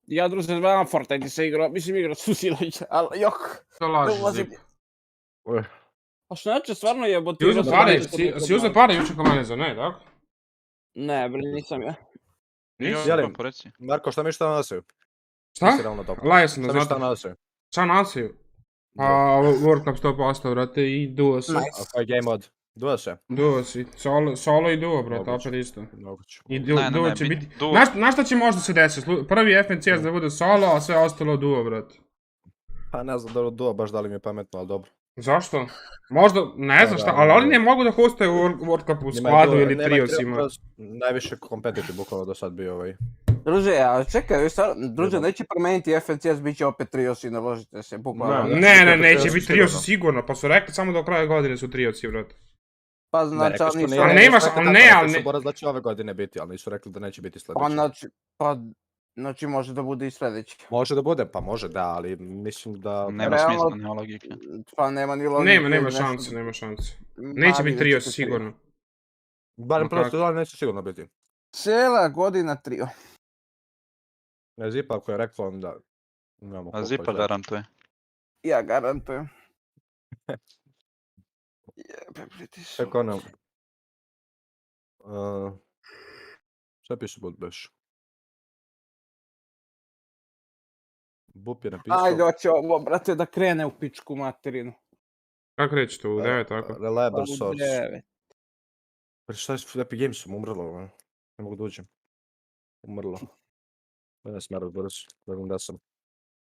Ja, druže, gledam Fortnite se igrao, mislim igrao su Silovića, ali jok. To Ne laži, ulazim. Zip. Pa što neće, stvarno jebote. Si uzeo pare jučer komaneza, ne, tako? Ne, bre, nisam ja. Nisi? Jalim, Marko, šta mi šta nasaju? Šta? Laje sam da Šta mi šta zato. nasaju? Šta nasiju? Pa World Cup 100%, brate, i duo si. Nice. A koji game mod? Duo se? Duo si. Solo i duo, brate, opet isto. Moguće. I duo će biti... Znaš šta će možda se desiti? Prvi FNCS da bude solo, a sve ostalo duo, brate. Pa ne znam da duo baš da li mi je pametno, ali dobro. Zašto? Možda, ne znam šta, ali oni ne mogu da hostaju World Cup u skladu ili triosima. Najviše competitive bukvalno do sad bio ovaj. Druže, a čekaj, druže, neće promijeniti FNCS, bit će opet triosi, naložite se, bukvalno. Ne, neće biti triosi sigurno, pa su rekli samo do kraja godine su triosi, brate. Pa znači, ali nisu... Ali nemaš, ali ne, ali ne... Borac da će ove godine biti, ali nisu rekli da neće biti sljedeće. Znači može da bude i sljedeći. Može da bude, pa može da, ali mislim da... Nema smisla, nema logike. Pa nema ni logike. Nema šanse. Neće biti triosi sigurno. Barem prosto da neće sigurno biti. Cijela godina trio. Ne, Zipa ako je rekao onda... A Zipa garantuje. Ja garantujem. Jebe, pritisu. Tako ono... Šta piše bud beš? Bup je napisao... Ajde, hoće ovo, brate, da krene u pičku materinu. Kako reći to, u 9, tako? Reliable source. U 9. Pa šta je s Epic Gamesom, umrlo, ne mogu da uđem. Umrlo. Ne smeru brzo, da vidim da sam.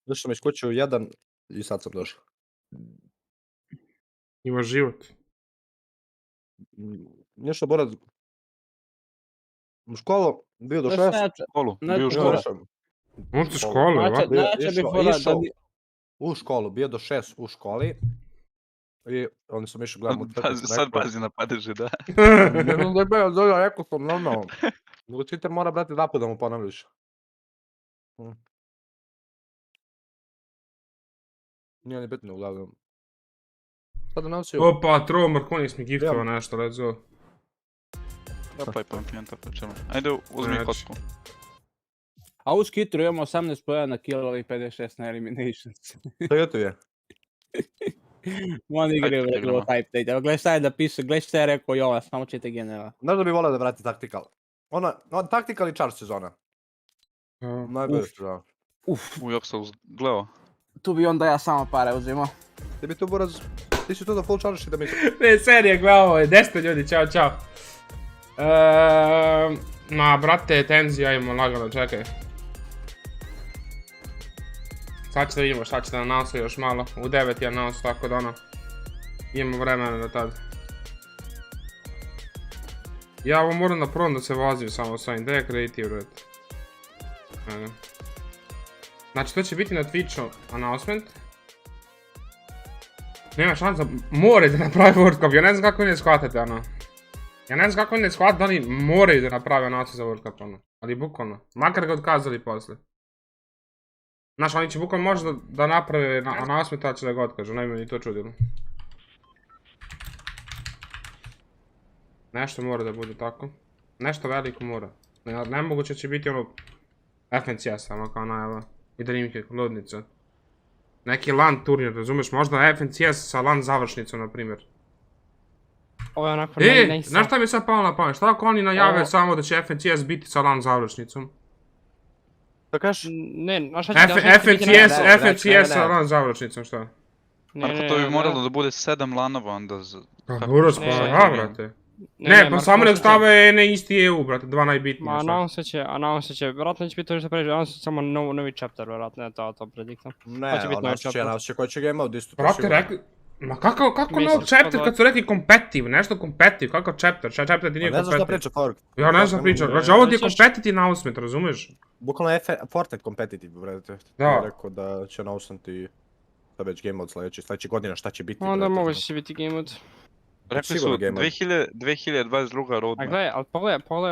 Došao sam iz kuće u 1 i sad sam došao. Ima život. Nešto Borac... U školu, bio do 6. Bio u školu. Možete u školu, U školu, bio do 6 u školi. I onda sam išao gledam utakmicu. Sad pazi na padeže, da. Ne znam da je bio dolja, rekao sam normalno. Učitelj mora, brate, da mu ponavljaš. Nije ni bitno, uglavnom. Sada nam se... Opa, Troll Markonis mi giftova nešto, let's go. Dopaj pampijanta pa ćemo. Ajde, uzmi kocku. A u skitru imamo 18 pojena na kill i 56 na eliminations. To je to je. On igraju vrlo type date. Evo gledaj šta je napisao, gledaj šta je rekao Jova, samo ćete generala. Znaš da bi volio da vrati taktikal. Taktikal i čar sezona. Najbolje što. Ujok sam gledao. Tu bi onda ja samo pare uzimao. Ti bi tu Borac, ti si tu da full charge i da mi... Ne, serije, gledao, 10 ljudi, čao. Ma, brate, tenzija imamo lagano, čekaj. Sad ćete vidimo šta ćete announce još malo. U 9 je announce, tako da ono... Imamo vremena do tad. Ja ovo moram na prvom da se vozim samo s ovim, gdje je kreativ, brate? Znači, to će biti na Twitchu announcement. Nema šansa, moraju da napravi World Cup, ja ne znam kako vi ne shvatate, ono. Ja ne znam kako vi ne shvatate da oni moraju da naprave announcement za World Cup, ono. Ali bukvalno, makar ga otkazali posle. Znaš, oni će bukvalno možda da naprave announcement, ali će da ga otkažu, ne bi mi to čudilo. Nešto mora da bude tako. Nešto veliko mora. Nemoguće će biti ono... FNCS samo kao najava. I Jimke, ludnica. Neki LAN turnir, razumeš? Možda FNCS sa LAN završnicom, na primjer. Ovo je onako najsam. Znaš šta mi je sad palo na pamet? Šta ako oni najave samo da će FNCS biti sa LAN završnicom? Da kažeš? Ne, a šta će FNCS sa LAN završnicom, šta? Marko, to bi moralo da bude 7 lanova onda za... Pa uros, pa brate. Ne, pa samo nek stave ne isti EU, brate, dva najbitnije. Ma announce će, vjerojatno neće biti to što pređe, announce će samo novi chapter, vjerojatno je to prediktam. Ne, announce će koji će game mode isto. Brate, rekli... Ma kako nov chapter kad su rekli competitive, nešto competitive, kako chapter, šta chapter ti nije competitive? Ne znaš da priča Fork. Ja ne znam priča, znači ovo ti je competitive announcement, razumiješ? Bukvalno je Fortnite competitive, brate. Da. Rekao da će announcenti da već game mode sljedeće godine, šta će biti. Onda moguće će biti game mode. Rekli su 2022. roadmap. A gledaj, ali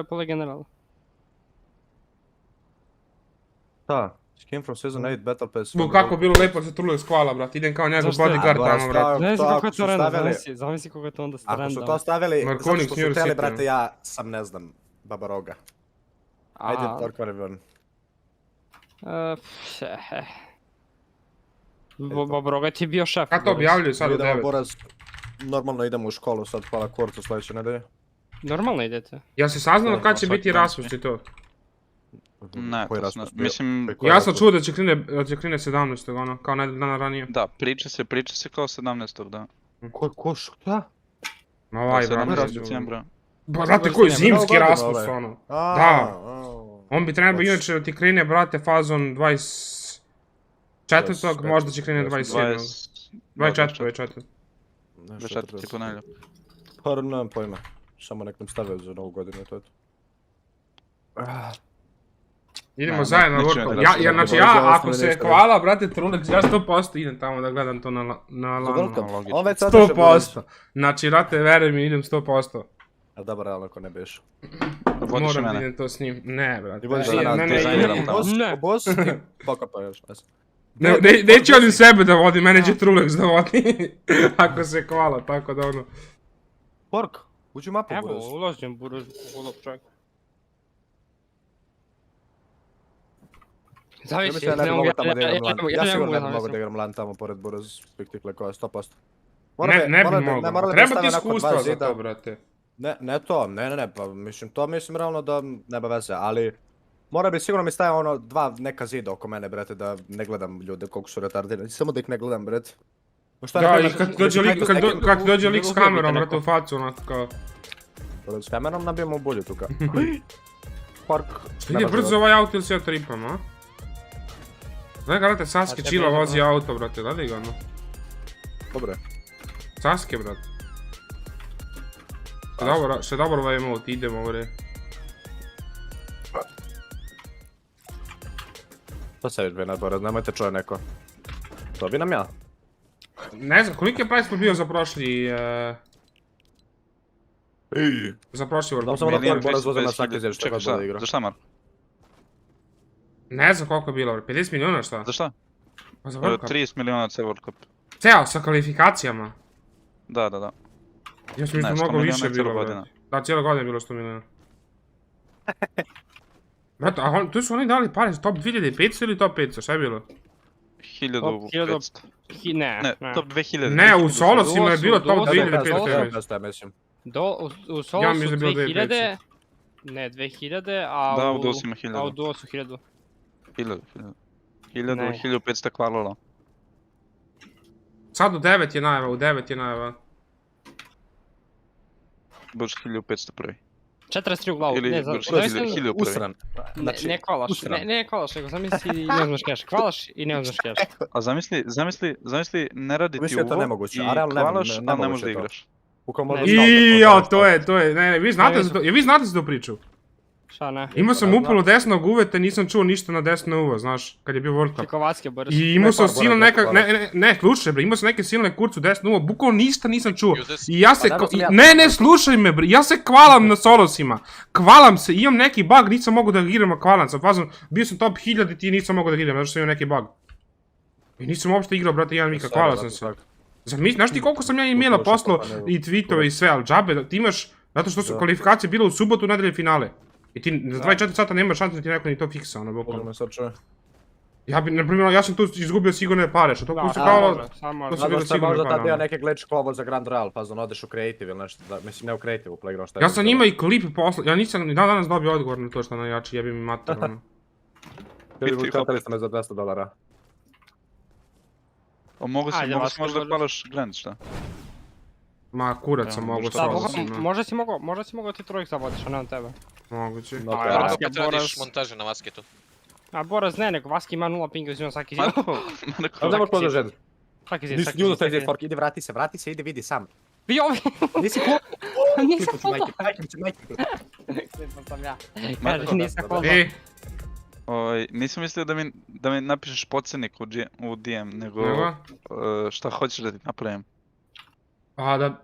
pogledaj general. Da, Skin from Season 8 Battle Pass. Kako bilo lepo za Trulex, hvala brat, idem kao njegov Zašto? bodyguard A, tamo brat. Znaš to kako ako je su to random, stavili- zamisli kako je to onda Ako su random. to stavili, zato Marconic što su New htjeli, City. brate, ja sam ne znam, Babaroga. Ajde, A, Tork Varivon. Bobroga ti je bio šef. Kad to objavljuju sad u Idemo, 9? Boraz, normalno idemo u školu sad, hvala kurcu sljedeće nedelje. Normalno idete. Ja se saznalo Ne, kad će svaki biti dan raspust i to. Ne, Koji to raspust zna- bio? mislim, Koji Ja sam raspust? čuo da će krene 17. ono, kao dana ranije. da, priča se kao 17. da. Ko, šta? Ma Da, ovaj 17. brat. decembra. Ba, znate koji Novu zimski godinu, raspust ovaj. ono. A, Da. a. On bi trebao Znači- inače da ti krene, brate, fazon 24. možda će krene 27. 24. 24. Nešto 24. treba- ponedjeljak. Pa nemam pojma. Samo nek nam stave za novu godinu i to je to. Idemo Ne, zajedno na neću workout. ja Ja, znači za ja, ostale ako se nešto hvala, brate, Trulex, ja 100% idem tamo da gledam to na Za lanu. welcome. logično. On već sad otišao, 100%. Znači, brate, veruj mi, idem 100%. A dobro, realno ako ne biješ. Vodiš Moram da mene. idem to s njim. Ne, brate. Ti vodiš ne, nas, ne, ne, dizajniram ne, tamo. Ne. Boss, pokapa još. neće on sebe da vodi, mene će Trulex da vodi. Ako se hvala, tako da ono. Pork, uđi u mapu, Evo, Boraz. ulazim buraz, ulog čovjek. Ja Zavisi, mislim da ne bi mogo tamo da igram LAN. Ja ne sigurno ne bi mogu mogo da zamisliti. igram LAN tamo pored Boraz, pik tik lekova, 100%. Ne bi morali mogao. bi Treba ti staviti onako iskustva dva za zida. to, brate. Ne to, ne, pa mislim to mislim realno da nema veze, ali mora bi sigurno mi stavio ono dva neka zida oko mene, brate, da ne gledam ljude koliko su retardirani, samo da ih ne gledam, brate. No šta, Da, na i primjer, kad dođe lik, kad dođe lik s Uzmite kamerom, neko. brate, u facu, onako kao. S kamerom nabijemo u bulju tuka. Pork. Ide brzo ovaj auto ili se ja tripam, a? Gledaj ga, brate, Sasuke tebi čila je vozi dobro. auto, brate, gledaj ga, ono. Dobro. Sasuke, brate. Še dobro ovaj emote, idemo, bre. To se već bi nadboraz, nemojte čuje neko. To bi nam ja. Ne znam, koliki je price bio za prošli, za prošli Znam World samo Cup? da Boraz voze na svaki zir, što Čekaj, god šta? bude igra. Za šta, Mar? Ne znam koliko je bilo, bre, 50 milijuna šta? Za šta? Pa za World Cup. 30 miliona C World Cup. Ceo, sa kvalifikacijama. Da. Ja sam mislio Ne, 100 mnogo milijuna više je cijela bilo, godina. brate. Da, cijela godina je bilo 100 milijuna. Brate, a tu su oni dali pare za top 2500 ili top 500, šta je bilo? 1500. Ne, Ne, top 2000. Ne, u solosima je bilo top Duo su- 2500. 2500, ja mislim. U Ja solo mislim su da je bilo 2000, ne 2000, a Da, u u duo su ima 1000. a u duo su 1000. 1000, Ne. 1500 kvalila. Sad u 9 je najava, u 9 je najava. Baš 1500 prvi. 43 u glavu, Ili ne znam, baš zamisli- 1000 prvi. Usran. ne, Znači, ne kvalaš, usran. ne kvalaš, nego zamisli i ne uzmeš keš, kvalaš i ne uzmeš keš. A zamisli ne radi ti Mislim da je to uvo nemoguće, i a realno kvalaš, a ne nemoguće možeš da je to. igraš. Ukoliko Ne. možda stalno Ijo, to to je, ne, vi znate za to, vi znate za tu priču? Šta ne? Imao sam Da, upravo desnog uveta, nisam čuo ništa na desno uvo, znaš, kad je bio World Cup. Čekovatske borac. I imao sam par silno Boras, neka, Boras. ne, slušaj bre, imao sam neke silne kurcu desno uvo, bukvalno ništa nisam čuo. I ja se, Pa naravno sam ja ne, slušaj me bre, ja se kvalam na solosima. Kvalam se, imam neki bug, nisam mogao da igram, a kvalam sam, fazom, bio sam top 1000 i ti nisam mogao da igram, zato što sam imao neki bug. I nisam uopšte igrao, brate, jedan Mika, kvala sam se. Znaš ti koliko sam ja imela poslao i tweetove i sve, ali džabe, ti imaš, zato što su kvalifikacije bile u subotu, nedelje finale. I ti za 24 sata nemaš šanse da ti neko ni to fiksa, ono, bukvalno. Ja bi, na primjer, ja sam tu izgubio sigurne pare, što to se kao... Samo to su Zato bile što je sigurne možda tad pare, bio ono. neki glitch kovo za Grand Royale, pa znam odeš u creative ili nešto, mislim ne u creative, u playground šta je. Ja sam njima i klip poslao, ja nisam ni dan danas dobio odgovor na to što najjači, jebi mi mater, ono. Bili čatali ste me za $200. A mogu Ajde, si Vasko, možda možeš. kvalaš Grand, šta? Ma kurac sam Ja, mogu možda- Da, solosima. možda si mogao ti trojk zavodiš, a ne on tebe. Moguće. No, A, to je- Vaske, Opet radiš Boras- montaže na Vasketu. A Boraz ne, nego Vaski ima 0 pinga, uzimam svaki zid. A da možeš podržati. Svaki zid, Nisi svaki ljudo zid, taj svaki zid, Fork, ide vrati se, ide vidi sam. Bio ovi! Nisi cool? Nisam Majke. Nisam sam ja. Marko, Kaže, nisam da, kolba. Nisam mislio da mi napišeš podsjetnik u DM, nego šta hoćeš da ti napravim.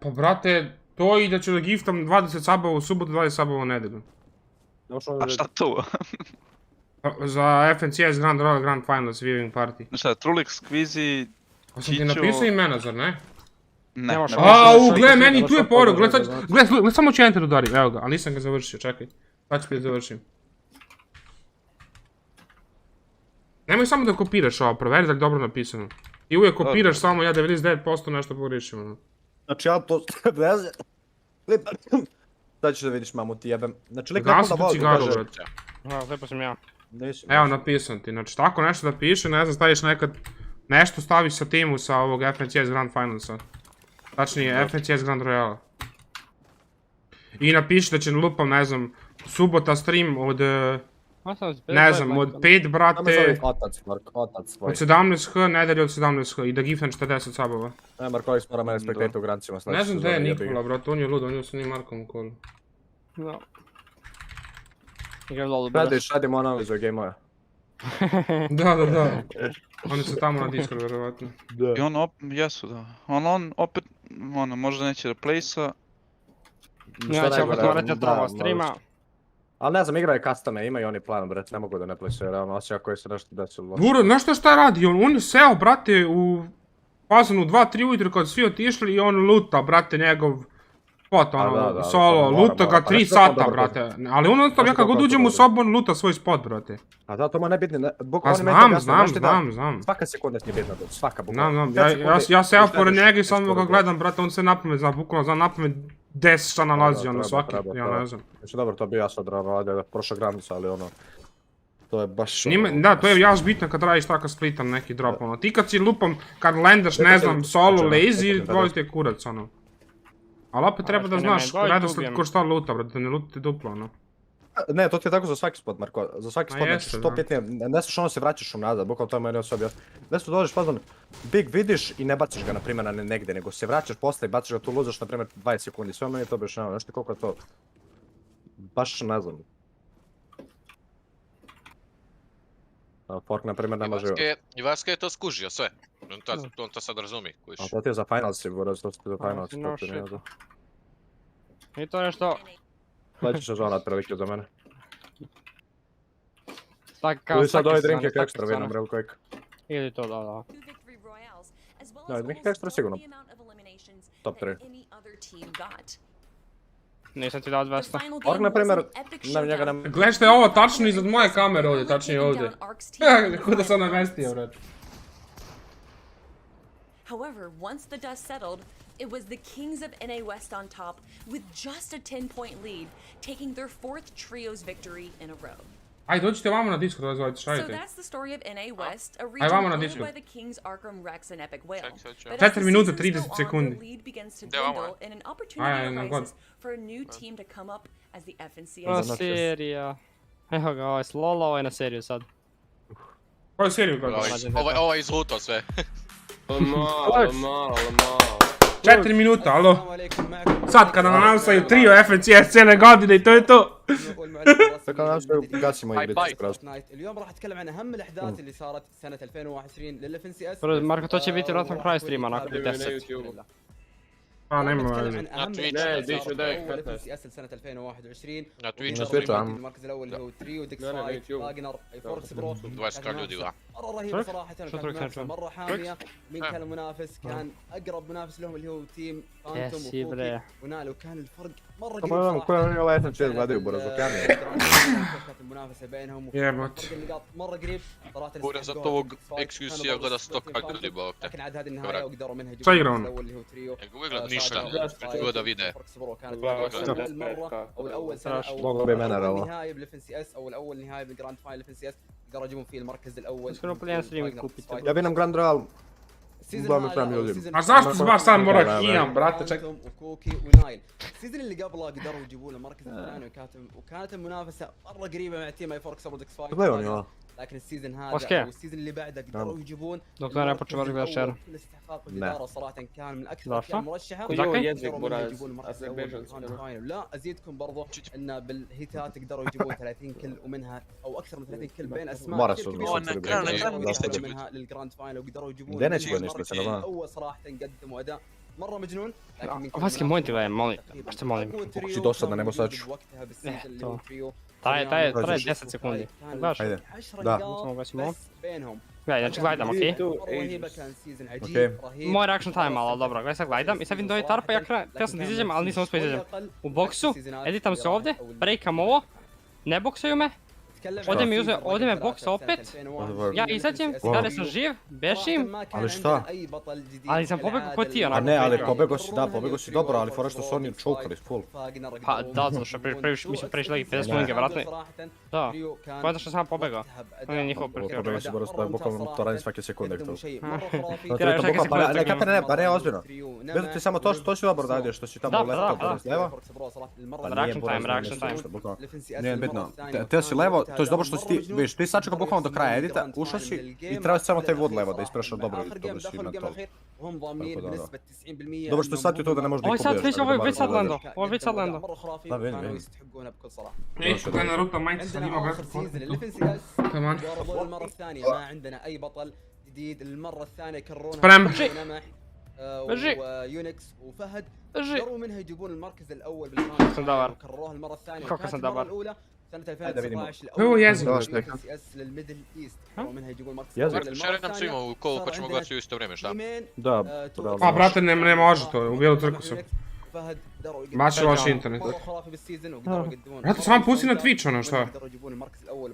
Pa brate, to i da ću da giftam 20 sabova u subotu, 20 sabova u nedelju. A šta to? Za FNCS Grand Royal Grand Finals viewing party. Šta, Trulex, Kvizi, A sam ti Čićo- napisao imena, zar ne? Ne, Nemaš ne. pravo. Au, gle, meni tu je poruk, gle, samo ću enter udarim, evo ga, ali nisam ga završio, čekaj. Sad ću prije završim. Nemoj samo da kopiraš ovo, proveri da je dobro napisano. I uvijek kopiraš samo, ja 99% nešto pogriješim, ono. Znači ja to... Sad ćeš da vidiš, mamu ti jebem. Znači lik Gasi nakon da tu voli, cigaru, kaže... brate. Lijepo sam ja. Evo, napisam ti, znači tako nešto da piše, ne znam, staviš nekad... Nešto staviš sa timu sa ovog FNCS Grand Finalsa. Tačnije, FNCS Grand Royala. I napiši da će lupam, ne znam, subota stream od... Ne znam, od 5, Tamo brate, zove otac, Mark, otac tvoj. od 17h, nedelje od 17h i da gifnem 40 sabova. Ne, Marko, ovih mora mene spektajte u granicima. Ne znam gdje je Nikola, brate, on je lud, on je sa njim Markom u kolu. No. Igram lolu, Gledaj, šadim analizu game-ove. Da. Oni su tamo na Discordu, vjerovatno. I on jesu da. On opet, ono, možda neće replace-a. Ja ću opet morati trava streama. Ali ne znam, igra je custome, imaju oni plan, brate, ne mogu da ne plesaju, realno, osjeća koji se nešto desilo. Buro, znaš šta radi? On je seo, brate, u fazonu 2-3 ujutro kad svi otišli i on luta, brate, njegov spot, ono, solo, luta ga 3 sata, brate. Ali on ostav, ja kad god uđem u sobu, on luta svoj spot, brate. A da, to mu ne bitno, A znam. Svaka sekunda ti je bitna, svaka bukvalno. Znam, ja seo pored njega i samo ga gledam, brate, on se napamet zna, bukvalno znam napamet 10 šta nalazi, ono, svaki, ja ne znam. Znači, dobro, to bi ja sad radio, prošla granica, ali ono... To je baš... Da, to je jaš bitno kad radiš tako splitan neki drop, ono. Ti kad si lupam, kad landaš, ne znam, solo, lazy, voli te kurac, ono. Ali opet treba da znaš, redosled ko šta luta, brate, da ne lutite duplo, ono. Ne, to ti je tako za svaki spot, Marko. Za svaki spot, znači što pitnije, ne sluš ono se vraćaš unazad, bukvalno to je meni osobi. Ne sluš dođeš fazon, big vidiš i ne baciš ga, na primjer, na negdje, nego se vraćaš posle i baciš ga tu luzaš, na primjer, 20 sekundi. Sve meni to objašnjava, znaš ti koliko je to... Baš ne znam. Fork, na primjer, ne može... I Vaska je to skužio sve. On to sad razumi, kužiš. A to ti je za finals, to ti je za finals, to ti nije za... I to nešto... Sledeći sezon otprilike za mene. Ili sad ovaj drink je ekstra, vidim, real quick. Ili to, da. Da, drink je ekstra sigurno. Top 3. Nisam ti dao 200. Org, na primjer, na njega nam... Gledaj što je ovo tačno iznad moje kamere ovdje, tačnije ovdje. Kako da sam namestio, brate. However, once the dust settled, it was the Kings of NA West on top with just a 10-point lead, taking their 4th trios victory in a row. Ajde, dođite vamo na Discord, razvojite, šta So vidite? that's the story of NA West, a vamo region na owned Discord. by the Kings Arkham Rex and Epic Whale. Ček. But as the 4 minuta, seasons 30 go on, sekundi. the lead begins to Gdje vamo dwindle and an Aj, opportunity na arises for a new team to come up as the FNCS. Na serija. Evo ga, ovaj slolo, ovaj na seriju sad. Koju seriju gledaš? Ovo je izlutao sve. Malo. 4 minuta, alo? Sad kada nam namsaju trio FNCS cijele godine i to je to. Tako nam što gasimo i biti skroz. اليوم راح اتكلم عن اهم الاحداث اللي صارت سنه 2021 للاف ان سي اس. Marko, to će biti vratno kraj streama, onako bi 10. A, nema نتكلم veze. عن اهم تويتش. الاحداث لا، اللي صارت اول اف سي اس لسنه 2021. Na Twitchu Na stream. Twitchu, المركز الاول اللي هو تريو ديكس لا، فايت يوتيوب. باجنر اي فوركس برو. 20 ljudi ga. مره رهيبه صراحه شو كانت تركس منافسه كان؟ مره حاميه. مين كان المنافس؟ كان اقرب منافس لهم اللي هو تيم فانتوم سي وفوكي bre. ونالو. وكان الفرق مره Samo قريب koja je صراحه. ova FNCS gledaju, Borazokani. كانت المنافسه بينهم Jebot. فرق النقاط مره قريب صراحه. Bura za tog ekskusija gleda 100 ljudi, bog te. لكن عاد هذه النهايه وقدروا منها Šta igra يجيبون on? الاول اللي هو تريو. Nego uvijek gleda ništa, gleda vide. فرق سبرو كانت اول مره او الاول سنه او Mogu bi mene ravo. النهائي بالاف ان سي اس او الاول نهائي بالجراند فاينل الاف ان سي اس قدروا يجيبون فيه المركز الاول. Skoro pljan stream kupite. Ja bi nam Grand Royal... Uglavnom trebam ljudi. A zašto se baš sad mora hijam, brate, čekaj. وكوكي ونايل. السيزون اللي قبله قدروا يجيبون المركز الثاني وكانت المنافسه مره قريبه مع تيم اي فورك سبرو ديكس فايت. Gledaju oni ovo. لكن السيزون اوكي. هذا والسيزون اللي بعده قدروا يجيبون Doktor, ja počeo المركز gledaš الأول šer. بكل استحقاق والاداره صراحه كان من اكثر ضعفة؟ الافلام المرشحه. Zakaj? قدروا منها يجيبون المركز الاول بالجراند فاينل. لا ازيدكم برضو ان بالهيتات قدروا يجيبون 30 كل ومنها او اكثر من 30 كل بين اسماء Mora كثير su كبيرة. ništa منها للجراند فاينل وقدروا يجيبون Da neće المركز ništa, samo. الاول صراحه قدموا اداء مره مجنون. لكن من كل Vanjski منافسة monitor gledam, molim. تقريباً Baš te molim. أقوى تريو si dosadna, كان nego sad موجود ću. وقتها بالسيزون اللي هو to. تريو Traje 10 sekundi. Gledaš? Ajde. 10 Da. Samo ga ćemo. بس بينهم. Gledaj, znači gledam, okej? رهيبه كان سيزون عجيب Okej. رهيب. Moj reaction time malo, dobro, gledaj sad gledam i sad vidim da je tarpa, ja htio sam da izađem, ali nisam uspio izađem. U boksu, editam se ovdje, breakam ovo, ne boksaju me, ovdje me boksa opet, ja izađem, dalje sam živ, bešim, Ali šta? ali sam pobegao ko ti A onako. ne, ali pobego si dobro, ali fora što su oni čukali full. Pa da, zato što mislim prešli 50 minge, vratno. Da, pojeda što sam pobegao. On je njihov prikrio. Pobego si brzo, to je bukvalno to radi svake sekunde to. Pa ne, ozbiljno. Bilo ti samo to si dobro radio, što si tamo levo, levo. Reaction time. Nije bitno. Teo si levo, to je dobro što si ti, vidiš, ti sačekao bukvalno do kraja edita, ušao si i trebao si samo taj wood levo da isprešao dobro si na to. Dobro što si shvatio to da ne možeš da ih pobiješ. Ovo je već sad lando, ovo je već sad lando. Da, vidim. Neću ga na ruta, majte sad ima ga. Taman. المره الثانيه ما عندنا اي بطل جديد المره الثانيه يكررونها برم. نمح بجي. ويونكس وفهد بجي. قدروا منها يجيبون المركز الاول بالجراند سندبر. وكرروها المره الثانيه كوكا وكانت سندبر. المره الاولى سنه هذا 2019 هو الاول يازم. سي اس للميدل ايست قدروا منها يجيبون المركز يازم. الاول Šta nam svima u koliko ćemo gledati u isto vrijeme, šta? Da, Pa brate, ne može to, u bijelu trku su. فهد قدروا يقدمون Baš je loš internet. مرة خرافي بالسيزون وقدروا يقدمون Brate, samo pusti na Twitch ono šta. قدروا يجيبون المركز الاول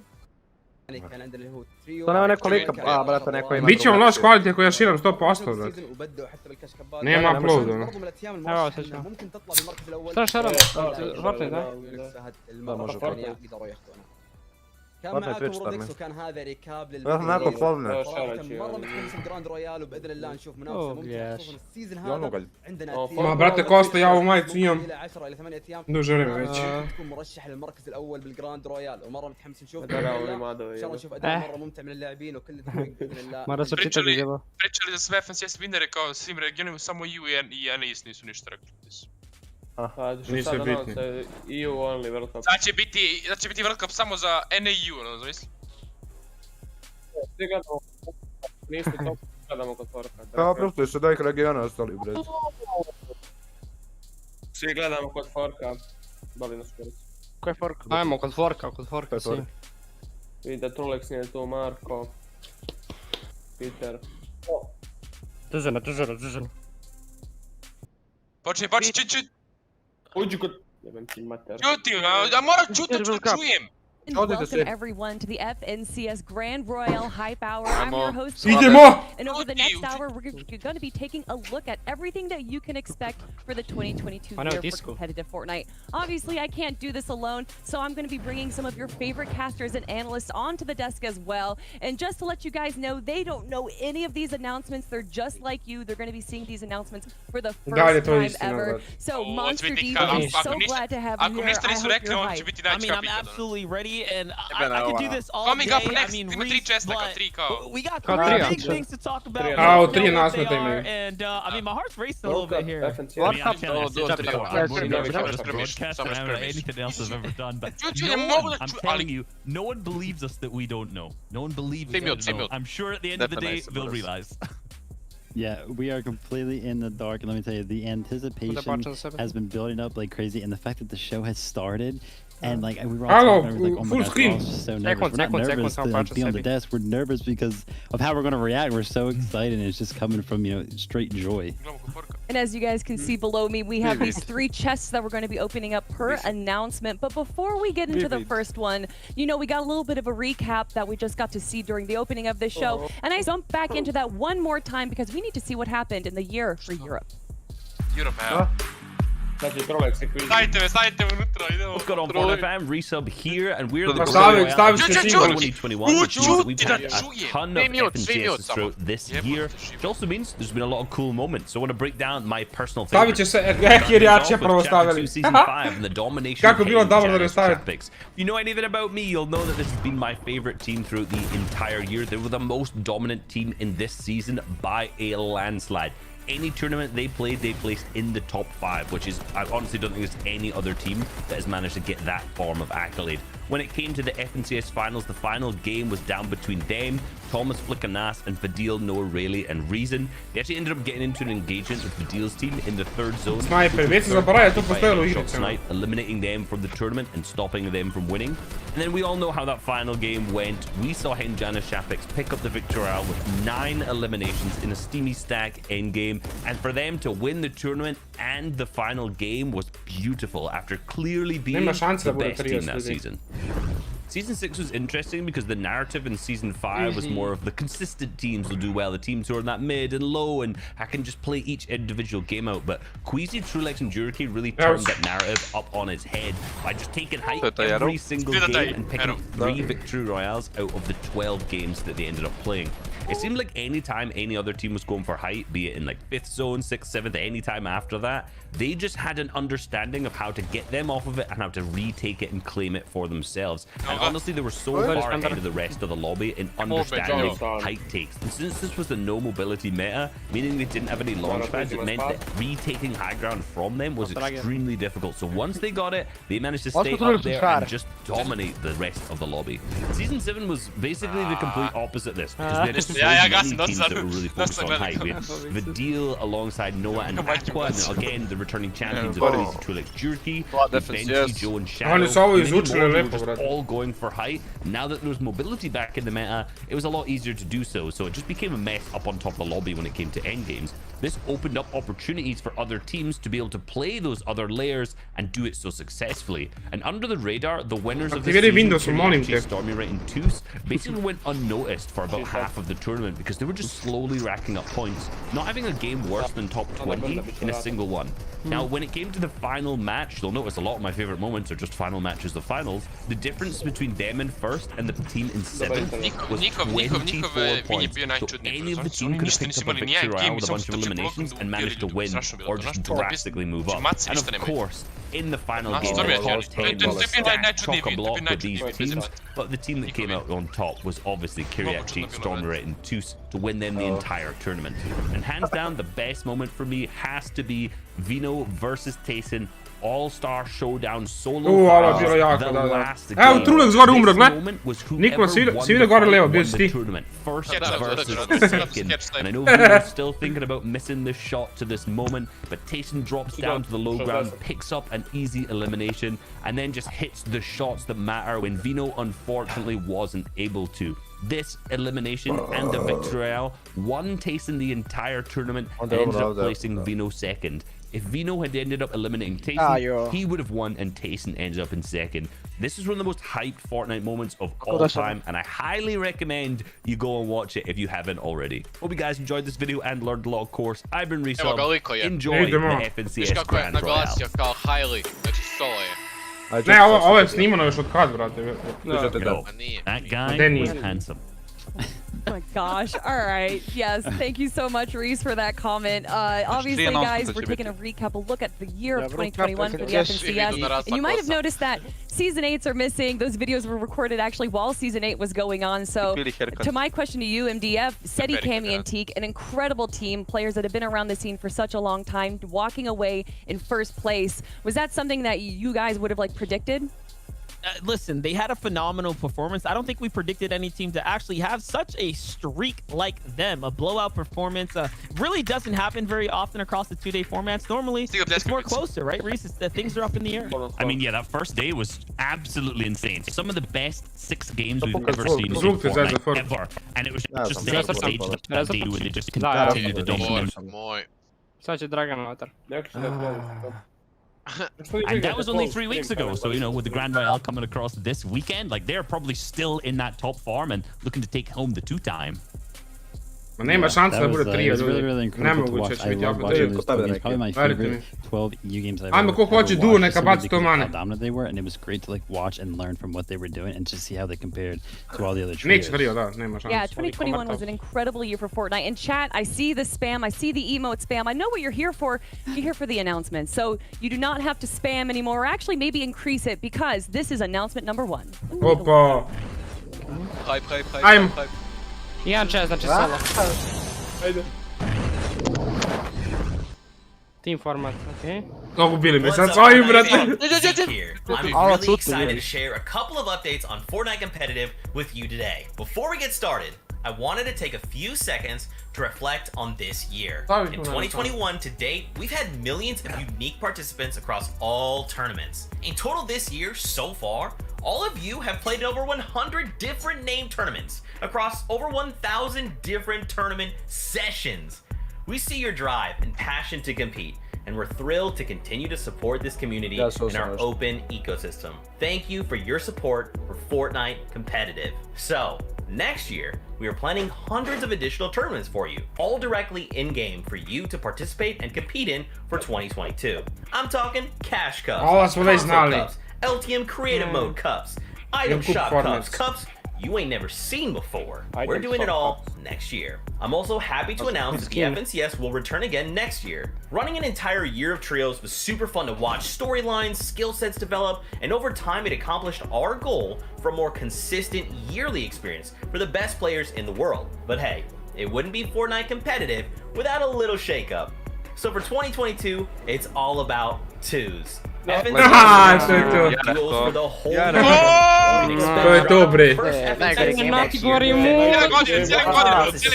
يعني كان عندنا اللي هو تريو To nema neko lika, a brate neko ima. Biće vam loš quality ako ja širam 100%, brate. وبدوا حتى بالكشكبات Nema upload ono. برضو من الاتيام ايوه المرشحه سجل. ممكن تطلع بالمركز الاول Šta šaram? Žrtni, da? فهد المره الثانيه قدروا ياخذونها كان فورتنايت معكم تويتش رودكس طبعاً. وكان هذا ركاب معكم فورتنايت. صراحه مره متحمس الجراند رويال وباذن الله نشوف منافسه ممتعه خصوصا السيزون هذا عندنا Ma brate, Kosta, ja ovu majicu imam الى 10 الى 8 ايام duže vrijeme već. تكون مرشح للمركز الاول بالجراند رويال ومره متحمس نشوف ان شاء الله نشوف اداء مره ممتع من اللاعبين وكل التوفيق باذن الله Mora se čitati gdje. Pričali za sve FNCS winnere kao svim regionima, samo EU i NAS nisu ništa rekli. Nisu bitni. Sad će biti World Cup samo za NAU, ono, zamisli? Pa prosto se da ih regiona ostali, bre. Svi gledamo kod Forka, boli nas kurac. Ko je forka? Ajmo, kod forka svi. Vidi da Trulex nije tu, Marko, Peter. Držena. Počni, Uđi kod... Jebem ti mater. čuti, a moram čuti, čujem! And Oh, this is welcome it. everyone to the FNCS Grand Royal Hype Hour. I'm your host, Idemo! and over the next hour, we're going to be taking a look at everything that you can expect for the 2022 I know, year disco. for competitive Fortnite. Obviously, I can't do this alone, so I'm going to be bringing some of your favorite casters and analysts onto the desk as well. And just to let you guys know, they don't know any of these announcements. They're just like you. They're going to be seeing these announcements for the first time ever. So, Monster D, I'm so glad to have you here. I hope you're hyped. I mean, I'm absolutely ready, and I could do this all Coming day. up next, I mean, ima 3 Reese, česta, kao but 3 kao. we got Kao three tri, big actually. things to talk about. A, We od know 3 what nasmeta they imaju. are, and I mean, my heart's racing a little bit here. World I Cup, mean, I've done this do before. tri. I'm working Samo on a skirmish, broadcast, samo and I don't know skirmish. anything else I've ever done, but Čuti, no ne one, mogu da I'm ču... telling ali... you, no one believes us that we don't know. No one believes Tim us Jot, that Tim we don't Jot. know. I'm sure at the end of the day, they'll realize. Yeah, we are completely in the dark, and let me tell you, the anticipation has been building up like crazy, and the fact that the show has started, and like we were all Hello, talking, like, oh my full gosh, screen. we're all just so nervous. We're not nervous to be on the desk. We're nervous because of how we're going to react. We're so excited, and it's just coming from, you know, straight joy. And as you guys can see below me, we have these 3 chests that we're going to be opening up per announcement. But before we get into the first one, you know, we got a little bit of a recap that we just got to see during the opening of this show. And I jump back into that one more time because we need to see what happened in the year for Europe. Europe, evo. Znači Trulex je quiz. Stavite me unutra, idemo. What's going on, Fortnite fam? Resub here, and we're the Stavit ćete sigurno. 2021, which means we've had a ton of Svi FNCS samo. throughout this year. It also means there's been a lot of cool moments. So I want to break down my personal Stavit će favorites. se, Kirjač je prvo stavili. Season 5 and the domination Kako of bilo Hayden dobro da Janus stavite. trap picks. If you know anything about me, you'll know that this has been my favorite team throughout the entire year. They were the most dominant team in this season by a landslide. Any tournament they played, they placed in the top 5, which is, I honestly don't think there's any other team that has managed to get that form of accolade. when it came to the FNCS finals, the final game was down between them, Thomas Flickernas, and Fadil Noah Rayleigh and Reason. They actually ended up getting into an engagement with Fadil's team in the third zone, eliminating them from the tournament and stopping them from winning. And then we all know how that final game went. We saw Henjana Shapix pick up the victory with 9 eliminations in a steamy stack endgame, and for them to win the tournament and the final game was beautiful after clearly being the best team that season. Season 6 was interesting because the narrative in Season 5 was more of the consistent teams will do well, the teams who are in that mid and low, and I can just play each individual game out. But Queasy, Trulex, and Jimke really turned that narrative up on its head by just taking hype every single game and picking 3 victory royales out of the 12 games that they ended up playing. It seemed like any time any other team was going for hype, be it in like 5th zone, 6th, 7th, any time after that, they just had an understanding of how to get them off of it and how to retake it and claim it for themselves. And honestly, they were so far ahead of the rest of the lobby in understanding hype takes. And since this was the no mobility meta, meaning they didn't have any launch pads, it meant that retaking high ground from them was extremely difficult. So once they got it, they managed to stay up there and just dominate the rest of the lobby. Season 7 was basically the complete opposite of this, because we had so many teams that were really focused on hype. We had Vidil alongside Noah and Aqua, and again the returning champions of Trulex, Jimke, Benji, Joe, and Shadow. Many more were just all going for height. Now that there was mobility back in the meta, it was a lot easier to do so. So it just became a mess up on top of the lobby when it came to endgames. This opened up opportunities for other teams to be able to play those other layers and do it so successfully. And under the radar, the winners of this season, Stormy Right and Toos, basically went unnoticed for about half of the tournament because they were just slowly racking up points, not having a game worse than top 20 in a single one. Now, when it came to the final match, you'll notice a lot of my favorite moments are just final matches of finals. The difference between them in first and the team in 7th was 24 points. So any of the team could have picked up a victory royale with a bunch of eliminations and managed to win or just drastically move up. And of course, in the final game, the top 10 was stacked chock-a-block with these teams, but the team that came out on top was obviously Kiriachi, Stormy Right, and Toos to win them the entire tournament. And hands down, the best moment for me has to be Vino versus Tayson All-Star Showdown solo. Bilo jako, da. Evo, Trulex gore umro, gle. Niko, si vide gore levo, bio si ti. First versus second. And I know Vino's still thinking about missing the shot to this moment, but Tayson drops down to the low ground, picks up an easy elimination, and then just hits the shots that matter when Vino unfortunately wasn't able to. This elimination and the victory royale won Tayson the entire tournament and ended up placing Vino second. If Vino had ended up eliminating Tayson, he would have won and Tayson ended up in second. This is one of the most hyped Fortnite moments of all time, and I highly recommend you go and watch it if you haven't already. Hope you guys enjoyed this video and learned a lot, of course. I've been Resub. Enjoy the FNCS Grand Royale. Ne, ovo je snimano još od kad, brate? That guy was handsome. Oh my gosh. All right. Yes. Thank you so much, Reese, for that comment. Obviously, guys, we're taking a recap, a look at the year of 2021 for the FNCS. And you might have noticed that Season 8s are missing. Those videos were recorded actually while Season 8 was going on. So, to my question to you, MDF, Seti, Cammy, and Teak, an incredible team, players that have been around the scene for such a long time, walking away in first place. Was that something that you guys would have predicted? Listen, they had a phenomenal performance. I don't think we predicted any team to actually have such a streak like them. A blowout performance really doesn't happen very often across the 2-day formats. Normally, it's more closer, right, Reese? Things are up in the air. I mean, yeah, that first day was absolutely insane. Some of the best 6 games we've ever seen in Fortnite, ever. And it was just the stage that day when they just continued to dominate. Sad će Dragan unutar. And that was only 3 weeks ago, so you know, with the Grand Royale coming across this weekend, they're probably still in that top form and looking to take home the 2-time. Ma nema šanse da bude 3 ljudi. Nemoguće će biti jako teško. Probably my favorite 12 EU games I've ever watched. How dominant they were, and it was great to watch and learn from what they were doing and to see how they compared to all the other trios. Yeah, 2021 was an incredible year for Fortnite. In chat, I see the spam, I see the emote spam. I know what you're here for. You're here for the announcements. So you do not have to spam anymore, or actually maybe increase it, because this is announcement number 1. Opa. Ajmo. 1-6, znači solo. Ajde. Team format, okej. Kako bili mi What's sad up, s ovim, Fortnite brate? fans? Jimke here. I'm Oh, really super, excited yeah. to share a couple of updates on Fortnite Competitive with you today. Before we get started, I wanted to take a few seconds to reflect on this year. In 2021 to date, we've had millions of unique participants across all tournaments. In total this year, so far, all of you have played in over 100 different named tournaments across over 1,000 different tournament sessions. We see your drive and passion to compete, and we're thrilled to continue to support this community in our open ecosystem. Thank you for your support for Fortnite Competitive. So, next year, we are planning hundreds of additional tournaments for you, all directly in-game for you to participate and compete in for 2022. I'm talking Cash Cups, Ovo smo već Console znali. Cups, LTM Creative Mode Cups, Item Kup Shop formats. Cups you ain't never seen before. We're doing it all next year. I'm also happy to announce that the FNCS will return again next year. Running an entire year of trios was super fun to watch storylines, skill sets develop, and over time it accomplished our goal for a more consistent yearly experience for the best players in the world. But hey, it wouldn't be Fortnite Competitive without a little shakeup. So for 2022, it's all about twos. Aha, to je to. Duels for the whole To je to, bre.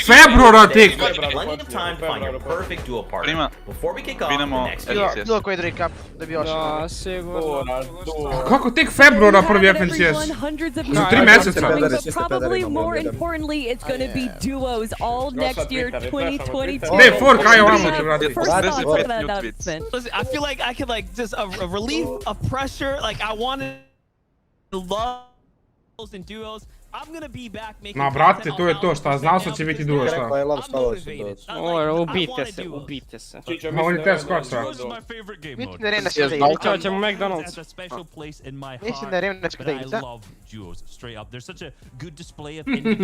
Februara tek. Plenty of time to find your perfect duo partner before we kick off the next year. Bilo koji drugi cup da bi Da, sigurno. Kako tek februara prvi FNCS? Za 3 meseca. But probably more importantly, it's going to be duos all next year, 2022. Ne, Forka je ovamo će vratiti. First thoughts on that announcement. Listen, I feel like I could like just a relief of pressure. Like I wanted to love and duos. I'm gonna be back making. Ma brate, to je to šta, znao sam će biti duo šta. Ubijte se. Ma on je te skoča. Mislim da Rena će da Ići ćemo McDonald's. Mislim da Rena će da ići.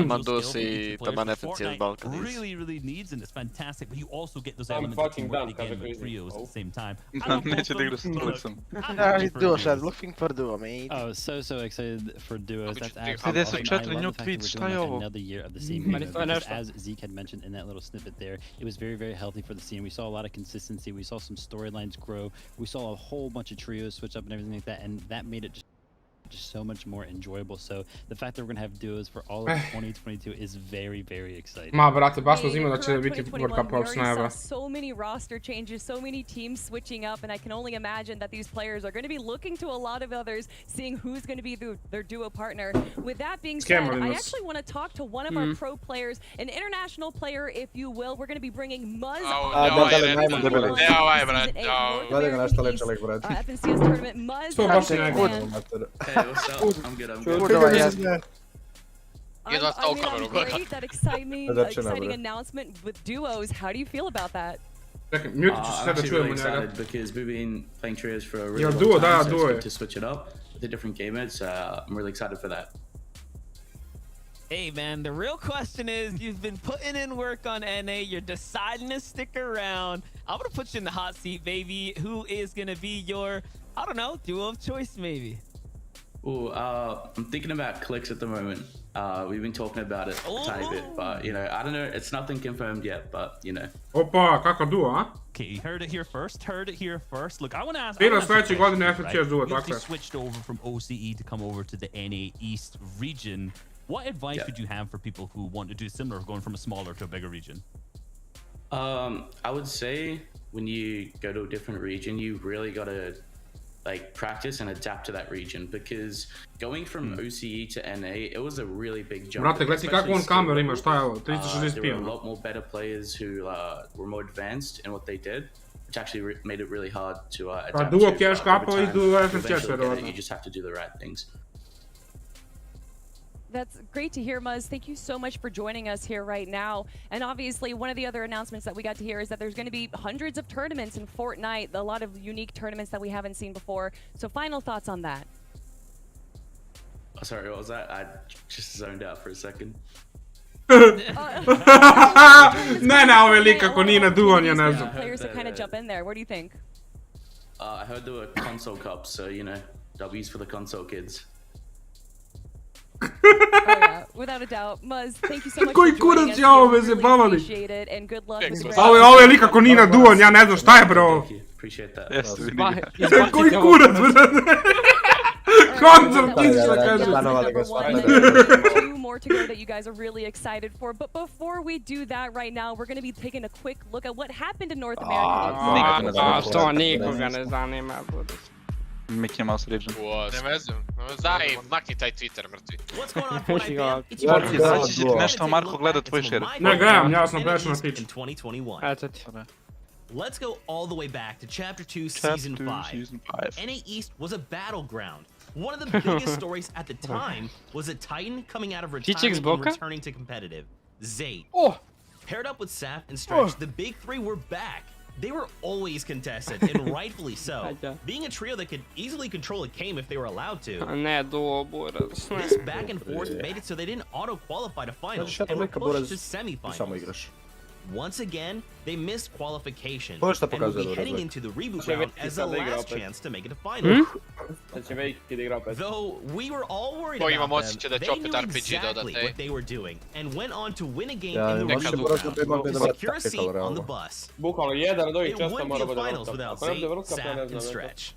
Mandusi, taman FNCS Balkan. Really needs, and it's fantastic. But you also get those I'm elements of fucking teamwork done, again with trios at the same time. Neće da igra s Trulexom. Duo sad, looking for duo, mate. Oh, so excited for duos. That's Gdje su absolutely 4 new tweets, šta je ovo? another year of the same because as Zeke had mentioned in that little snippet there, it was very healthy for the scene. We saw a lot of consistency. We saw some storylines grow. We saw a whole bunch of trios switch up and everything like that, and that made it just so much more enjoyable. So the fact that we're gonna have duos for all of 2022 is very exciting. Ma brate, baš smo zimali da će biti World Cup od snajeva. So many roster changes, so many teams switching up, and I can only imagine that these players are going to be looking to a lot of others, seeing who's going to be their duo partner. With that being said, I actually want to talk to one of our pro players, an international player, if you will. We're going to be bringing Muzz FNCS tournament. Muzz. Hey, what's up? I'm good, I'm good. Great, that exciting announcement with duos. How do you feel about that? Čekaj, mutit ću se sad da čujemo njega. Excited because we've been playing trios for a really Jel long duo, time, da, so duo it's je. good to switch it up with the different game modes. I'm really excited for that. Hey man, the real question is, you've been putting in work on NA, you're deciding to stick around. I'm gonna put you in the hot seat, baby. Who is gonna be your, I don't know, duo of choice maybe? Ooh, I'm thinking about Clicks at the moment. We've been talking about it a tiny bit, but you know, I don't know, it's nothing confirmed yet, but you know. Opa, kakav duo, a? Okay, you heard it here first. Look, I want to ask. Bilo sljedeće godine FNCS duo, You tako je. switched over from OCE to come over to the NA East region. What advice would you have for people who want to do similar, going from a smaller to a bigger region? I would say when you go to a different region, you really gotta like practice and adapt to that region, because going from OCE to NA, it was a really big jump. Brate, gledaj kako on kameru ima, šta je ovo, 360 There were a p. lot more better players who were more advanced in what they did, which actually made it really hard to adapt duo to. Cash Cup i duo To FNCS eventually get it, verovatno. you just have to do the right things. That's great to hear, Muzz. Thank you so much for joining us here right now. And obviously, one of the other announcements that we got to hear is that there's going to be hundreds of tournaments in Fortnite, a lot of unique tournaments that we haven't seen before. So final thoughts on that. Oh, sorry, what was that? I just zoned out for a second. Ne, ovaj lik kako nije na duo, ja ne znam. Players to kind of jump in there. What do you think? I heard there were console cups, so you know, W's for the console kids. yeah, without a doubt. Muzz, thank you so much Koji for joining kurac us. je ovo, We me really zajebavali? appreciate it and good luck with the Ovo je nikako nije na duon, ja ne znam šta je bro. Appreciate that. Jeste, vidi Ba- ga. izbacite Koji ovo, kurac, kurac. bre. Koncert, ti šta kaže. Two more to go that you guys are really excited for. But before we do that right now, we're going to be taking a quick look at what happened in North America. To nikoga ne zanima, budu. Mickey Mouse region. Ne vezim. Daj, makni taj Twitter mrtvi. Znači će ti nešto Marko gleda tvoj share. Ne, gledam, ja sam prešao na Twitch. 2021. Eto ti. Let's go all the way back to Chapter 2, Season 5. NA East was a battleground. One of the biggest stories at the time was a Titan coming out of retirement and returning to competitive. Zate. Paired up with Saf and Stretch, the big three were back. They were always contested, and rightfully so. Being a trio that could easily control a game if they were allowed to. Ne, dobro. This back and forth made it so they didn't auto-qualify to finals and were pushed to semifinals. Once again, they missed qualification and will be heading into the reboot round as the last chance to make it to finals. Though we were all worried about them, they knew exactly what they were doing and went on to win a game in the reboot round to secure a seat on the bus. It wouldn't be the finals without Zate, Sap, and Stretch.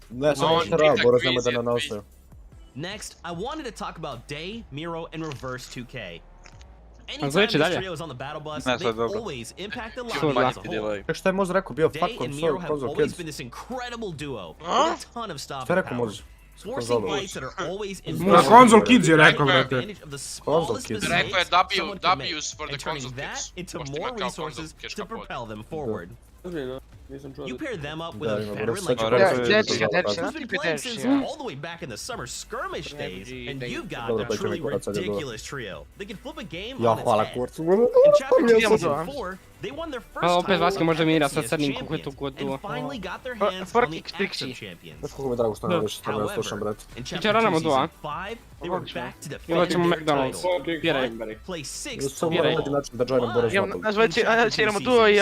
Next, I wanted to talk about Day, Miro, and Reverse 2K. Anytime these trios on the battle bus, they always impact the line as a whole. Šta je Moz rekao, bio fuck Day and Miro console, have console always kids. been this incredible duo with a ton of Šta je stopping rekao power. Moz? Forcing fights that are always in Na console kids je rekao, brate. Console kids. Rekao je W's for the console kids. Into more resources to propel them forward. You pair them up with a veteran like who's been playing since all the way back in the summer skirmish days, and you've got a truly ridiculous trio. They can flip a game on its head. In Chapter 2, Season 4, they won their first opet title Vaske može mira sa as crnim champions, kukutu godu. and finally got their hands on the active champions. Znaš kako mi je drago što ne već što ne slušam, brat. In Iće Chapter ranamo 2, dua. Season 5, they were back to Imat defend ćemo their McDonald's. title. Piraj. Play 6 Samo moram naći način da joinam Boris Vapor. Znači idemo tu i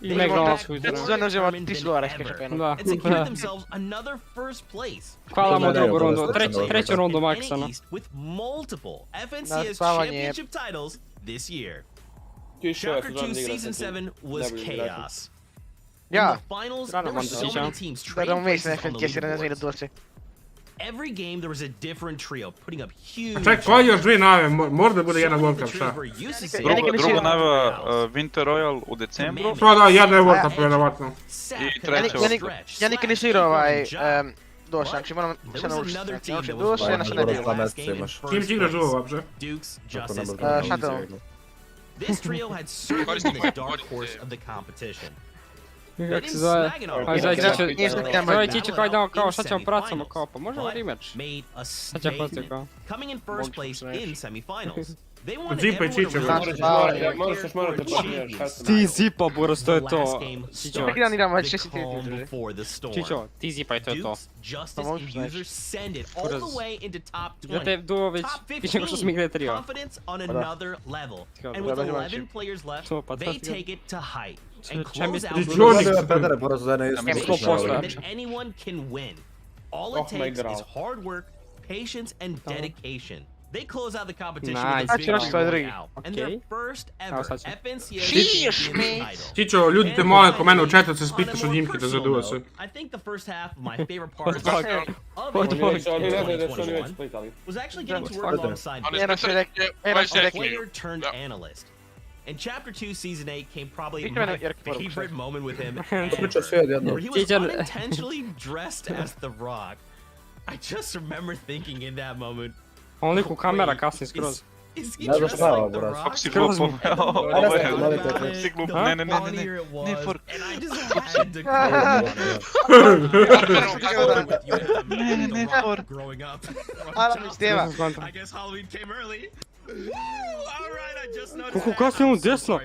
I McDonald's ujutro. Sve uzemo $3 kaže penu. Da. and secured themselves another first place. Hvala mu drugu rundu, treću rundu maksano. With multiple FNCS spavanje. championship titles this year. Chapter 2 Season 7 was chaos. Ja, In the finals, there were so many teams da trading vam places mislim on the FNCS ne znam leaderboards. doći. Every game there was a different trio putting up huge. Ček, koji još dve nave? Mora da bude jedna World Cup, šta? Druga najava Winter Royal u decembru. Pa da, jedna je World Cup, vjerovatno. I treća Ja nikad nisam igrao došao, znači moram se naučiti. Znači, došao, ja sam ne bio. Kim ti igraš ovo uopće? Dukes, Justice, Shuttle. This trio had certainly been the dark horse of the competition. Kako se zove? Zove Čiče kao idemo kao šta ćemo pracamo kao pa možemo rematch. Sad će poslije kao. Coming in first place in semifinals. They wanted Zipa i Čiče, Ti zipa buras, to je to. Čičo. Neki dan igramo već 60 Čičo, ti zipa i to je to. Justice and users send it all the way into top 20. Zato je duo već više nego što smo igrali trio. Confidence on another level. And with 11 players left, they take it to height. And close out that anyone can win. All it takes is hard work, patience, and dedication. They close out the competition with a big win out, and their first ever FNCS title. Čičo, ljudi te molim ko mene u chatu se spitaš od Jimke da zaduva se. I think the first half of my favorite part of 2021 was actually getting to work alongside a player turned analyst. In Chapter 2, Season 8 came probably my favorite moment with him ever, where he was unintentionally dressed as The Rock. I just remember thinking in that moment, On liku kamera kasni skroz. is he dressed like The Rock? Si glupo. Si glupo. Ne, for... And I just had to Ne, for... Growing up. I guess Halloween came early. Alright, I just noticed Kako kasni on desno?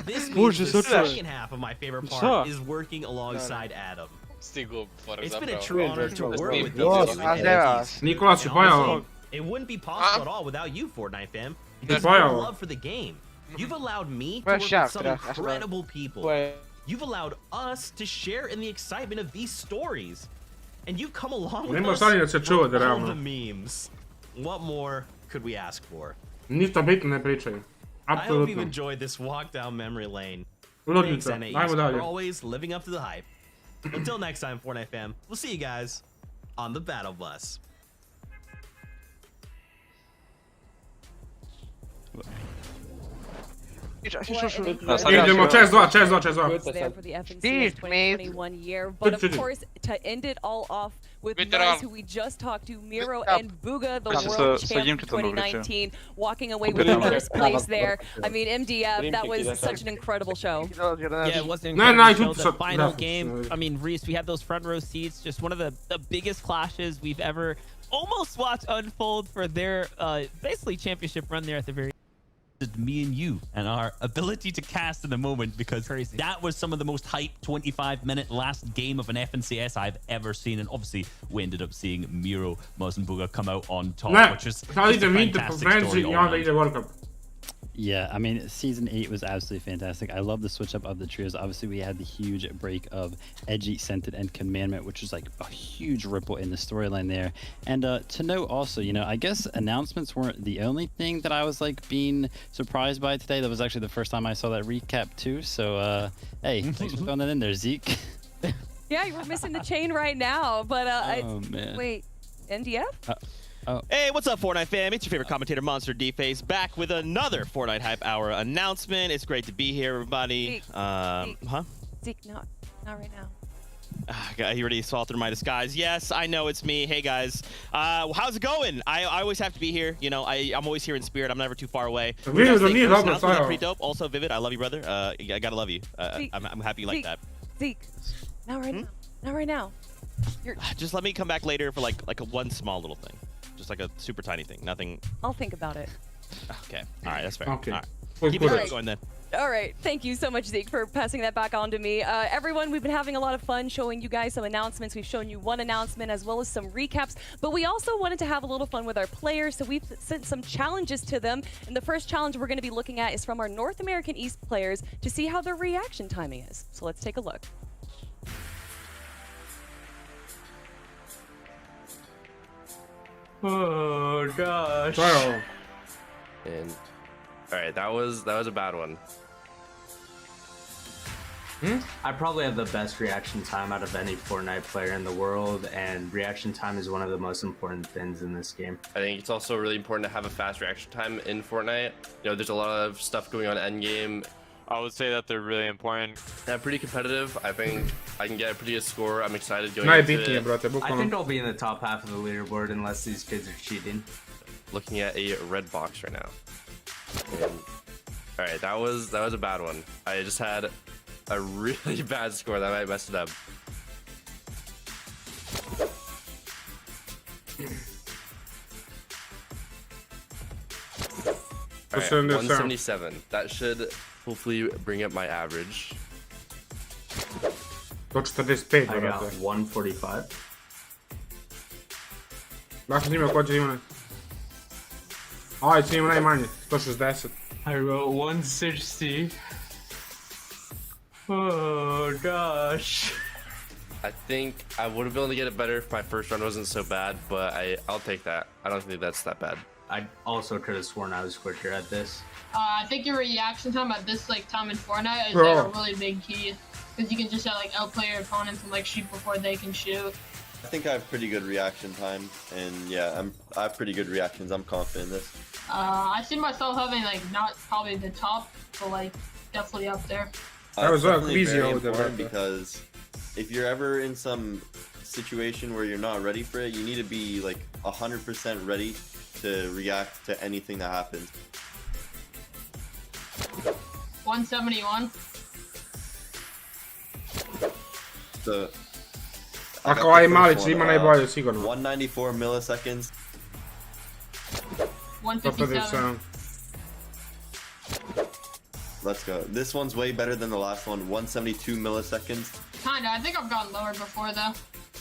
This Bože, means the sad second half of my favorite part is working alongside Adam. It's been a true honor to work with these two. Nikola si pojao. It wouldn't be possible at all without you, Fortnite fam. Because Pojao. your love for the game. You've allowed me to work with some incredible people. You've allowed us to share in the excitement of these stories. And you've come along with Nema us stanje da se čuva da for all realno. the memes. What more could we ask for? Ništa bitno ne pričaju. I hope you've Apsolutno. enjoyed this walk down memory lane. Ludnica, Thanks, NA ajmo East, dalje. for always living up to the hype. Until next time, Fortnite fam, we'll see you guys on the battle bus. Idemo, chest 2. There for the FNCS 2021 year, but of course, to end it all off with guys who we just talked to, Miro and Booga, the world champ 2019, walking away with first place there. I mean, MDF, that was such an incredible show. Yeah, it was an incredible show. The final game, I mean, Reese, we had those front row seats, just one of the biggest clashes we've ever almost watched unfold for their basically championship run there at the very me and you and our ability to cast in the moment, because that was some of the most hyped 25-minute last game of an FNCS I've ever seen, and obviously we ended up seeing Miro, Mos and Booga come out on top, which is just a fantastic story all around. Yeah, I mean, Season 8 was absolutely fantastic. I love the switch up of the trios. Obviously, we had the huge break of Edgy, Scented, and Commandment, which was like a huge ripple in the storyline there. And to note also, you know, I guess announcements weren't the only thing that I was like being surprised by today. That was actually the first time I saw that recap too. So, hey, thanks for throwing that in there, Zeke. Yeah, you were missing the chain right now, but Oh, man. wait, NDF? Hey, what's up, Fortnite fam? It's your favorite commentator, Monster D-Face, back with another Fortnite Hype Hour announcement. It's great to be here, everybody. Zeke, not right now. He already saw through my disguise. Yes, I know it's me. Hey, guys. How's it going? I always have to be here. You know, I'm always here in spirit. I'm never too far away. Pretty dope. Also, Vivid, I love you, brother. I gotta love you. I'm happy you like that. Zeke, not right now. Not right now. Just let me come back later for like one small little thing. Just like a super tiny thing. Nothing. I'll think about it. Okay. All right, that's fair. Okay. All right. Keep it going then. All right, thank you so much, Zeke, for passing that back on to me. Everyone, we've been having a lot of fun showing you guys some announcements. We've shown you one announcement as well as some recaps, but we also wanted to have a little fun with our players, so we've sent some challenges to them. And the first challenge we're going to be looking at is from our North American East players to see how their reaction timing is. So let's take a look. Oh gosh. And all right, that was a bad one. I probably have the best reaction time out of any Fortnite player in the world, and reaction time is one of the most important things in this game. I think it's also really important to have a fast reaction time in Fortnite. You know, there's a lot of stuff going on endgame. I would say that they're really important. Yeah, pretty competitive. I think I can get a pretty good score. I'm excited going into it. I think I'll be in the top half of the leaderboard unless these kids are cheating. Looking at a red box right now. And, all right, that was a bad one. I just had a really bad score that might mess it up. All right, 177. That should hopefully bring up my average. Do 45, I got 145. Baš njima kođe ima ne. Aj, ti ima najmanje, 160. I wrote 160. Oh gosh. I think I would have been able to get it better if my first run wasn't so bad, but I'll take that. I don't think that's that bad. I also could have sworn I was quicker at this. I think your reaction time at this time in Fortnite is like a really big key, because you can just outplay your opponents and shoot before they can shoot. I think I have pretty good reaction time, and yeah, I have pretty good reactions. I'm confident in this. I see myself having not probably the top, but definitely up there. That was definitely easy very over there, important because if you're ever in some situation where you're not ready for it, you need to be 100% ready to react to anything that happens. 171. Ako ovaj mali će ima najbolje sigurno. 194 milliseconds. 157. Let's go. This one's way better than the last one. 172 milliseconds. Kinda. I think I've gotten lower before though.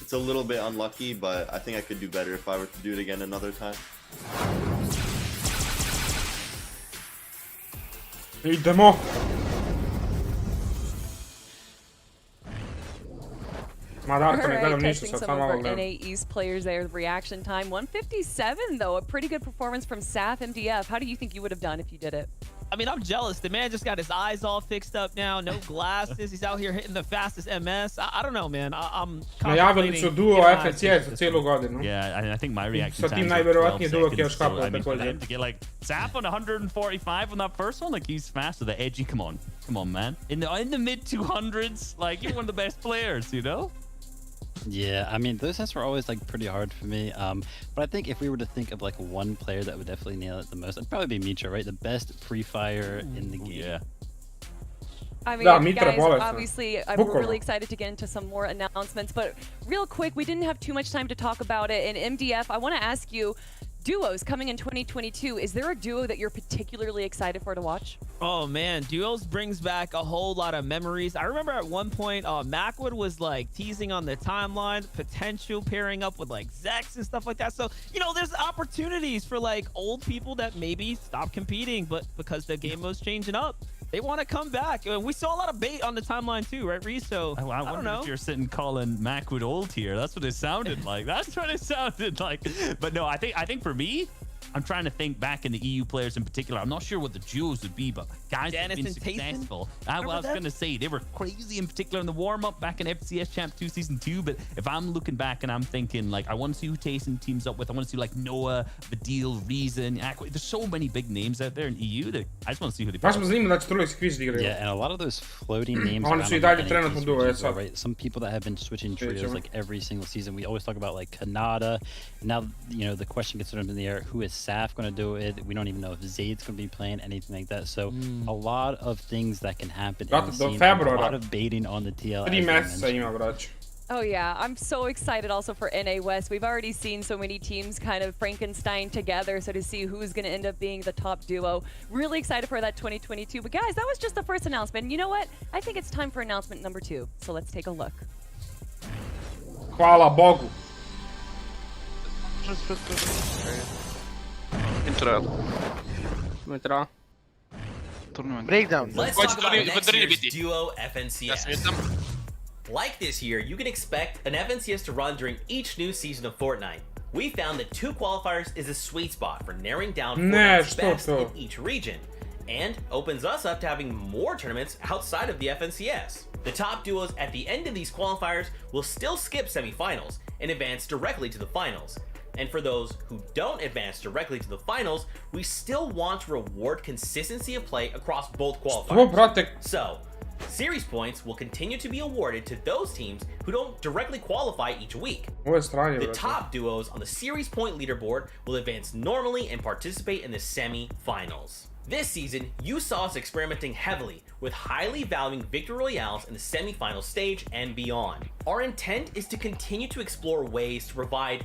It's a little bit unlucky, but I think I could do better if I were to do it again another time. Idemo. Ma Darko, ne gledam ništa, testing sad some samo of malo our gledam. NA East players there. Reaction time 157 though. A pretty good performance from Saf MDF. How do you think you would have done if you did it? I mean, I'm jealous. The man just got his eyes all fixed up now, no glasses. He's out here hitting the fastest MS. I don't know, man. I'm Najavili su duo FNCS za cijelu godinu. Yeah, I think my reaction Sa time tim is najvjerovatnije 12 duo seconds, Kiosh so, Cup I mean, for također. them to get like Zap on 145 on that first one, like he's faster. The edgy, come on, man. In the mid 200s, like you're one of the best players, you know. Yeah, I mean, those sets were always like pretty hard for me. But I think if we were to think of like one player that would definitely nail it the most, it'd probably be Mitra, right? The best pre-fire in the game. Yeah. I mean, Da, Mitra guys, bolestan. obviously, I'm Bukvalno. really excited to get into some more announcements, but real quick, we didn't have too much time to talk about it. In MDF, I want to ask you, duos coming in 2022, is there a duo that you're particularly excited for to watch? Oh man, Duos brings back a whole lot of memories. I remember at one point, Macwood was like teasing on the timeline, potential pairing up with like Zex and stuff like that. So, you know, there's opportunities for like old people that maybe stop competing, but because the game mode's changing up, they want to come back. And we saw a lot of bait on the timeline too, right, Reese? So I don't wonder know. if you're sitting calling Macwood old here. That's what it sounded like. That's what it sounded like. But no, I think for me, I'm trying to think back in the EU players in particular. I'm not sure what the duos would be, but guys that have been Janice and Tayson? successful. I was going to say they were crazy in particular in the warm-up back in FCS Champ 2 Season 2. But if I'm looking back and I'm thinking, like, I want to see who Tayson teams up with. I want to see, like, Noah, Badil, Reason, Aqua. There's so many big names out there in EU that I just want to see who they Baš me zanima da će Trulex Quiz da igraju. Yeah, and a lot of those floating names. Oni around su I on dalje the trenutno NXT duo, switches, sad. right? Some people that have been switching Vidjet trios ćemo. like every single season. We always talk about like Kanada. Now, you know, the question gets thrown up in the air: who is Saf going to do it? We don't even know if Zayd's going to be playing anything like that. So a lot of things that can happen. Brate, in the do scene, februara. a lot of baiting on the TL. 3 as I mjeseca mentioned. ima, brać. Oh yeah, I'm so excited also for NA West. We've already seen so many teams kind of Frankenstein together, so to see who's going to end up being the top duo. Really excited for that 2022. But guys, that was just the first announcement. You know what? I think it's time for announcement number 2. So let's take a look. Hvala Bogu. Mitra. Breakdown. Let's talk about next year's duo FNCS. Like this year, you can expect an FNCS to run during each new season of Fortnite. We found that 2 qualifiers is a sweet spot for narrowing down Fortnite's best in each region, and opens us up to having more tournaments outside of the FNCS. The top duos at the end of these qualifiers will still skip semifinals and advance directly to the finals. And for those who don't advance directly to the finals, we still want to reward consistency of play across both qualifiers. So, series points will continue to be awarded to those teams who don't directly qualify each week. The top duos on the series point leaderboard will advance normally and participate in the semi-finals. This season, you saw us experimenting heavily with highly valuing Victory Royales in the semi-final stage and beyond. Our intent is to continue to explore ways to provide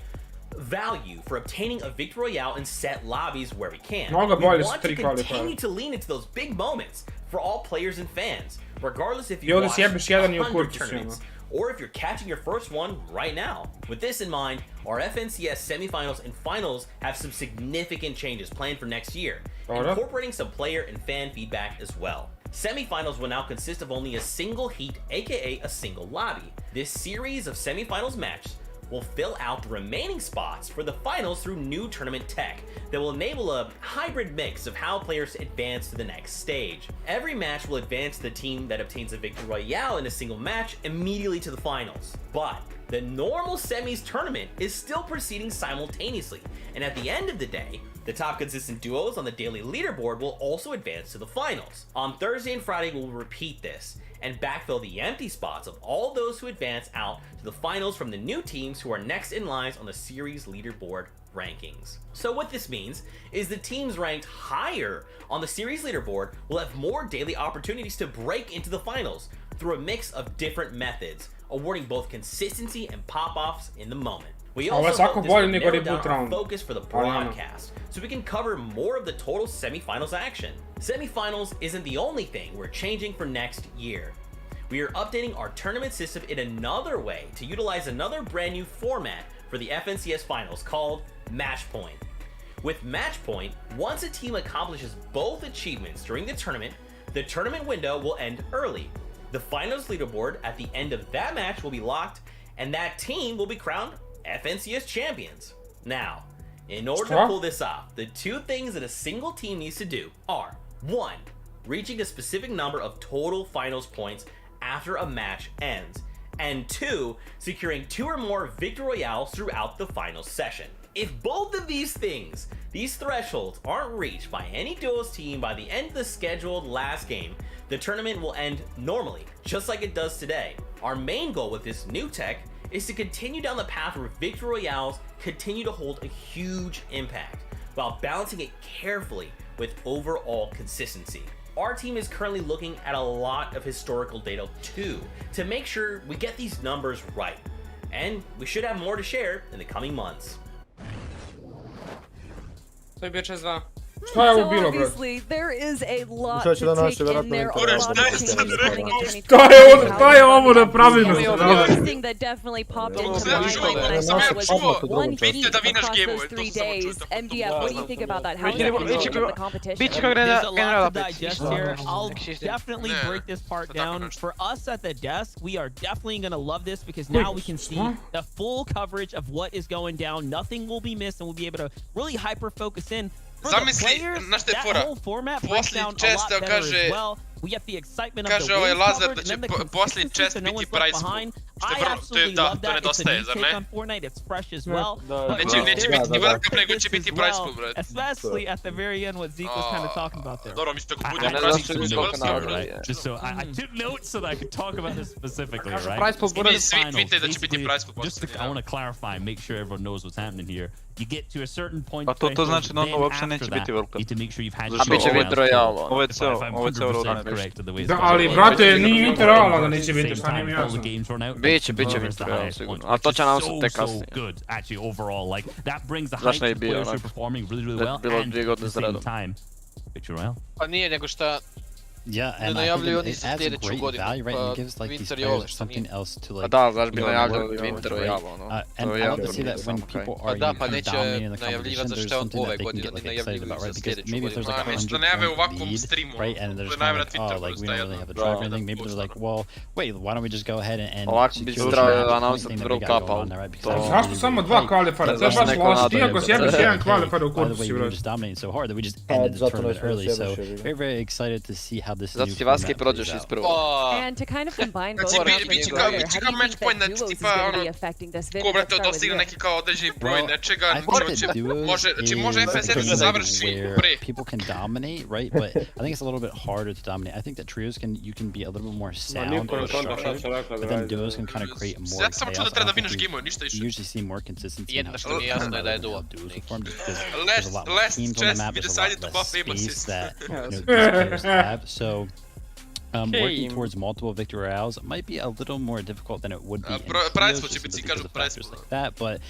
value for obtaining a Victory Royale in set lobbies where we can. We want to continue to lean into those big moments for all players and fans, regardless if you watch 100 tournaments or if you're catching your first one right now. With this in mind, our FNCS semifinals and finals have some significant changes planned for next year, incorporating some player and fan feedback as well. Semifinals will now consist of only a single heat, aka a single lobby. This series of semifinals matches will fill out the remaining spots for the finals through new tournament tech that will enable a hybrid mix of how players advance to the next stage. Every match will advance the team that obtains a Victory Royale in a single match immediately to the finals. But the normal semis tournament is still proceeding simultaneously, and at the end of the day, the top consistent duos on the daily leaderboard will also advance to the finals. On Thursday and Friday, we'll repeat this and backfill the empty spots of all those who advance out to the finals from the new teams who are next in lines on the series leaderboard rankings. So what this means is the teams ranked higher on the series leaderboard will have more daily opportunities to break into the finals through a mix of different methods, awarding both consistency and pop-offs in the moment. We also hope this will narrow down our focus for the broadcast, so we can cover more of the total semifinals action. Semifinals isn't the only thing we're changing for next year. We are updating our tournament system in another way to utilize another brand new format for the FNCS finals called Match Point. With Match Point, once a team accomplishes both achievements during the tournament window will end early. The finals leaderboard at the end of that match will be locked, and that team will be crowned FNCS champions. Now, in order to pull this off, the two things that a single team needs to do are 1. Reaching a specific number of total finals points after a match ends, and 2. Securing 2 or more victory royales throughout the final session. If both of these things, these thresholds, aren't reached by any duos team by the end of the scheduled last game, the tournament will end normally, just like it does today. Our main goal with this new tech is to continue down the path where victory royales continue to hold a huge impact, while balancing it carefully with overall consistency. Our team is currently looking at a lot of historical data too, to make sure we get these numbers right. And we should have more to share in the coming months. To je bio čez 2. Šta je ovo bilo, bro? Obviously, there is a lot to take in there. A lot of changes coming in 2020. Šta je ovo napravljeno? One thing that definitely popped into my mind when I saw it was one heat across those 3 days. MDF, what do you think about that? How is that going to change the competition? There's a lot to digest here. I'll definitely break this part down. For us at the desk, we are definitely going to love this because now we can see the full coverage of what is going down. Nothing will be missed and we'll be able to really hyper-focus in. Zamisli, znaš te fora, poslije često kaže ovaj Lazar da će poslije čest biti price pool, što je vrlo, to nedostaje, zar ne? Neće biti ni World Cup, nego će biti price pool, bro. Especially at the very end what Zeke was kind of talking about there. Dobro, mislim, ako bude price pool, će World Cup, bro. Just so I took notes so that I could talk about this specifically, right? Price pool bude vidite da će biti price pool poslije. I want to clarify, make sure everyone knows what's happening here. You get to a certain point. A to znači da ono uopće neće biti World Cup. Need to make sure you've had. A biće Winter Royale. Ovo je ceo road. Da, ali brate, nije Winter Royale da neće biti, šta nije mi jasno. Biće Winter Royale sigurno, ali to će nam se tek kasnije. Good, actually overall, like that brings the hype to players who are performing really, really well, and at the same time, Victor Royale. Pa nije nego šta. Yeah, and I think it adds a great value, right? And it gives like these players something else to like. Da, znaš bi najavljali Winter Royale, ono. And I love to see that when people are kind of dominating the competition, there's something that they can get like excited about, right? Because maybe if there's like a 100-point lead, right, and there's kind of like, oh, like we don't really have a drive or anything. Maybe they're like, well, wait, why don't we just go ahead and secure anything that we got going on there, right? Because zašto samo 2 kvalifara? To je baš loš, ti ako sjebiš 1 kvalifar u kursu, we were just dominating so hard that we just ended the tournament early. So very, very excited to see how this new format prođeš iz prvog. And to kind of combine both options together, how do you think that duos is going to be affecting this? Ko brate dostigne neki kao određeni broj nečega, može FNCS da završi pre. People can dominate, right? But I think it's a little bit harder to dominate. I think that trios you can be a little bit more sound and structured, but then duos can kind of create more chaos. Samo čuo da treba da winaš game-ove, ništa više. You usually see more consistency. Jedno što mi je jasno je da je duo. Duos perform just because there's a lot more teams on the map, there's a lot less space that these players have. So working towards multiple victory royales might be a little more difficult than it would be in trios, just because of factors like that, but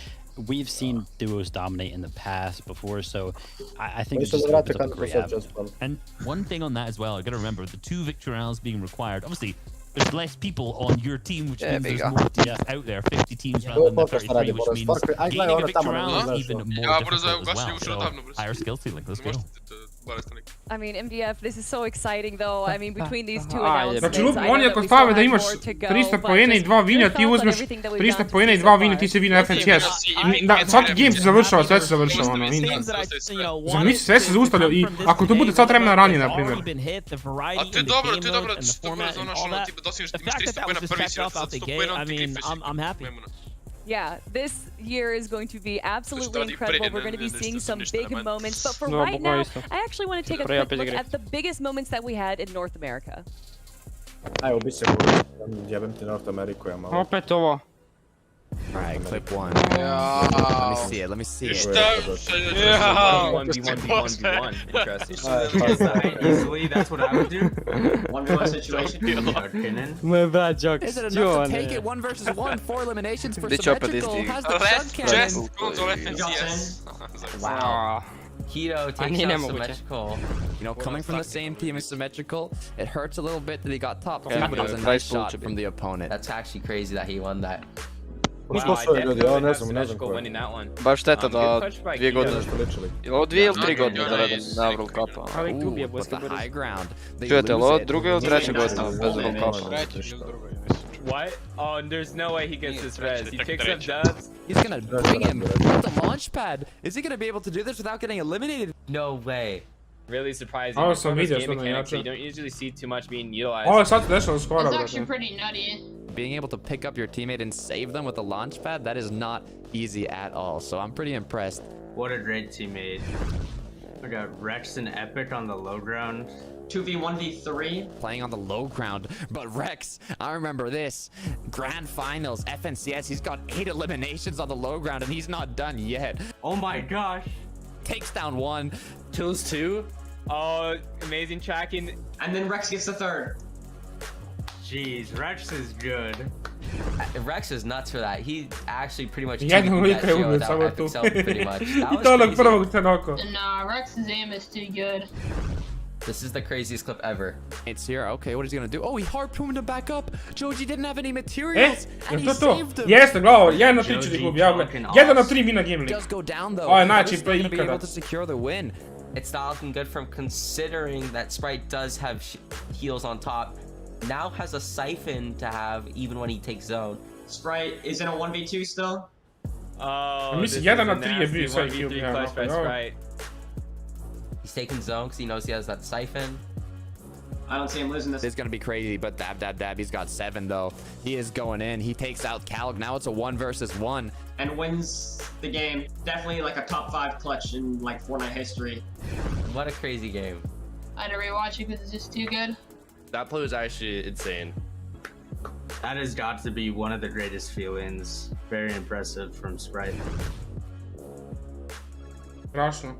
we've seen duos dominate in the past before, so I think it's just a great avenue. And one thing on that as well, I gotta remember, the 2 victory royales being required, obviously there's less people on your team, which means there's more teams out there, 50 teams rather than the 33, which means gaining a victory royale is even more difficult as well, so higher skill ceiling, let's go. I mean, MDF, this is so exciting though. I mean, between these two announcements, znači, oni ako stave da imaš 300 poena i 2 vinja, ti uzmeš 300 poena i 2 vinja, ti se vina FNCS. Svaki game se završava, sve se završava, ono, zamisli, sve se zaustavlja i ako to bude sad vremena ranije, na primjer. A to je dobro, to je dobro, za ono što ti dosigneš, ti imaš 300 poena prvi svijet, sad 100 poena on ti grifeš. Yeah, this year is going to be absolutely incredible. We're going to be seeing some big moments. But for right now, I actually want to take a quick look at the biggest moments that we had in North America. Evo, bi se jebem ti North Ameriku, ja malo. Opet ovo. Alright, clip 1. Let me see it, let me see it. 1v1. Interesting. Easily, that's what I would do. 1v1 situation. My bad joke. Is it enough to take it 1 versus 1? 4 eliminations for symmetrical. Has the chug cannon. Wow. Keto takes out symmetrical. You know, coming from the same team as symmetrical, it hurts a little bit that he got top 2, but it was a nice shot from the opponent. That's actually crazy that he won that. Wow, I definitely symmetrical winning that one. Baš šteta da 2 godine. Ovo 2 ili 3 godine da radim na World Cupa. With the high ground. Čujete, ovo 2. ili 3. godina bez World Cupa. What? Oh, there's no way he gets this res. He picks up dubs. He's gonna bring him with the launch pad. Is he gonna be able to do this without getting eliminated? No way. Really surprising. Oh, It's some one of those videos game from the mechanics that you Yacha. don't usually see too much being utilized. Oh, sad desno skoro, It's actually brate. pretty nutty. Being able to pick up your teammate and save them with the launch pad, that is not easy at all. So I'm pretty impressed. What a great teammate. We got Rex and Epic on the low ground. 2v1v3. Playing on the low ground, but Rex, I remember this. Grand Finals, FNCS, he's got 8 eliminations on the low ground and he's not done yet. Oh my gosh. Takes down 1. Kills 2. Oh, amazing tracking. And then Rex gets the 3rd. Jeez, Rex is good. Rex is nuts for that. He actually pretty much Jednog lika je ubio, samo tu. I to onog prvog trenutku. Nah, Rex's aim is too good. This is the craziest clip ever. It's here. Okay, what is he gonna do? Oh, he harpooned him back up. Joji didn't have any materials, and he to saved him. Jeste, gledao, 1 na 3 će ti gubi, ja gledam. 1 na 3 mina Gimli. Does go down though. Ovo je najjači He's play gonna be ikada. able to secure the win. It's not looking good from considering that Sprite does have heals on top. Now has a siphon to have even when he takes zone. Sprite is in a 1v2 still. Oh, Mislim, this 1 is na a 3 je bio nasty sve 1v3 Gimli. clutch by Sprite. He's taking zone because he knows he has that siphon. I don't see him losing this. It's gonna be crazy, but dab. He's got 7 though. He is going in. He takes out Calg. Now it's a 1 versus 1. And wins the game. Definitely like a top 5 clutch in like Fortnite history. What a crazy game. I had to rewatch it because it's just too good. That play was actually insane. That has got to be one of the greatest feelings. Very impressive from Sprite. Strašno.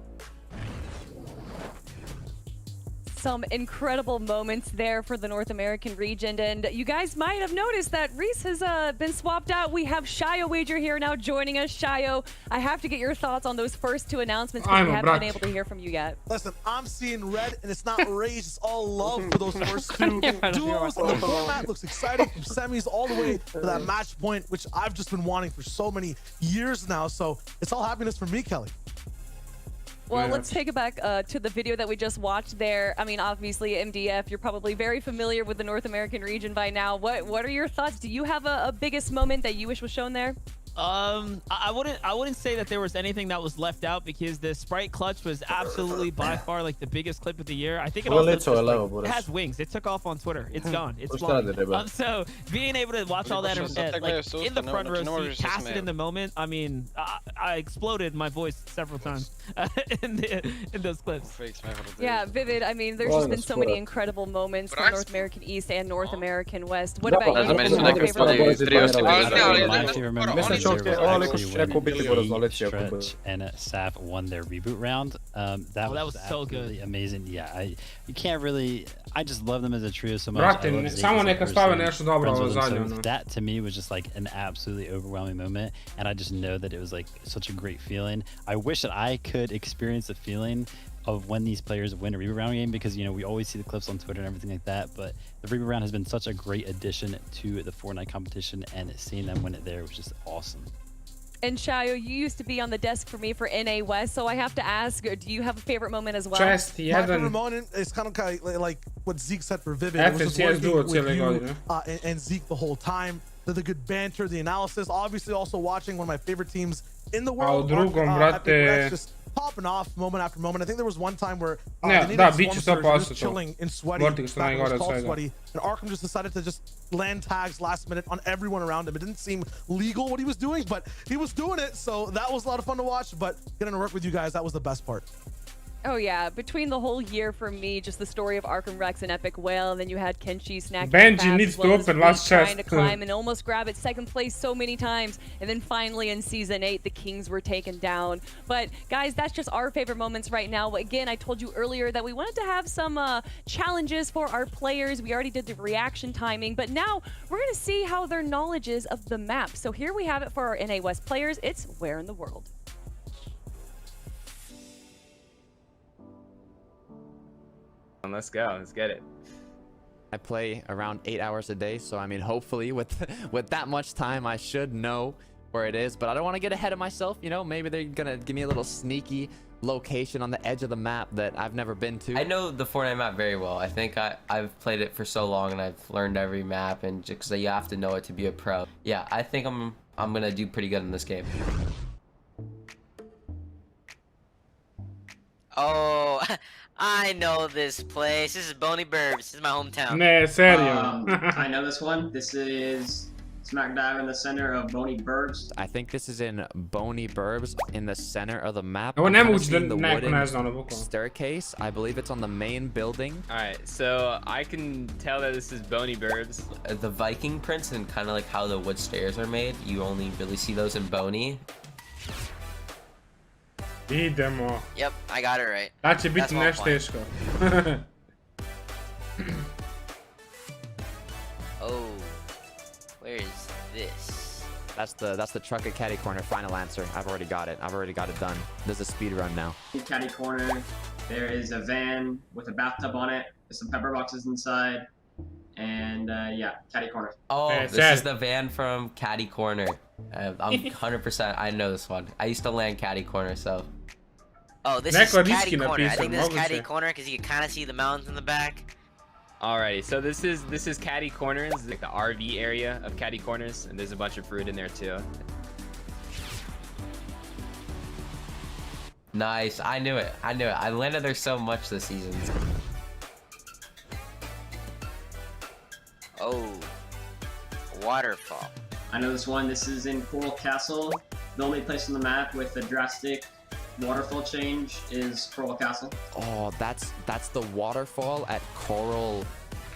Some incredible moments there for the North American region, and you guys might have noticed that Reese has been swapped out. We have Shayo Wager here now joining us. Shayo, I have to get your thoughts on those first 2 announcements because we haven't been able to hear from you yet. Listen, I'm seeing red, and it's not rage, it's all love for those first 2 duos. And the format looks exciting from semis all the way to that match point, which I've just been wanting for so many years now. So it's all happiness for me, Kelly. Well, let's take it back to the video that we just watched there. I mean, obviously, MDF, you're probably very familiar with the North American region by now. What are your thoughts? Do you have a biggest moment that you wish was shown there? I wouldn't say that there was anything that was left out because the Sprite clutch was absolutely by far like the biggest clip of the year. I think it also just, it has wings. It took off on Twitter. It's gone. It's gone. So being able to watch all that like in the front row seat, cast it in the moment. I mean, I exploded my voice several times in those clips. Yeah, Vivid. I mean, there's just been so many incredible moments from North American East and North American West. What about you? I actually remember Stretch and Saf won their reboot round. That was so good. Amazing. Yeah, you can't really. I just love them as a trio so much. Brate, samo neka stave nešto dobro ovo zadnje. That to me was just like an absolutely overwhelming moment, and I just know that it was like such a great feeling. I wish that I could experience the feeling of when these players win a reboot round game, because you know we always see the clips on Twitter and everything like that, but the reboot round has been such a great addition to the Fortnite competition, and seeing them win it there was just awesome. And Shayo, you used to be on the desk for me for NA West, so I have to ask, do you have a favorite moment as well? My favorite moment is kind of like what Zeke said for Vivid. It was just working with you and Zeke the whole time. The good banter, the analysis. Obviously, also watching one of my favorite teams in the world. Just popping off moment after moment. I think there was one time where just chilling in Sweaty, Sweaty, and Arkham just decided to just land tags last minute on everyone around him. It didn't seem legal what he was doing, but he was doing it, so that was a lot of fun to watch. But getting to work with you guys, that was the best part. Oh yeah, between the whole year for me, just the story of Arkham Rex and Epic Whale, and then you had Kenshi snacking Benji needs to open last chest. Trying to climb and almost grab it second place so many times, and then finally in Season 8, the Kings were taken down. But guys, that's just our favorite moments right now. Again, I told you earlier that we wanted to have some challenges for our players. We already did the reaction timing, but now we're gonna see how their knowledge is of the map. So here we have it for our NA West players. It's Where in the World. Let's go. Let's get it. I play around 8 hours a day, so I mean, hopefully with that much time, I should know where it is. But I don't want to get ahead of myself. You know, maybe they're gonna give me a little sneaky location on the edge of the map that I've never been to. I know the Fortnite map very well. I think I've played it for so long and I've learned every map, and just you have to know it to be a pro. Yeah, I think I'm gonna do pretty good in this game. Oh, I know this place. This is Boney Burbs. This is my hometown. Ne, serio. I know this one. This is smack dab in the center of Boney Burbs. I think this is in Boney Burbs in the center of the map. Ovo I'm ne kinda mogu da seeing the neko wooden ne zna ono bukvalno. staircase. I believe it's on the main building. Alright, so I can tell that this is Boney Burbs. The Viking prints and kind of like how the wood stairs are made, you only really see those in Boney. Idemo. Yep, I got it right. Da će biti nešto teško. Oh, where is this? That's the truck at Caddy Corner. Final answer. I've already got it. I've already got it done. There's a speed run now. Caddy corner. There is a van with a bathtub on it. There's some pepper boxes inside. And yeah, Caddy corner. Oh, this is the van from Caddy Corner. I'm 100%. I know this one. I used to land Caddy Corner, so. Oh, this is Caddy Corner. I think this is Caddy Corner because you can kind of see the mountains in the back. Alrighty, so this is Caddy Corners, like the RV area of Caddy Corners, and there's a bunch of fruit in there too. Nice. I knew it. I knew it. I landed there so much this season. Oh, waterfall. I know this one. This is in Coral Castle. The only place on the map with a drastic waterfall change is Coral Castle. Oh, that's the waterfall at Coral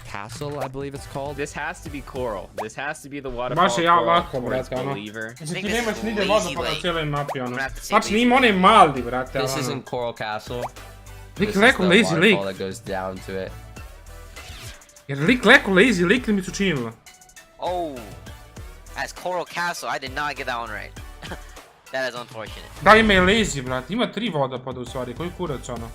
Castle, I believe it's called. This has to be Coral. This has to be the waterfall. Baš je ja Coral lako, towards brate, ono. Believer. Mislim, ti nemaš nigdje vodu na cijeloj mapi, ono. Znači, nima one Maldi, brate, This ono. isn't Coral Castle. Lik This is leko the lazy waterfall lik. that goes down to it. Jer lik leko lazy lik li mi su činilo. Oh, that's Coral Castle. I did not get that one right. That is unfortunate. Da, ima je lazy, brate. Ima 3 vodopada u stvari. Koji kurac, ono.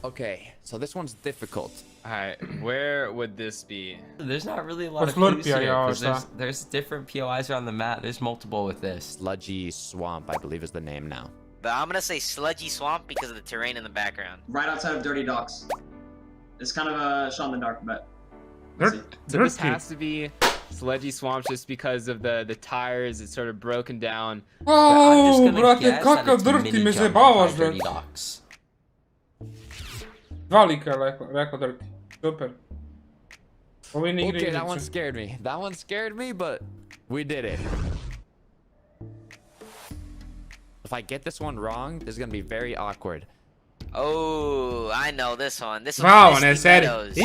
Okay, so this one's difficult. Alright, where would this be? There's not really a lot of Slurpee, clues here, ja, 'cause there's different POIs around the map. There's multiple with this. Sludgy Swamp, I believe is the name now. But I'm gonna say Sludgy Swamp because of the terrain in the background. Right outside of Dirty Docks. It's kind of a shot in the dark, but. So this has to be Sludgy Swamp just because of the tires. It's sort of broken down. Oh, brate, kakav drti me zajebavaš, Dirty brate. Docks. Dva lika je rekao drti. Super. Ovo je igre Okay, that igrice. one scared me. That one scared me, but we did it. If I get this one wrong, this is gonna be very awkward. Oh, I know this one. This Wow, one's ne Misty seri. Meadows. I?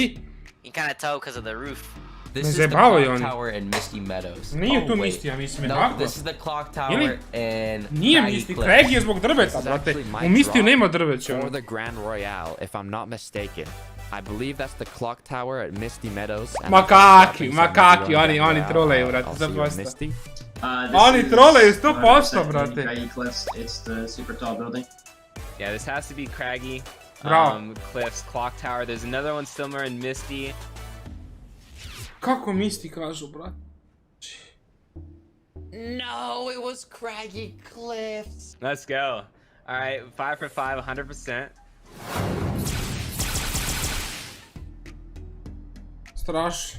You can kind of tell because of the roof. This is the zajebavaju clock oni. tower in Misty Meadows. Nije tu wait. Misty, ja mislim, No, tako. this is the clock tower Ili? in Nije Craggy Misty, Cliffs. Crag je zbog drveta, This is brate. actually my U Mistiju drop nema drveća. for the Grand Royale, if I'm not mistaken. I believe that's the clock tower at Misty Meadows. and Makaki, that's makaki, the oni Grand troleju, Royale. brate, I'll see you at 100%. Misty. Oni troleju 100%, brate. Craggy Cliffs. It's the super tall building. Yeah, this has to be Craggy. Bravo. Cliffs, Clock Tower. There's another one somewhere in Misty. Kako Misty kažu, brate? No, it was Craggy Cliffs. Let's go. All right, 5 for 5, 100%. Straš.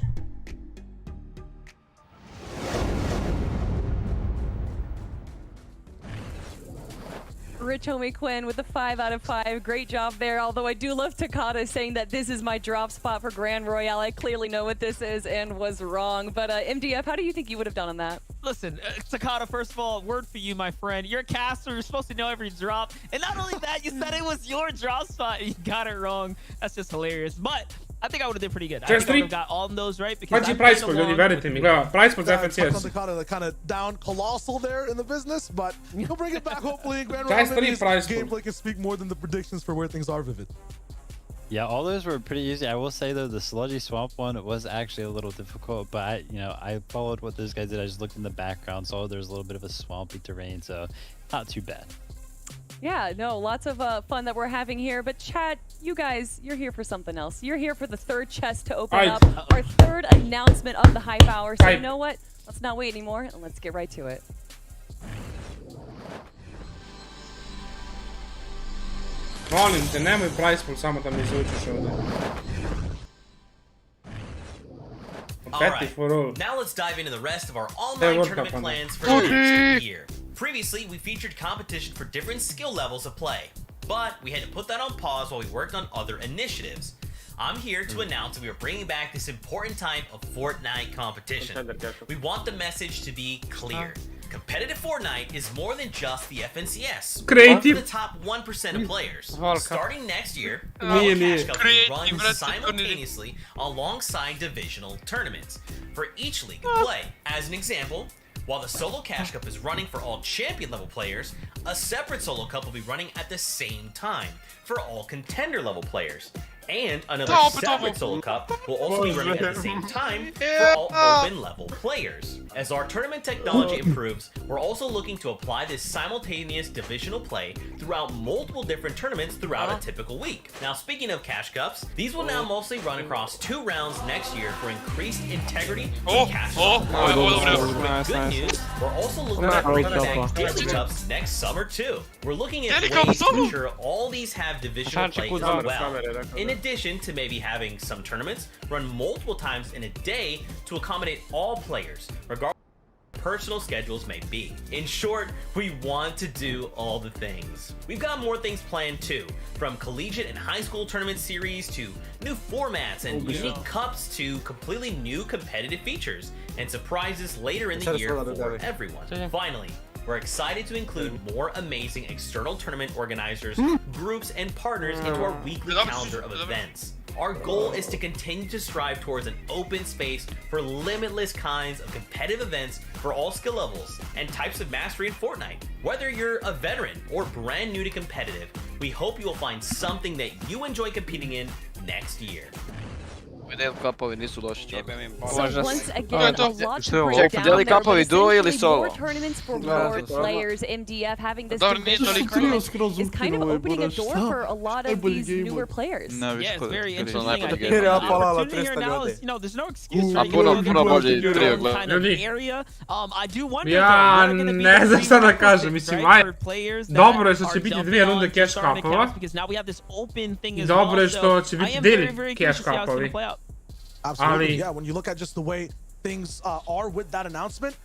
Rich Homie Quinn with a 5 out of 5. Great job there. Although I do love Takata saying that this is my drop spot for Grand Royale. I clearly know what this is and was wrong. But MDF, how do you think you would have done on that? Listen, Takata, first of all, word for you, my friend. You're a caster. You're supposed to know every drop. And not only that, you said it was your drop spot. You got it wrong. That's just hilarious. But I think I would have did pretty good. I think I would have got all of those right because Pađi price pool, ljudi, verite mi. Gleda, price pool za FNCS. Takata kind of down colossal there in the business, but he'll bring it back hopefully in Grand Guys, Royale. Maybe his price pool. gameplay can speak more than the predictions for where things are, Vivid. Yeah, all those were pretty easy. I will say though, the Sludgy Swamp one was actually a little difficult, but I followed what those guys did. I just looked in the background, saw there's a little bit of a swampy terrain, so not too bad. Yeah, no, lots of fun that we're having here. But chat, you guys, you're here for something else. You're here for the third chest to open up, our third announcement of the hype hour. So you know what? Let's not wait anymore and let's get right to it. Molim te, nemoj price pool, samo da mi izvučeš ovdje. Alright, now let's dive into the rest of our online tournament plans for the next year. Previously, we featured competition for different skill levels of play, but we had to put that on pause while we worked on other initiatives. I'm here to announce that we are bringing back this important type of Fortnite competition. We want the message to be clear. Competitive Fortnite is more than just the FNCS. Creative. For the top 1% of players. Starting next year, all Cash Cup will run simultaneously alongside divisional tournaments for each league of play. As an example, while the Solo Cash Cup is running for all champion level players, a separate Solo Cup will be running at the same time for all contender level players. And another separate Solo Cup will also be running at the same time for all open level players. As our tournament technology improves, we're also looking to apply this simultaneous divisional play throughout multiple different tournaments throughout a typical week. Now, speaking of Cash Cups, these will now mostly run across 2 rounds next year for increased integrity in Cash Cups. Good news, we're also looking at bringing back Daily Cups next summer too. We're looking at ways to ensure all these have divisional play as well. In addition to maybe having some tournaments run multiple times in a day to accommodate all players, regardless of what personal schedules may be. In short, we want to do all the things. We've got more things planned too, from collegiate and high school tournament series to new formats and unique cups to completely new competitive features and surprises later in the year for everyone. Finally, we're excited to include more amazing external tournament organizers, groups, and partners into our weekly calendar of events. Our goal is to continue to strive towards an open space for limitless kinds of competitive events for all skill levels and types of mastery in Fortnite. Whether you're a veteran or brand new to competitive, we hope you will find something that you enjoy competing in next year. Kapovi nisu loši čak. So once again, a lot to break down. There is more tournaments for more players. MDF having this division tournament is kind of opening a door for a lot of these newer players. Yeah, it's very interesting. I think the opportunity here now is, you know, there's no excuse for kind of area. I do wonder Ja ne znam šta da kažem, mislim, dobro je što će biti 2 runde cash cupova. Dobro je što će biti daily cash cupovi. Absolutely, yeah. When you look at just the way things are with that announcement,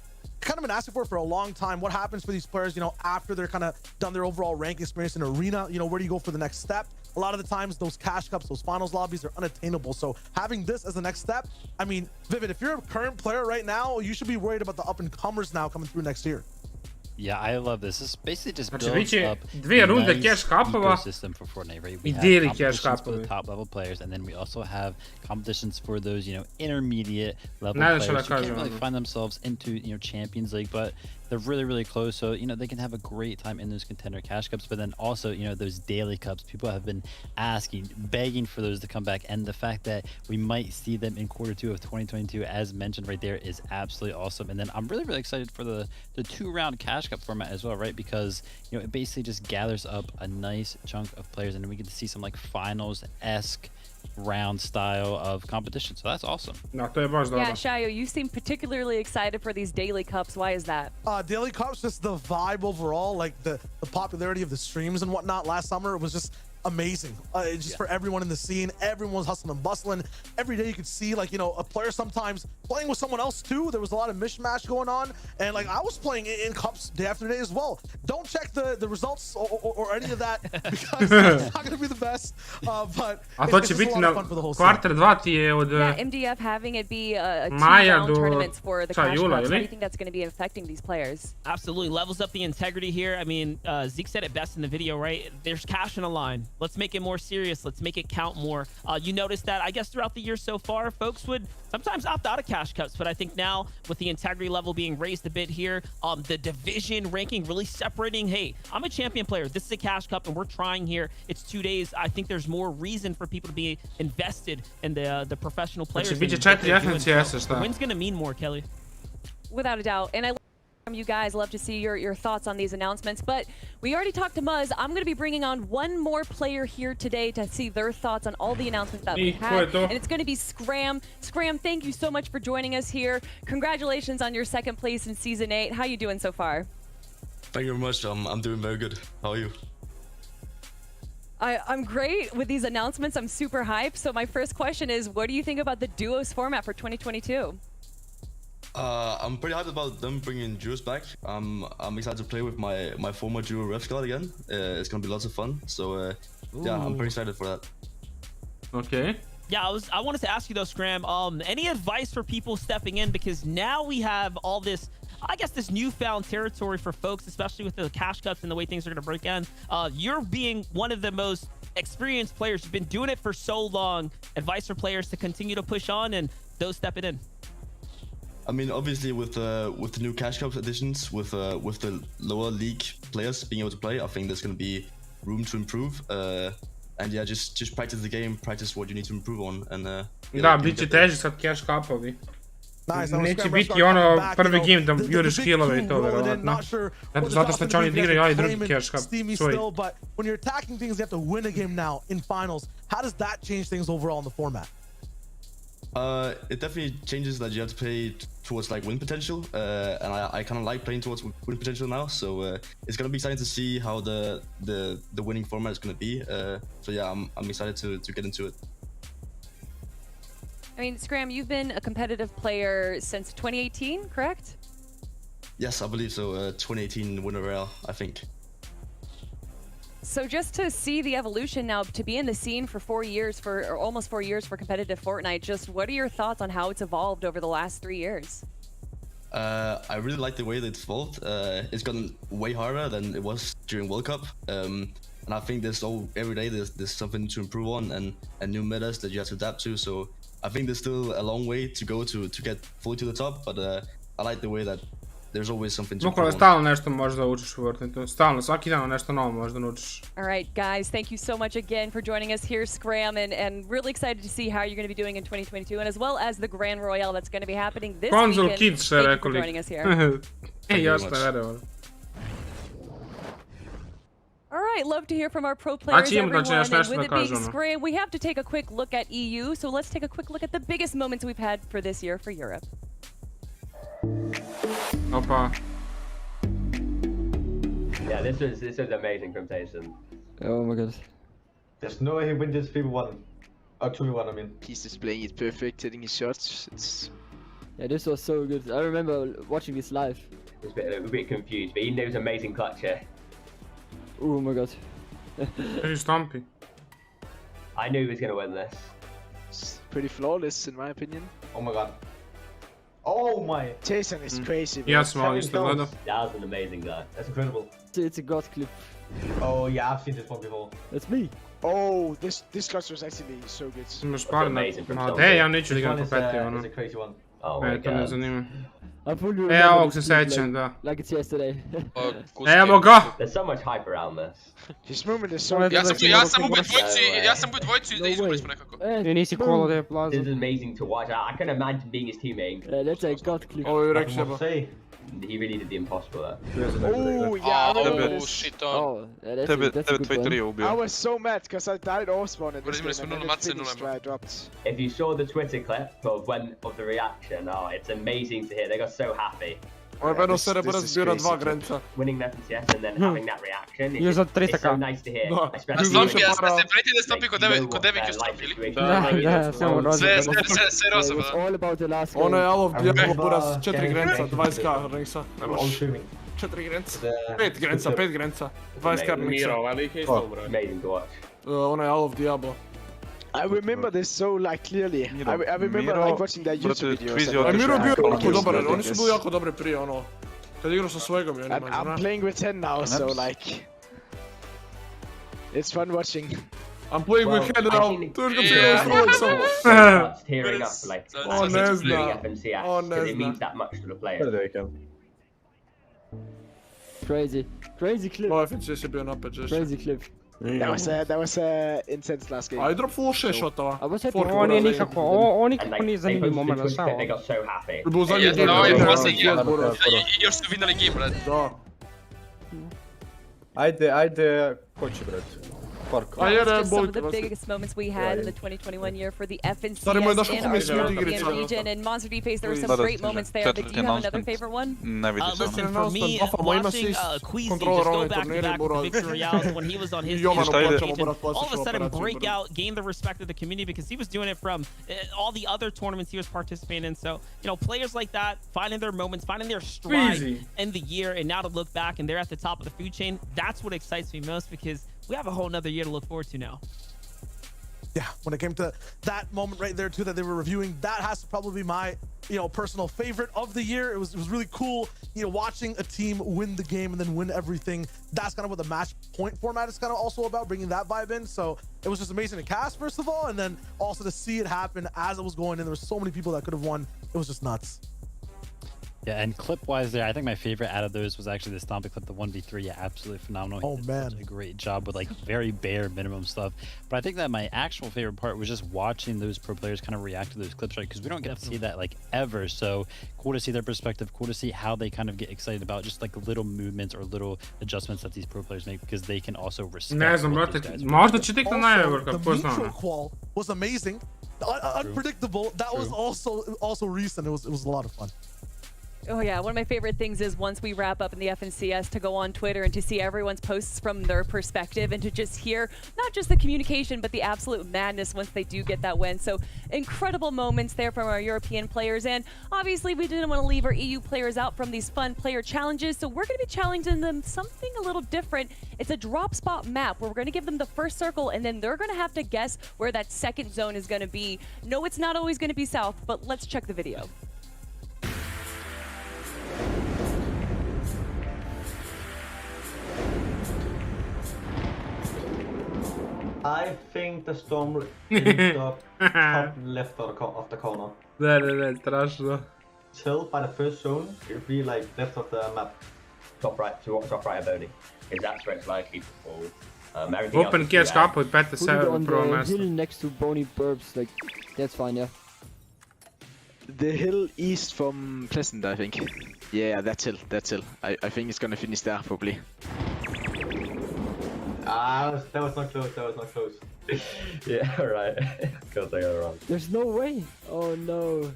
kind of been asking for a long time. What happens for these players, you know, after they're kind of done their overall rank experience in arena? You know, where do you go for the next step? A lot of the times, those cash cups, those finals lobbies are unattainable. So having this as the next step, I mean, Vivid, if you're a current player right now, you should be worried about the up-and-comers now coming through next year. Yeah, I love this. This basically just builds up dvije runde nice cash cupova ecosystem for Fortnite, right? We I have daily competitions cash for the cupovi. top level players, and then we also have competitions for those, you know, intermediate level Najviše players da who can't kažem. really find themselves into, you know, Champions League, but they're really, really close. So, you know, they can have a great time in those contender cash cups, but then also, you know, those daily cups. People have been asking, begging for those to come back, and the fact that we might see them in Q2 of 2022, as mentioned right there, is absolutely awesome. And then I'm really, really excited for the 2-round cash cup format as well, right? Because, you know, it basically just gathers up a nice chunk of players, and we get to see some like finals-esque round style of competition. So that's awesome. No, to je baš dobro. Yeah, Shayo, you seem particularly excited for these daily cups. Why is that? Daily cups, just the vibe overall, like the popularity of the streams and whatnot last summer, it was just amazing. Just for everyone in the scene, everyone was hustling and bustling. Every day you could see, like, you know, a player sometimes playing with someone else too. There was a lot of mishmash going on, and like I was playing in cups day after day as well. Don't check the results or any of that, because it's not going to be the best, but A to će biti na kvarter 2 ti je od Yeah, MDF having it be a Maja 2-round do tournaments for the cash jula, cups. How do ili? you think that's going to be affecting these players? Absolutely levels up the integrity here. I mean, Zeke said it best in the video, right? There's cash in a line. Let's make it more serious. Let's make it count more. You noticed that, I guess, throughout the year so far, folks would sometimes opt out of cash cups, but I think now with the integrity level being raised a bit here, the division ranking really separating, hey, I'm a champion player, this is a cash cup, and we're trying here. It's 2 days. I think there's more reason for people to be invested in the professional players. Znači, bit će 4 FNCS-a, šta? When's gonna mean more, Kelly? Without a doubt. And I from you guys, love to see your thoughts on these announcements, but we already talked to Muzz. I'm going to be bringing on one more player here today to see their thoughts on all the announcements that we had, and it's going to be Scram. Scram, thank you so much for joining us here. Congratulations on your 2nd place in Season 8. How you doing so far? Thank you very much. I'm doing very good. How are you? I'm great with these announcements. I'm super hyped. So my first question is, what do you think about the duos format for 2022? I'm pretty hyped about them bringing duos back. I'm excited to play with my former duo ref squad again. It's gonna be lots of fun. So yeah, I'm pretty excited for that. Okay. Yeah, I wanted to ask you though, Scram. Any advice for people stepping in, because now we have all this, I guess, this newfound territory for folks, especially with the cash cuts and the way things are going to break down. You're being one of the most experienced players. You've been doing it for so long. Advice for players to continue to push on and those stepping in. I mean, obviously with the new cash cup additions, with the lower league players being able to play, I think there's going to be room to improve. And yeah, just practice the game, practice what you need to improve on, and Da, bit će teže sad cash cupovi. Nice, Neće biti ono prvi game da juriš killove I to verovatno. Zato što će oni da igraju drugi cash cup svoj. But when you're attacking things, you have to win a game now in finals. How does that change things overall in the format? It definitely changes that you have to play towards like win potential, and I kind of like playing towards win potential now. So it's gonna be exciting to see how the winning format is gonna be. So yeah, I'm excited to get into it. I mean, Scram, you've been a competitive player since 2018, correct? Yes, I believe so. 2018 winner royale, I think. So just to see the evolution now, to be in the scene for 4 years, or almost 4 years for competitive Fortnite, just what are your thoughts on how it's evolved over the last 3 years? I really like the way that it's evolved. It's gotten way harder than it was during World Cup. And I think every day there's something to improve on and new metas that you have to adapt to. So I think there's still a long way to go to get fully to the top, but I like the way that there's always something to improve on. Stalno nešto možeš da učiš u Fortniteu. Stalno, svaki dan nešto novo možeš da naučiš. All right, guys, thank you so much again for joining us here, Scram, and really excited to see how you're going to be doing in 2022, and as well as the Grand Royale that's going to be happening this Console weekend. Kids, Thank you for rekao joining us here. Jasno, verujem. All right, love to hear from our pro players, everyone. And with it being Scram, we have to take a quick look at EU. So let's take a quick look at the biggest moments we've had for this year for Europe. Opa. Yeah, this was amazing from Tyson. Oh my god. There's no way he wins this 3-1. Or 2-1, I mean. He's just playing it perfect, hitting his shots. Yeah, this was so good. I remember watching this live. I was a bit confused, but even though it was amazing clutch here. Oh my god. Pretty stumpy. I knew he was going to win this. It's pretty flawless in my opinion. Oh my god. Oh my! Jason is crazy. Yeah, small is the weather. That was an amazing guy. That's incredible. It's a god clip. Oh yeah, I've seen this one before. That's me. Oh, this clutch was actually so good. Ja neću da igram kompetitivno. It's a crazy one. Oh my god. To ne zanima. Ovog se sećam, da. Like it's yesterday. Evo ga! There's so much hype around this. This moment is so good. Ja sam ubio dvojicu I da izgubili smo nekako. Nisi kolo da je plaza. This is amazing to watch. I can imagine being his teammate. That's a god clip. He really did the impossible there. Oh yeah, I remember this. Shit on. That's a good one. I was so mad because I died off spawn in this game and then it finished where I dropped. If you saw the Twitter clip of the reaction, it's amazing to hear. They got so happy. This is crazy. Winning that FNCS and then having that reaction it's so nice to hear. Stompi, ja ste prijeti da Stompi kod Devik ustropili? Da, samo roze. Sve roze, It was all about the last Ono game. je Alov Diablo Buras 4 grenca, 20k Ringsa. Nemaš. 4 grenca. 5 grenca. 20k Ringsa. Miro, velike isto bro. Amazing to watch. Ono je Alov Diablo. I remember this so like clearly. I remember like watching their YouTube videos. A Miro je bio jako dobar, oni su bili jako dobri prije ono. Kad igrao sa Swagom i onima. I'm playing with 10 now, so like... It's fun watching. I'm playing with Ken now. Tuž ga prijelo s Trulexom. Tearing up like ne zna. FNCS because it means that much to the player. Crazy clip. Ovo FNCS je bio napad, žeš. Crazy clip. That was intense last game. I drop full 6 shotova. Ovo nije nikako, ovo nikako nije zanimljiv moment za samo. They got so happy. Bilo zadnji još su vinali game, brad. Da. Ajde, ko će, brat? Park. That was just some of the biggest moments we had in the 2021 year for the FNCS in our European region. And Monster D-Face, there were some great moments there, but do you have another favorite one? Listen, for me, watching Queasy just go back-to-back with the Victory Royales when he was on his team, all of a sudden break out, gain the respect of the community because he was doing it from all the other tournaments he was participating in. So, you know, players like that, finding their moments, finding their stride in the year, and now to look back and they're at the top of the food chain, that's what excites me most because we have a whole nother year to look forward to now. Yeah, when it came to that moment right there too that they were reviewing, that has to probably be my, you know, personal favorite of the year. It was really cool, you know, watching a team win the game and then win everything. That's kind of what the match point format is kind of also about, bringing that vibe in. So it was just amazing to cast, first of all, and then also to see it happen as it was going in. There were so many people that could have won. It was just nuts. Yeah, and clip-wise there, I think my favorite out of those was actually the Stompy clip, the 1v3. Yeah, absolutely phenomenal. Oh, man. A great job with, like, very bare minimum stuff. But I think that my actual favorite part was just watching those pro players kind of react to those clips, right? Because we don't get to see that, like, ever. So cool to see their perspective, cool to see how they kind of get excited about just, like, little movements or little adjustments that these pro players make because they can also respect. Ne znam, brate, možda će tek na najgorka, ko zna. The neutral qual was amazing. Unpredictable. That was also recent. It was a lot of fun. Oh yeah, one of my favorite things is once we wrap up in the FNCS to go on Twitter and to see everyone's posts from their perspective and to just hear not just the communication but the absolute madness once they do get that win. So incredible moments there from our European players, and obviously we didn't want to leave our EU players out from these fun player challenges, so we're going to be challenging them something a little different. It's a drop spot map where we're going to give them the first circle and then they're going to have to guess where that second zone is going to be. No, it's not always going to be south, but let's check the video. I think the storm in the top left of the corner. Ne, strašno. Till by the first zone, it would be like left of the map. Top right of Bodhi. Because that's where it's likely to fall. Open catch kaput, 5-7 on prvo the mesto. hill next to Bony Burbs, like, that's fine, yeah. The hill east from Pleasant, I think. Yeah, that's hill. I think it's gonna finish there, probably. That was not close. Yeah, right. God, I got it wrong. There's no way. Oh no.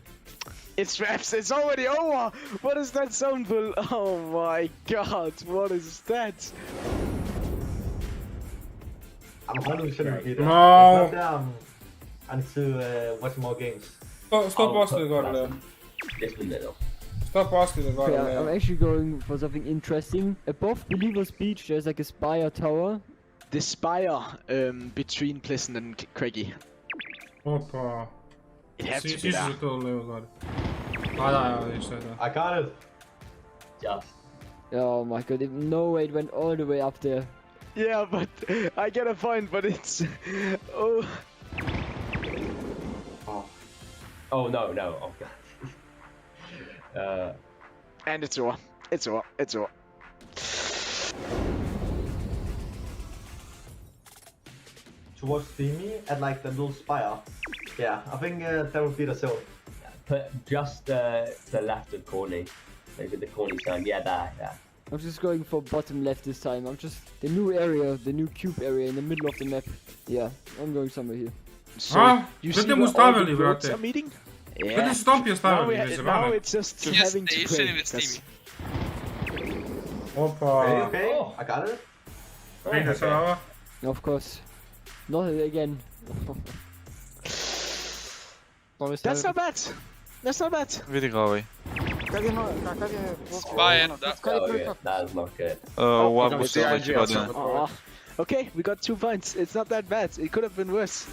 It's Raps, it's already over! What is that sound bull? Oh my god, what is that? I'm 100% be there. No. It's not there. I need to watch more games. 100% gore. Just a little. 100% gore. Yeah, I'm actually going for something interesting. Above Believer's Beach, there's like a spire tower. The spire between Pleasant and Craigie. Opa. It has to be there. I got it. Just. Oh my god, no way, it went all the way up there. Yeah, but I get a point, but it's... Oh. Oh no. Oh god. And it's over. It's over. Towards Steamy at like the little spire. Yeah, I think that would be the zone. Yeah, put just to the left of Corny. Maybe the Corny zone. Yeah, there. I'm just going for bottom left this time. I'm just the new area, the new cube area in the middle of the map. Yeah, I'm going somewhere here. So, you see mu where all the stavili, roads brate? are meeting? Gdje su Stompio stavili? Now it's just having to pray. Opa. Okay, I got it. Ide se ova. Of course. Not again. That's not bad. Vidi ga ovaj. Spajen, da. That is not good. U avgustu sljedeće godine. Okay, we got 2 points. It's not that bad. It could have been worse.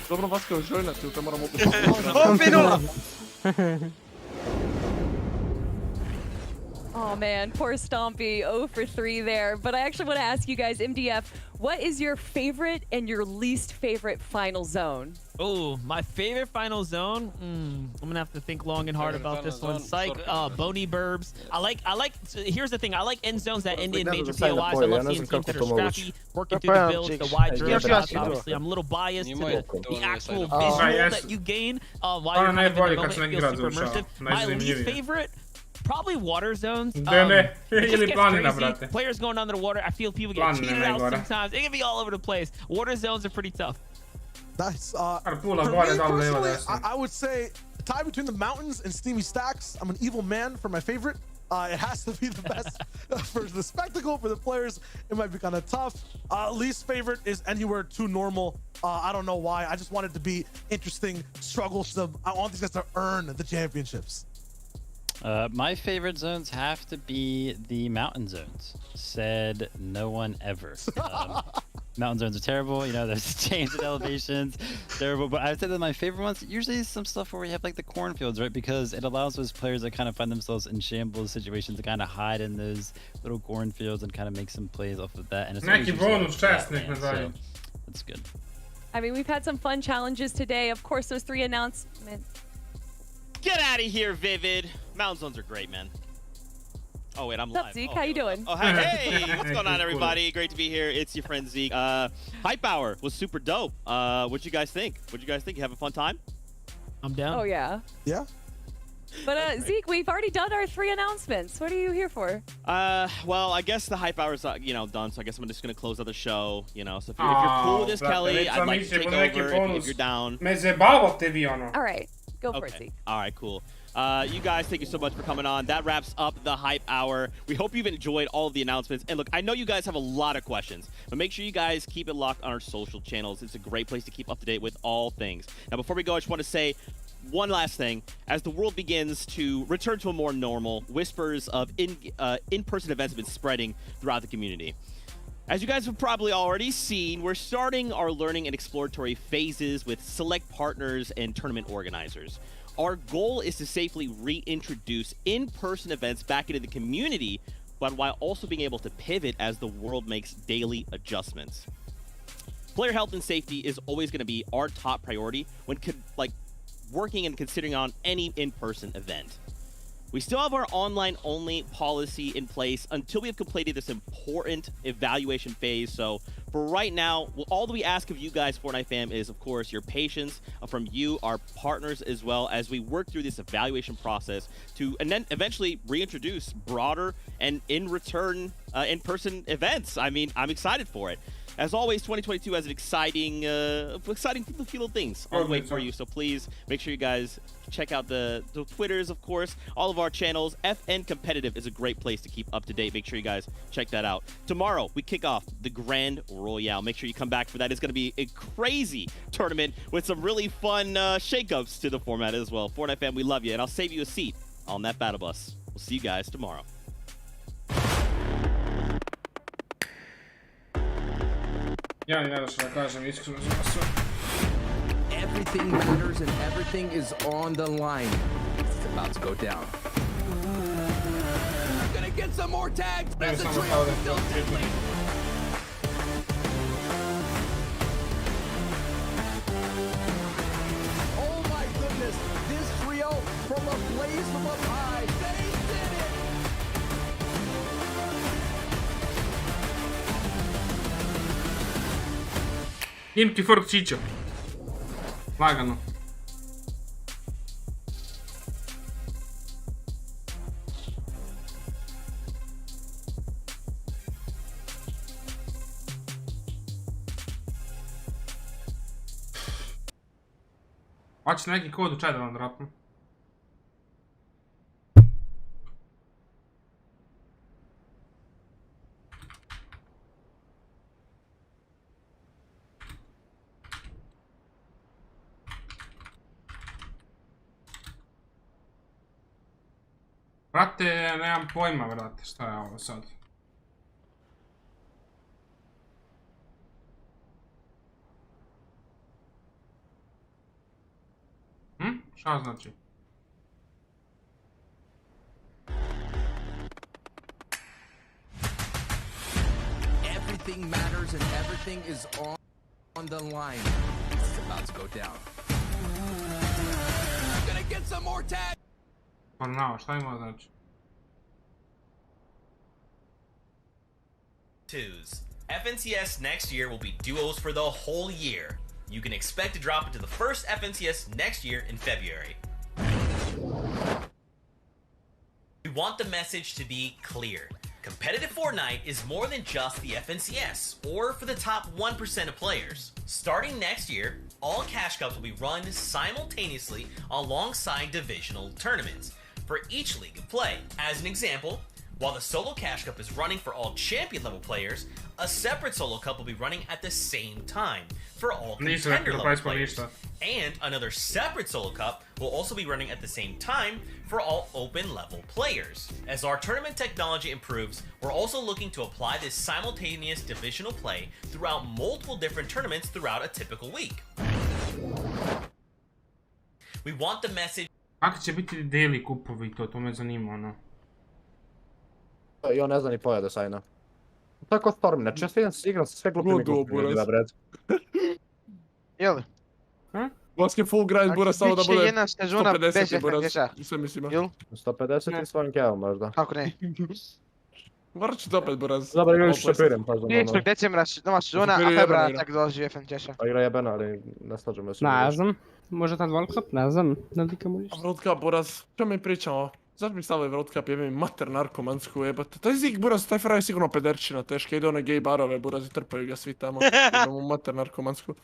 Dobro, Vaska, joinati, te moramo opet... Oh man, poor Stompy, 0 for 3 there. But I actually want to ask you guys, MDF, what is your favorite and your least favorite final zone? Oh, my favorite final zone? I'm gonna have to think long and hard about this one. Psych, Bony Burbs. Here's the thing, I like end zones that end in major POIs. I love seeing teams that are scrappy, working through the builds, the wide drill shots. Obviously, I'm a little biased to the actual visual that you gain. While you're kind of in the moment, it feels super immersive. My least favorite Probably water zones. It Ili just gets planina, crazy. brate. Players going under the water. I feel people get Planine cheated out najgore. sometimes. It can be all over the place. Water zones are pretty tough. That's Pula for gore, me dole, levo, personally, desno. I would say a tie between the mountains and steamy stacks. I'm an evil man for my favorite. It has to be the best for the spectacle. For the players, it might be kind of tough. Least favorite is anywhere too normal. I don't know why. I just want it to be interesting, strugglesome. I want these guys to earn the championships. My favorite zones have to be the mountain zones. Said no one ever. Mountain zones are terrible. You know, there's change in elevations, terrible. But I'd say that my favorite ones usually some stuff where we have like the cornfields, right? Because it allows those players that kind of find themselves in shambles situations to kind of hide in those little cornfields and kind of make some plays off of that. And it's Neki bonus čestnik na so zadnji. that's good. I mean, we've had some fun challenges today. Of course, those 3 announcements. Get out of here, Vivid. Mountain zones are great, man. Oh wait, I'm What's live. up, Zeke? Oh, How you doing? Oh, hey, what's going on, everybody? Great to be here. It's your friend Zeke. Hype Hour was super dope. What'd you guys think? You have a fun time? I'm down. Oh, yeah. Yeah. But Zeke, we've already done our 3 announcements. What are you here for? Well, I guess the Hype Hour is done, so I guess I'm just gonna close out the show. You know, so if you're cool with this, Kelly, I'd like to take over if you're down. Me zajebavate vi ono. All right, go for it, Zeke. All right, cool. You guys, thank you so much for coming on. That wraps up the Hype Hour. We hope you've enjoyed all of the announcements. And look, I know you guys have a lot of questions, but make sure you guys keep it locked on our social channels. It's a great place to keep up to date with all things. Now, before we go, I just want to say one last thing. As the world begins to return to a more normal, whispers of in-person events have been spreading throughout the community. As you guys have probably already seen, we're starting our learning and exploratory phases with select partners and tournament organizers. Our goal is to safely reintroduce in-person events back into the community, but while also being able to pivot as the world makes daily adjustments. Player health and safety is always going to be our top priority when working and considering on any in-person event. We still have our online-only policy in place until we have completed this important evaluation phase. So for right now, all that we ask of you guys, Fortnite fam, is, of course, your patience from you, our partners, as well as we work through this evaluation process to and then eventually reintroduce broader and in-return in-person events. I mean, I'm excited for it. As always, 2022 has an exciting feel of things on the way for you. So please make sure you guys check out the Twitters, of course, all of our channels. FN Competitive is a great place to keep up to date. Make sure you guys check that out. Tomorrow, we kick off the Grand Royale. Make sure you come back for that. It's going to be a crazy tournament with some really fun shakeups to the format as well. Fortnite fam, we love you, and I'll save you a seat on that battle bus. We'll see you guys tomorrow. Ja ne da što da kažem, iskreno za sve. Everything matters and everything is on the line. It's about to go down. Gonna get some more tags. That's a trio still deadly. Oh my goodness, this trio from a blaze from up high. They did it. Jimke Fork Cicio. Lagano. Hoće neki kod u chat da vam dropnu. Brate, nemam pojma, brate, šta je ovo sad. Šta znači? Everything matters and everything is on the line. It's about to go down. Gonna get some more tags. For now, šta ima znači? Twos. FNCS next year will be duos for the whole year. You can expect to drop into the first FNCS next year in February. We want the message to be clear. Competitive Fortnite is more than just the FNCS, or for the top 1% of players. Starting next year, all Cash Cups will be run simultaneously alongside divisional tournaments for each league of play. As an example, while the Solo Cash Cup is running for all champion level players, a separate Solo Cup will be running at the same time for all contender level players. And another separate Solo Cup will also be running at the same time for all open level players. As our tournament technology improves, we're also looking to apply this simultaneous divisional play throughout multiple different tournaments throughout a typical week. We want the message. Kako će biti daily kupovi to me zanima, ono. I on ne zna ni pojade sajna. Tako Storm, znači ja igram sa sve glupim ljudima, bret. Jel? Baske full grind, Buras, samo da bude 150 Buras. Sve mislima. 150 i svojim kevom možda. Kako ne? Morat ću opet, Buras. Dobro, igraš šapirem, pa znam. 30. decembra nova sezona, a februara tak dolazi FN Češa. Pa igra jebena, ali ne slađemo se. Ne znam, možda tad World Cup, ne znam, ne dikamo ništa. World Cup, Buras, što mi pričamo? Zašto mi stavili World Cup, jebim mater narkomansku jebate. Taj Zik, Buras, taj fraj je sigurno pederčina teška, ide one gay barove, Buras, i trpaju ga svi tamo. Idemo u mater narkomansku.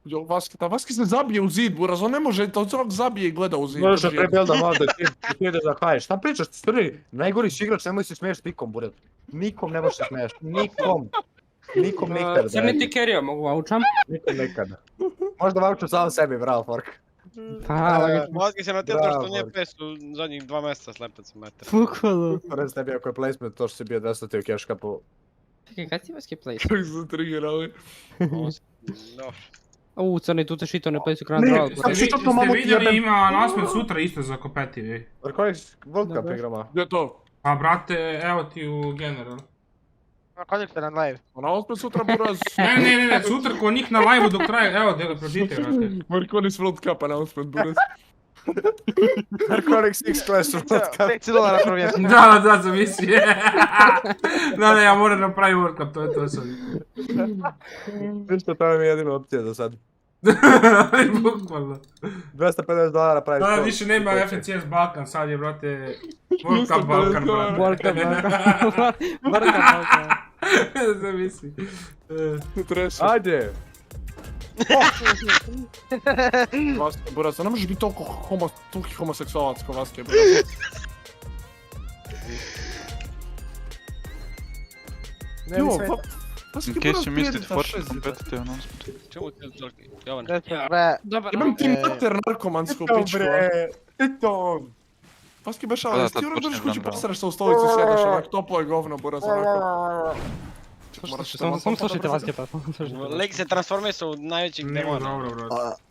Jo, Vaski se zabije u zid, Buraz, on ne može, on se ovak zabije i gleda u zid. Možeš da prebeldam ovdje, ti ideš da haješ. Šta pričaš, ti strvi? Najgori si igrač, nemoj se smiješ nikom, Buraz. Nikom ne možeš se smiješ, nikom. Nikom nikad. Crni ti carry-o, mogu voucham? Nikom nikad. Možda vouchu sam sebi, bravo, Fork. Vaski se natjerao što nije pes u zadnjih 2 mjeseca slepac u metar. Bukvalno. Rez tebi ako je placement, to što si bio 10. u cash cupu. Čekaj, kada si Vaski placement? Kako su triggerali? Crni, tu te šito ne placu kran drago. Ste vidjeli ima announcement sutra isto za kompetivi. Koji World Cup igrama? Gdje je to? Pa brate, evo ti u general. Kada ste na live? Announcement sutra, Buraz. Ne, sutra ko njih na live-u dok traje, evo, djelo, pročite, brate. Markonis World Cup announcement, Buraz. Markonis X Clash World Cup. $5 prvi mjesec. Da, zamisli. Da, ja moram napraviti World Cup, to je to sad. Ništa, to mi je jedina opcija za sad. Bukvalno. $250 pravi Da, više nema FNCS Balkan, sad je, brate, World Cup Balkan, brate. World Cup Balkan. Zamisli. Ajde! Vaske, Buraz, ne možeš biti toliko homoseksualac ko Vaske, Buraz. In case you missed it, for competitive announcement. Čemu ti zolki? Jovan. Imam ti mater narkomansku pičku. Tito! Vaski bešala, ti ono dođeš kući posreš se u stolicu i sjedeš, onak toplo je govno, Buraz, onako. Samo slušajte Vaske pa. Lik se transformisa u najvećeg demona. Dobro, brate.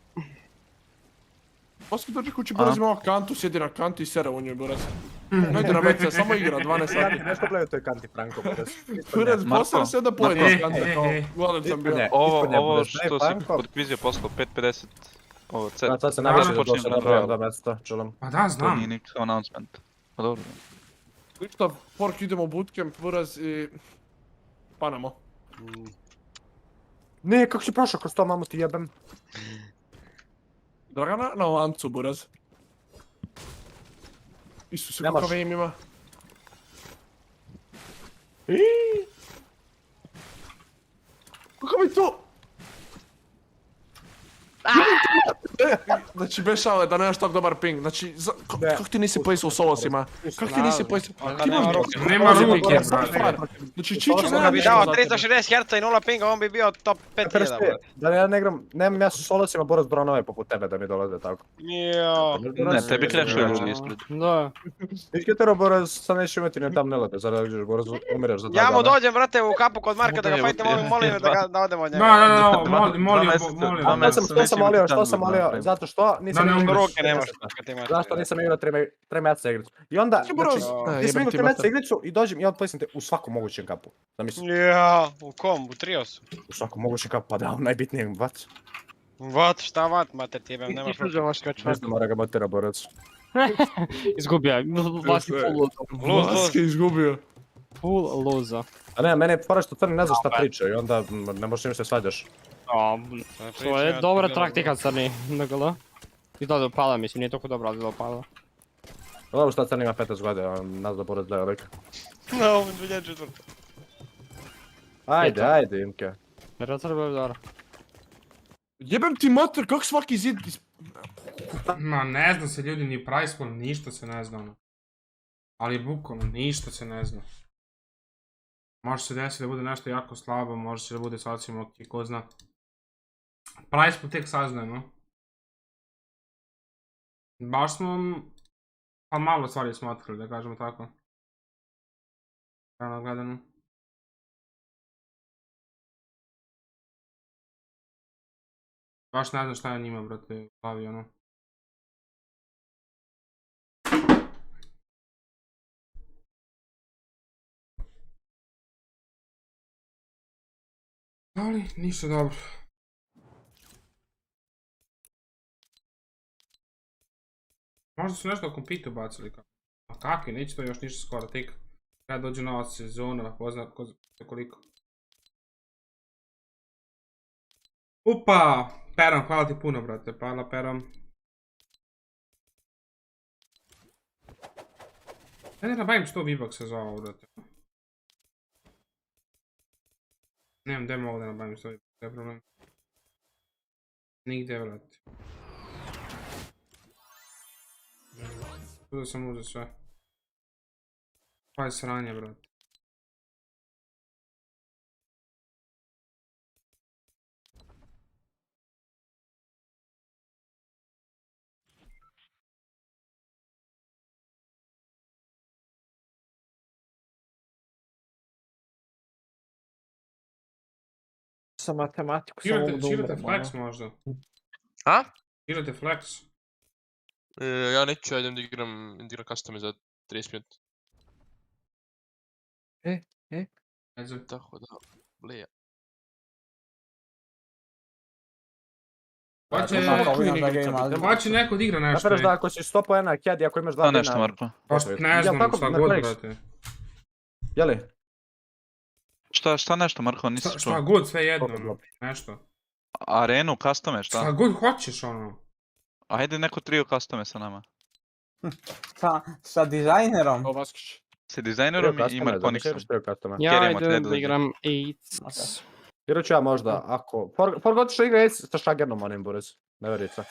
Vaski dođe kući, Buraz ima kantu, sjedi na kanti i sere u njoj, Buraz. Ne ide na WC, samo igra 12 sati. Nešto gledaju toj kanti, Franko, Buraz. Buraz, posere se da pojede s kante, kao gledam sam bio. Ovo što si kod kvizija poslao 5.50, ovo C. Sad se naviše da došle napravljam 2 mjeseca, čulam. Pa da, znam. To nije nikakav announcement. Pa dobro. Ništa, Fork, idemo u bootcamp, Buraz, i... Panamo. Ne, kako si prošao kroz to, mamu ti jebem. Dragana na lancu, Buraz. Isuse, kakav aim ima. Kakav je to? Znači, bešale da nemaš tako dobar ping, znači, kako ti nisi poisao u solosima? Kako ti nisi poisao? Nema ruke, brate. Znači, Čiču Kada bi dao 360 Hz i 0 pinga, on bi bio top 5000, brate. Da ja ne igram, nemam ja sa solosima Boras Bronove poput tebe da mi dolaze tako. Ne, tebi crashuje ljudi ispred. Da. Isketero Boras, sad nećeš imati ni tam ne lete, sad da Boras umireš za 2 dana. Ja mu dođem, brate, u kapu kod Marka da ga fajtem, molim da odemo od njega. Da, što sam molio, zato što nisam igrao ruke nemaš. Zašto nisam igrao 3 mjeseca igricu. I onda, znači, nisam igrao 3 mjeseca igricu i dođem i odplisam te u svakom mogućem kapu. Ja, u kom? U Triosu? U svakom mogućem kapu, pa da, najbitnije, vat. Vat, šta vat, mater ti jebem, nemaš ruke. Nešto mora ga matera Borac. Izgubio je, Vaski full loza. Vaski izgubio. Full loza. A ne, mene je fora što Crni ne zna šta priča i onda ne možeš im se svađaš. To je dobra taktika Crni, NGL. Izgleda upala, mislim, nije toliko dobro, ali izgleda upala. Ovo šta sad ima 15 godina, nas da pored gleda lik. No, 2004. Ajde, Jimke. Jebem ti mater, kak svaki zid... Ma ne zna se ljudi ni price pool, ništa se ne zna ono. Ali bukvalno, ništa se ne zna. Može se desiti da bude nešto jako slabo, može se da bude sasvim ok, ko zna. Price pool tek saznajemo. Baš smo... Pa malo stvari smo otkrili, da kažemo tako. Rano gledano. Baš ne znam šta je njima, brate, u glavi, ono. Ali, ništa dobro. Možda su nešto o kompitu bacili kao. A kakvi, neće to još ništa skoro, tek kada dođe nova sezona, pozna koliko. Upa! Peram, hvala ti puno, brate, hvala Peram. Ja ne nabavim što V-Bucks-a za ovo, brate. Nemam gdje mogu da nabavim što V-Bucks-a, je problem. Nigdje, brate. Tu sam uzeo sve. Pa je sranje, brate. Sa matematiku samo da Čirate umrem, flex možda? A? Čirate flex? Ja neću, ja idem da igram custome za 30 minuta. Tako da, blija. Hoće neko da igra nešto. Naperaš da ako si stopo jedna kjedi, ako imaš 2 dina... nešto, Marko. Ne znam, šta god, brate. Jeli? Šta nešto, Marko, nisi čuo? Šta god, sve jedno, nešto. Arenu, custome, šta? Šta god hoćeš, ono. Ajde neko trio custome sa nama. Sa dizajnerom? Sa dizajnerom i Markonixom. Ja idem da igram AIDS. Jer ću ja možda, ako... Forgot što igra AIDS sa šagernom onim, Boris. Ne verica.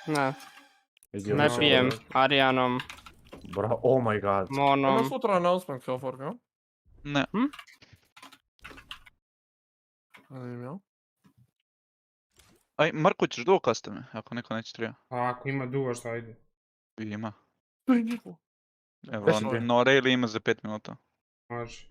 Ne. Ne pijem, Arijanom. Bro, oh my god. Monom. Ima sutra announcement kao Forga? Ne. Aj, Marko, ćeš duo custome, ako neko neće trio. A ako ima duo, šta ide? Ima. To je njihovo. Evo, Nore ili ima za 5 minuta. Može.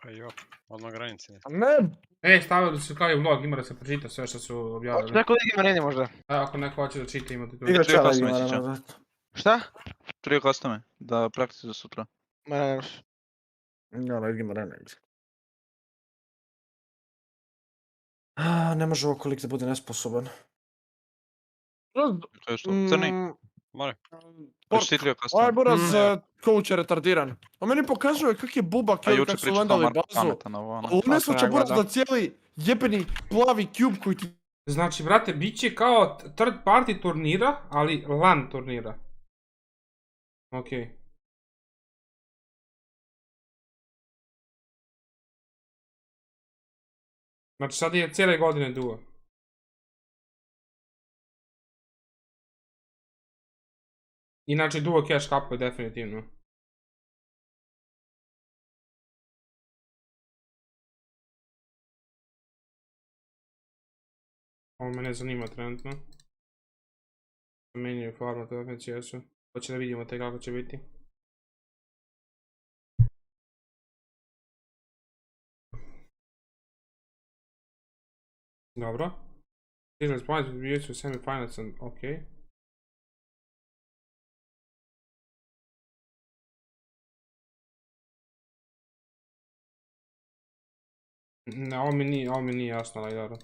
Pa jo, odmah granice. Ne! Stavili su kao i vlog, ima da se pročita sve što su objavili. Hoće neko Ligi Marine možda? Ako neko hoće da čita, imate tu. Igra ću ja Ligi Marine. Šta? Trio custome, da praktici za sutra. Marine. Ja, Ligi Marine. Ne može ovo kolik da bude nesposoban. To je što? Crni? More. Hoćeš ti trio custome? Aj, buraz, coach je retardiran. On meni pokazuje kak je Bubak ili kak su vendali bazu. On ne svača buraz da cijeli jebeni plavi cube koji ti... Znači, brate, bit će kao third party turnira, ali LAN turnira. Okej. Znači, sad je cijele godine duo. Inače, duo cash kapuje definitivno. Ovo me ne zanima trenutno. Menjaju format FNCS-u. Hoće da vidimo te kako će biti. Dobro. Series points will be used for semi-finals and okay. Ne, ovo mi nije jasno, ali dobro.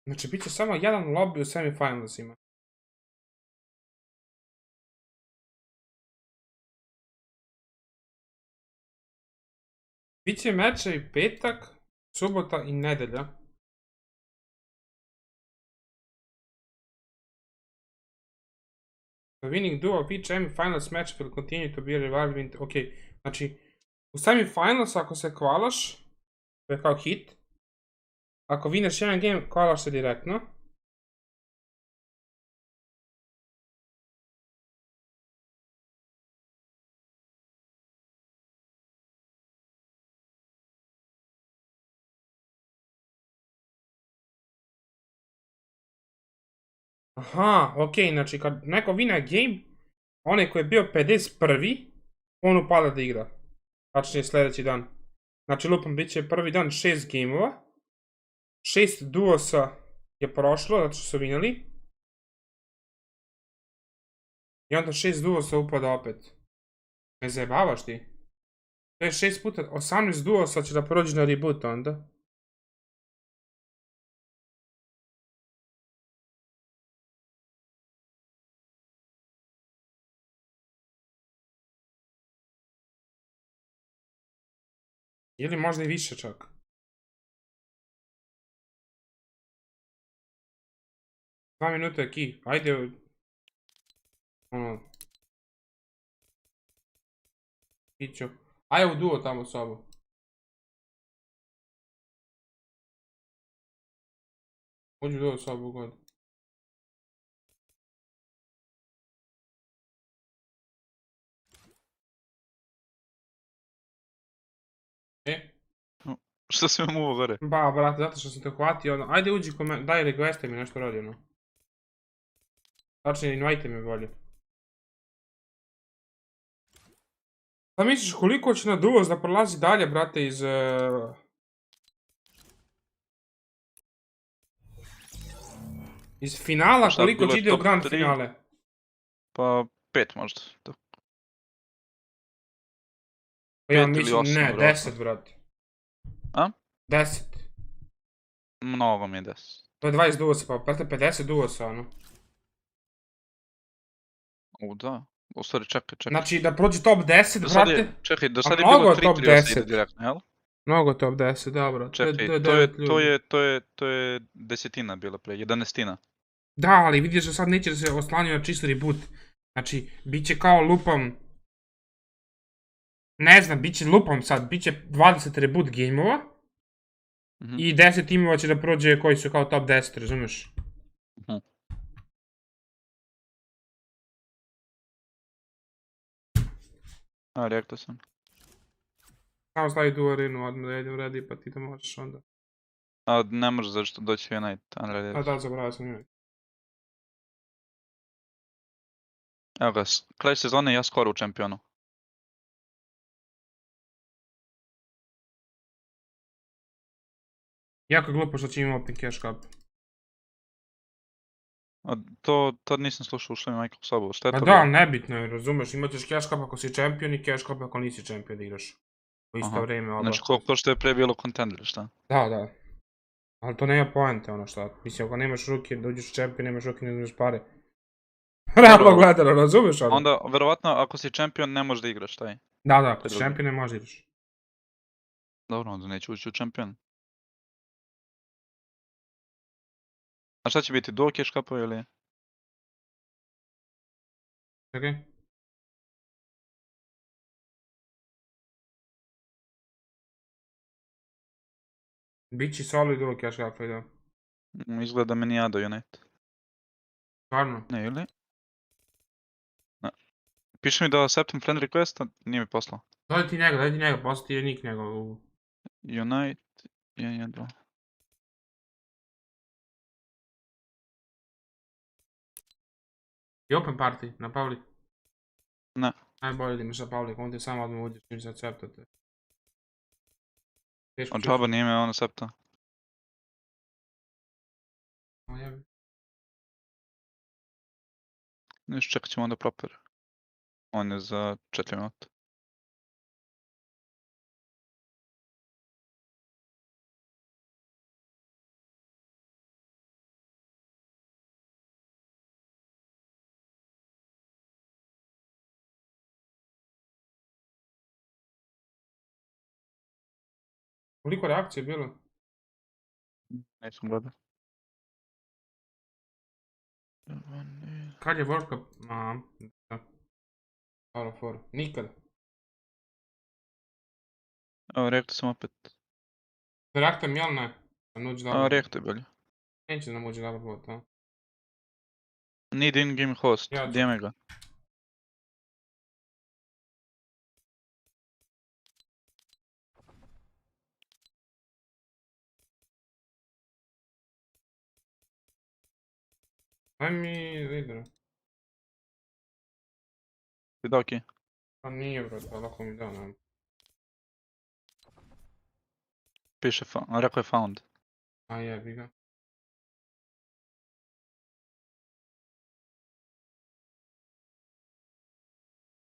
Znači, bit će samo jedan lobby u semifinalsima. Biće meče i petak, subota i nedelja. The winning duo of each semifinals match will continue to be revived. Ok, znači, u semifinals ako se kvalaš, to je kao hit. Ako vineš jedan game, kvalaš se direktno. Aha, ok, znači kad neko vine game, onaj koji je bio 51. on upada da igra. Tačnije sljedeći dan. Znači lupom bit će prvi dan 6 gameova. 6 duosa je prošlo, zato što su vinjeli. I onda 6 duosa upada opet. Ne zajebavaš ti? To je 6 puta, 18 duosa će da prođe na reboot onda. Ili možda i više čak. Dva minuta je key. Ajde. Ono. Iću. Ajde u duo tamo sobu. Uđu u duo sobu god. Što si me muvo gore? Ba, brate, zato što sam te hvatio, ono, ajde uđi daj requeste mi nešto radi, ono. Tačnije, invite mi bolje. Pa misliš koliko će na duos da prolazi dalje, brate, iz finala, koliko će ide u grand finale? Pa 5 možda. Pa ja mislim, ne, 10, brate. A? 10. Mnogo mi je 10. To je 20 duosa, pa brate 50 duosa, ono. Da. U stvari, čekaj. Znači, da prođe top 10, brate. Čekaj, do sada je bilo 3 triosa ide direktno, jel? Mnogo top 10, dobro. Čekaj, to je desetina bila pre, 11. Da, ali vidiš da sad neće da se oslanjaju na čisto reboot. Znači, bit će kao lupom... Ne znam, bit će lupom sad, bit će 20 reboot gameova. I 10 timova će da prođe koji su kao top 10, razumeš? A, rekao sam. Samo stavi tu arenu, odmah da jedem redi, pa ti da možeš onda. A, ne može zašto doći Unite, unready. A da, zaboravio sam Unite. Evo ga, kraj sezone ja skoro u čempionu. Jako glupo što će imam open cash cup. A to nisam slušao što mi Michael sobu, šta je to? Pa da, nebitno je, razumeš, imat ćeš cash cup ako si champion i cash cup ako nisi champion da igraš. U isto vrijeme oba. Znači ko što je pre bilo contender, šta? Da. Ali to nema poente, ono šta. Mislim, ako nemaš ruke, da uđeš u champion, nemaš ruke, ne uzmeš pare. Realno gledano, razumeš ono? Onda, verovatno, ako si champion, ne možeš da igraš, taj? Da, ako si champion, ne možeš da igraš. Dobro, onda neću ući u champion. A šta će biti, duo cash cup-ova ili? Čekaj. Bići solo i duo cash cup-ova, da. Izgleda mi nije do Unite. Stvarno? Ne, ili? Ne. Piše mi da acceptam friend request, a nije mi poslao. Daj ti njega, poslao ti je nick njegov. Unite, 1-1-2. I open party, na Pavli? Ne. Najbolje da imaš na Pavli, on ti samo odmah uđeš, čim se acceptate. On Java nije me on accepta. Nešto čekat ćemo onda proper. On je za 4 minuta. Koliko reakcije je bilo? Nisam gledao. Kad je World Cup? Da. Hvala for. Nikad. Evo, rekao sam opet. Reaktor mi jel ne? Nuđi dobro. Rekao je bolje. Neće nam uđi dobro bot, a? Need in-game host, Ja ću. DM ga. Daj mi lidera. Ti dao key? Pa nije bro, to lako mi dao nam. Piše, rekao je found. A jebi ga.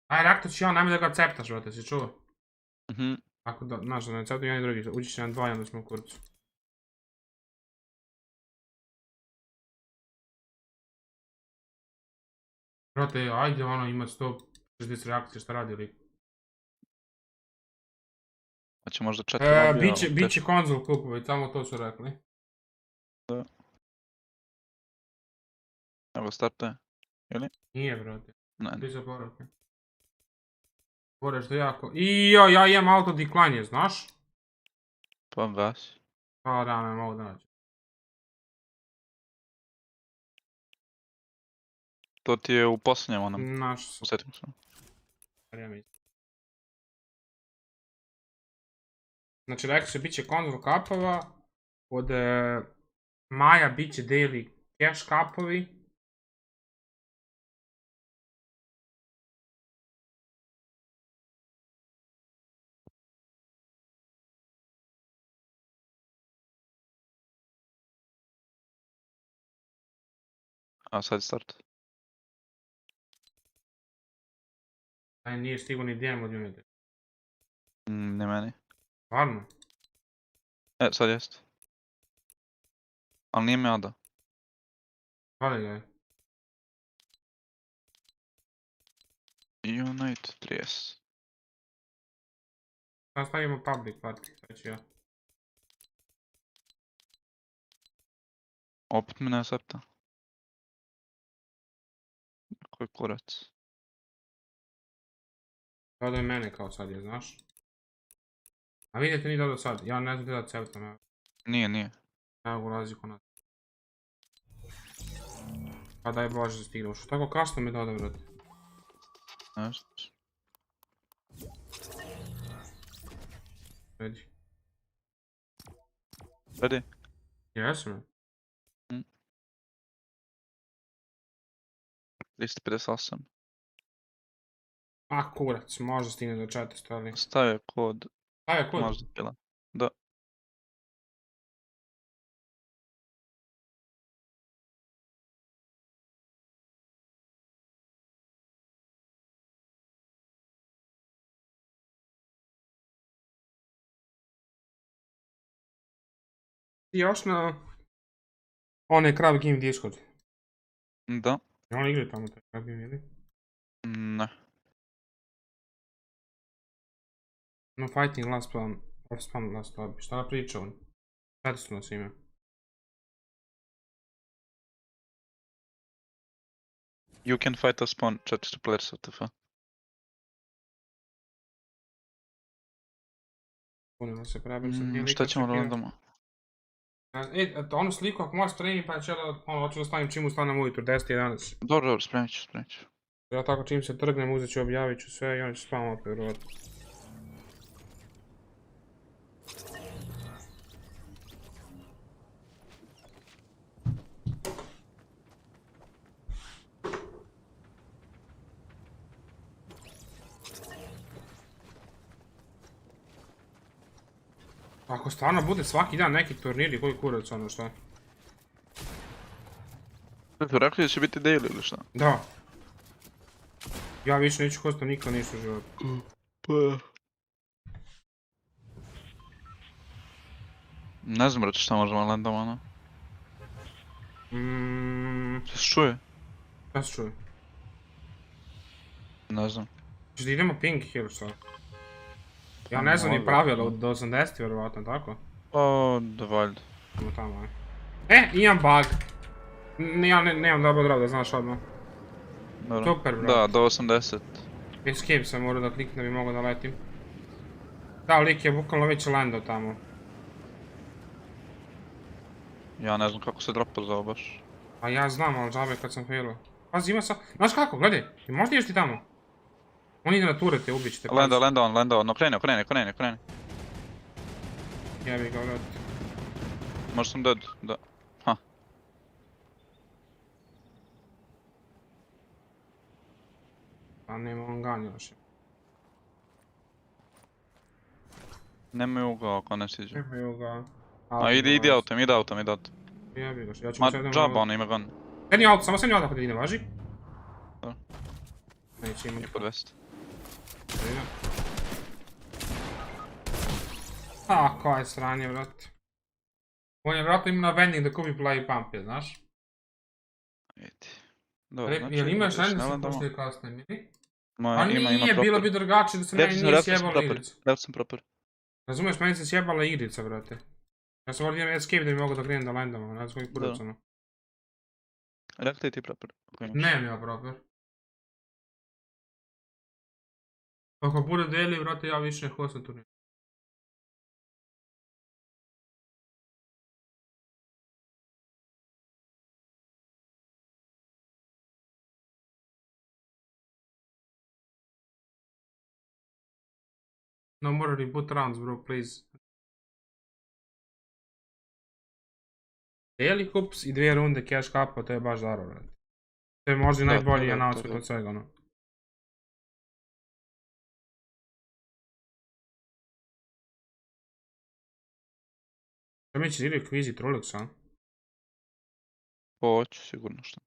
Aj, reaktor ću ja, najme da ga ceptaš, brate, si čuo? Ako da, znaš da ne ceptam jedan i drugi, uđi će na dva i onda smo u kurcu. Brate, ajde ono ima 160 reakcije, šta radi lik? Znači možda 4 nabija. Biće konzol kupovi, tamo to su rekli. Da. Evo startuje. Ili? Nije, brate. Ne. Ti zaboravke. Boreš to jako. Ijo, ja imam auto decline, znaš? Pa gasi. Pa da, ne mogu da nađem. To ti je u posljednjem onom. Naš su. Sjetim se. Znači, rekao se, bit će konzol kapova. Od maja bit će daily cash kapovi. A sad je start. Aj, nije stigo ni DM od Unity. Ne meni. Stvarno? Sad jest. Ali nije me oda. Hvali ga je. Unite 30. Sad stavimo public party, sad ću ja. Opet me ne accepta. Koji kurac. Dodaj mene kao sad je, znaš? A vidite ni dodao sad, ja ne znam da acceptam, evo. Nije. Evo ulazi ko nas. Pa daj Bože stigne, što tako kasno mi dodao, brate. Znaš. Ready. Ready? Jesmo. 358. A kurac, može stigne do 400, ali... Stavio kod. Stavio kod? Možda kila. Da. Ti još na... onaj Crab Game Discord. Da. Ja on igra tamo taj Crab Game, ili? Ne. No fighting last plan, off spawn last lobby, šta da priča on? Sada su nas ime. You can fight a spawn 400 players WTF. Punimo se, prebim se prije lika. Šta ćemo randoma? Onu sliku ako možeš spremiti pa hoću da stavim čim ustanem ujutro, 10-11. Dobro, spremit ću. Ja tako čim se trgnem uzet ću, objavit ću sve i on će spam opet vjerovatno. Ako stvarno bude svaki dan neki turniri, koji kurac ono šta? Rekli da će biti daily ili šta? Da. Ja više neću hostati nikad ništa u životu. Pa... Ne znam brate šta možemo landom ono. Šta se čuje? Šta se čuje? Ne znam. Znači da idemo pink ili šta? Ja ne znam ni pravila, do 80 vjerovatno, tako? Pa, da valjda. Idemo tamo, aj. Imam bug. Ja nemam dobro drav da znaš odmah. Super, bro. Da, do 80. Escape sam morao da kliknem da bi mogao da letim. Da, lik je bukvalno već landao tamo. Ja ne znam kako se dropa za ovo baš. A ja znam, ali džabe kad sam failao. Pazi, ima sa... Znaš kako, gledaj, možda ideš ti tamo? On ide na turete, ubit ćete. Lenda on, okreni. Jebi ga, vrat. Možda sam dead, da. Ha. Pa nema on ganio još. Nemaju ga ako ne siđe. Nemaju ga. A ide autom. Jebi ga, ja ću Ma mu sedem... džaba, on ima gun. Sedni auto, samo sedni auto da ide, važi? Da. Neće imati. I po 200. A, koje sranje, vrat. On je vratno ima na vending da kupi play pump, je, znaš? Vidi. Dobro, znači... Jel imaš vending sam pošli kasnije, miri? Ma, ima nije, proper. bilo bi drugačije da se meni nije sjebala igrica. Rekao sam proper. Razumiješ, meni se sjebala igrica, brate. Ja sam ovdje imam escape da bi mogao da krenem da landamo, ne znam koji kurac ono. Rekli ti proper. Nemam ja proper. Ako bude deli, brate, ja više ne hostam turnir. No more reboot rounds, bro, please. Daily hoops i 2 runde cash cupa, to je baš daro, brate. To je možda najbolji announcement od svega, ono. Šta mi će ili kvizi Trulex, a? Hoću, sigurno što.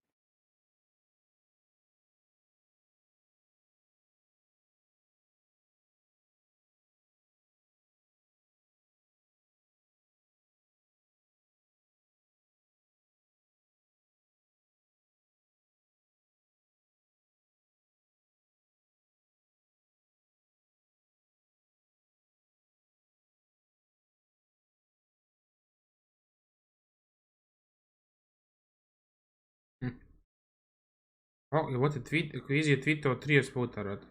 O, jebote, quiz je tweetao 30 puta, brate.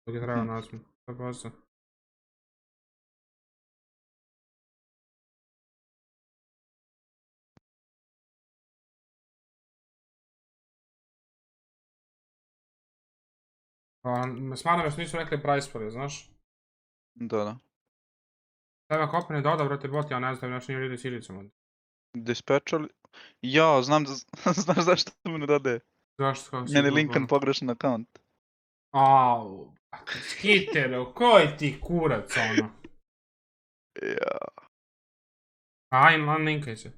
Dok je trebao nasmut. To je posao. Smatram još nisu rekli price pore, znaš? Da. Tebe ako opet ne doda, brate, bot, ja ne znam, još nije ljudi s ilicom. Dispatchali? Ja, znam znaš zašto mi ne dode. Zašto? Meni linkan pogrešan account. Au, skitero, koji ti kurac, ono? Ja. Aj, linkaj se.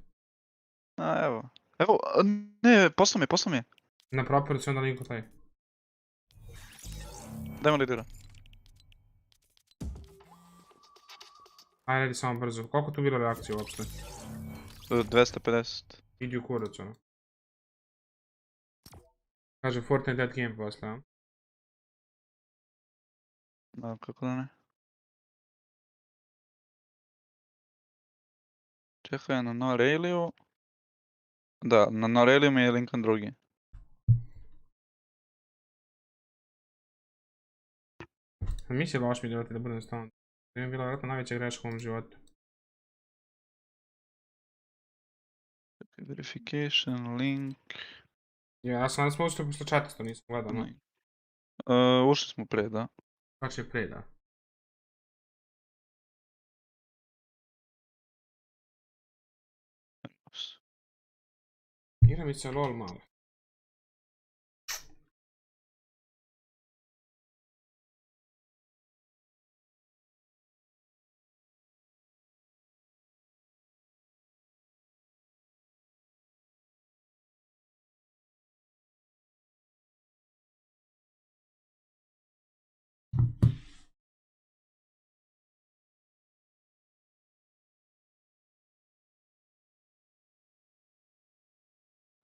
A, evo, ne, poslao mi je. Na properu se onda linku taj. Dajmo lidera. Aj, redi samo brzo. Koliko tu bilo reakcije uopšte? 250. Idi u kurac, ono. Kaže Fortnite dead game posle, a? Da, kako da ne. Čekaj, na Noreliju. Da, na Noreliju mi je linkan drugi. Misli baš mi da budem stalno. To je bila vjerojatno najveća greška u mom životu. Verification, link... Ja sam nas ušli posle četista, nisam gledao, no? Ušli smo pre, da. Znači je pre, da. Igra mi se LOL malo.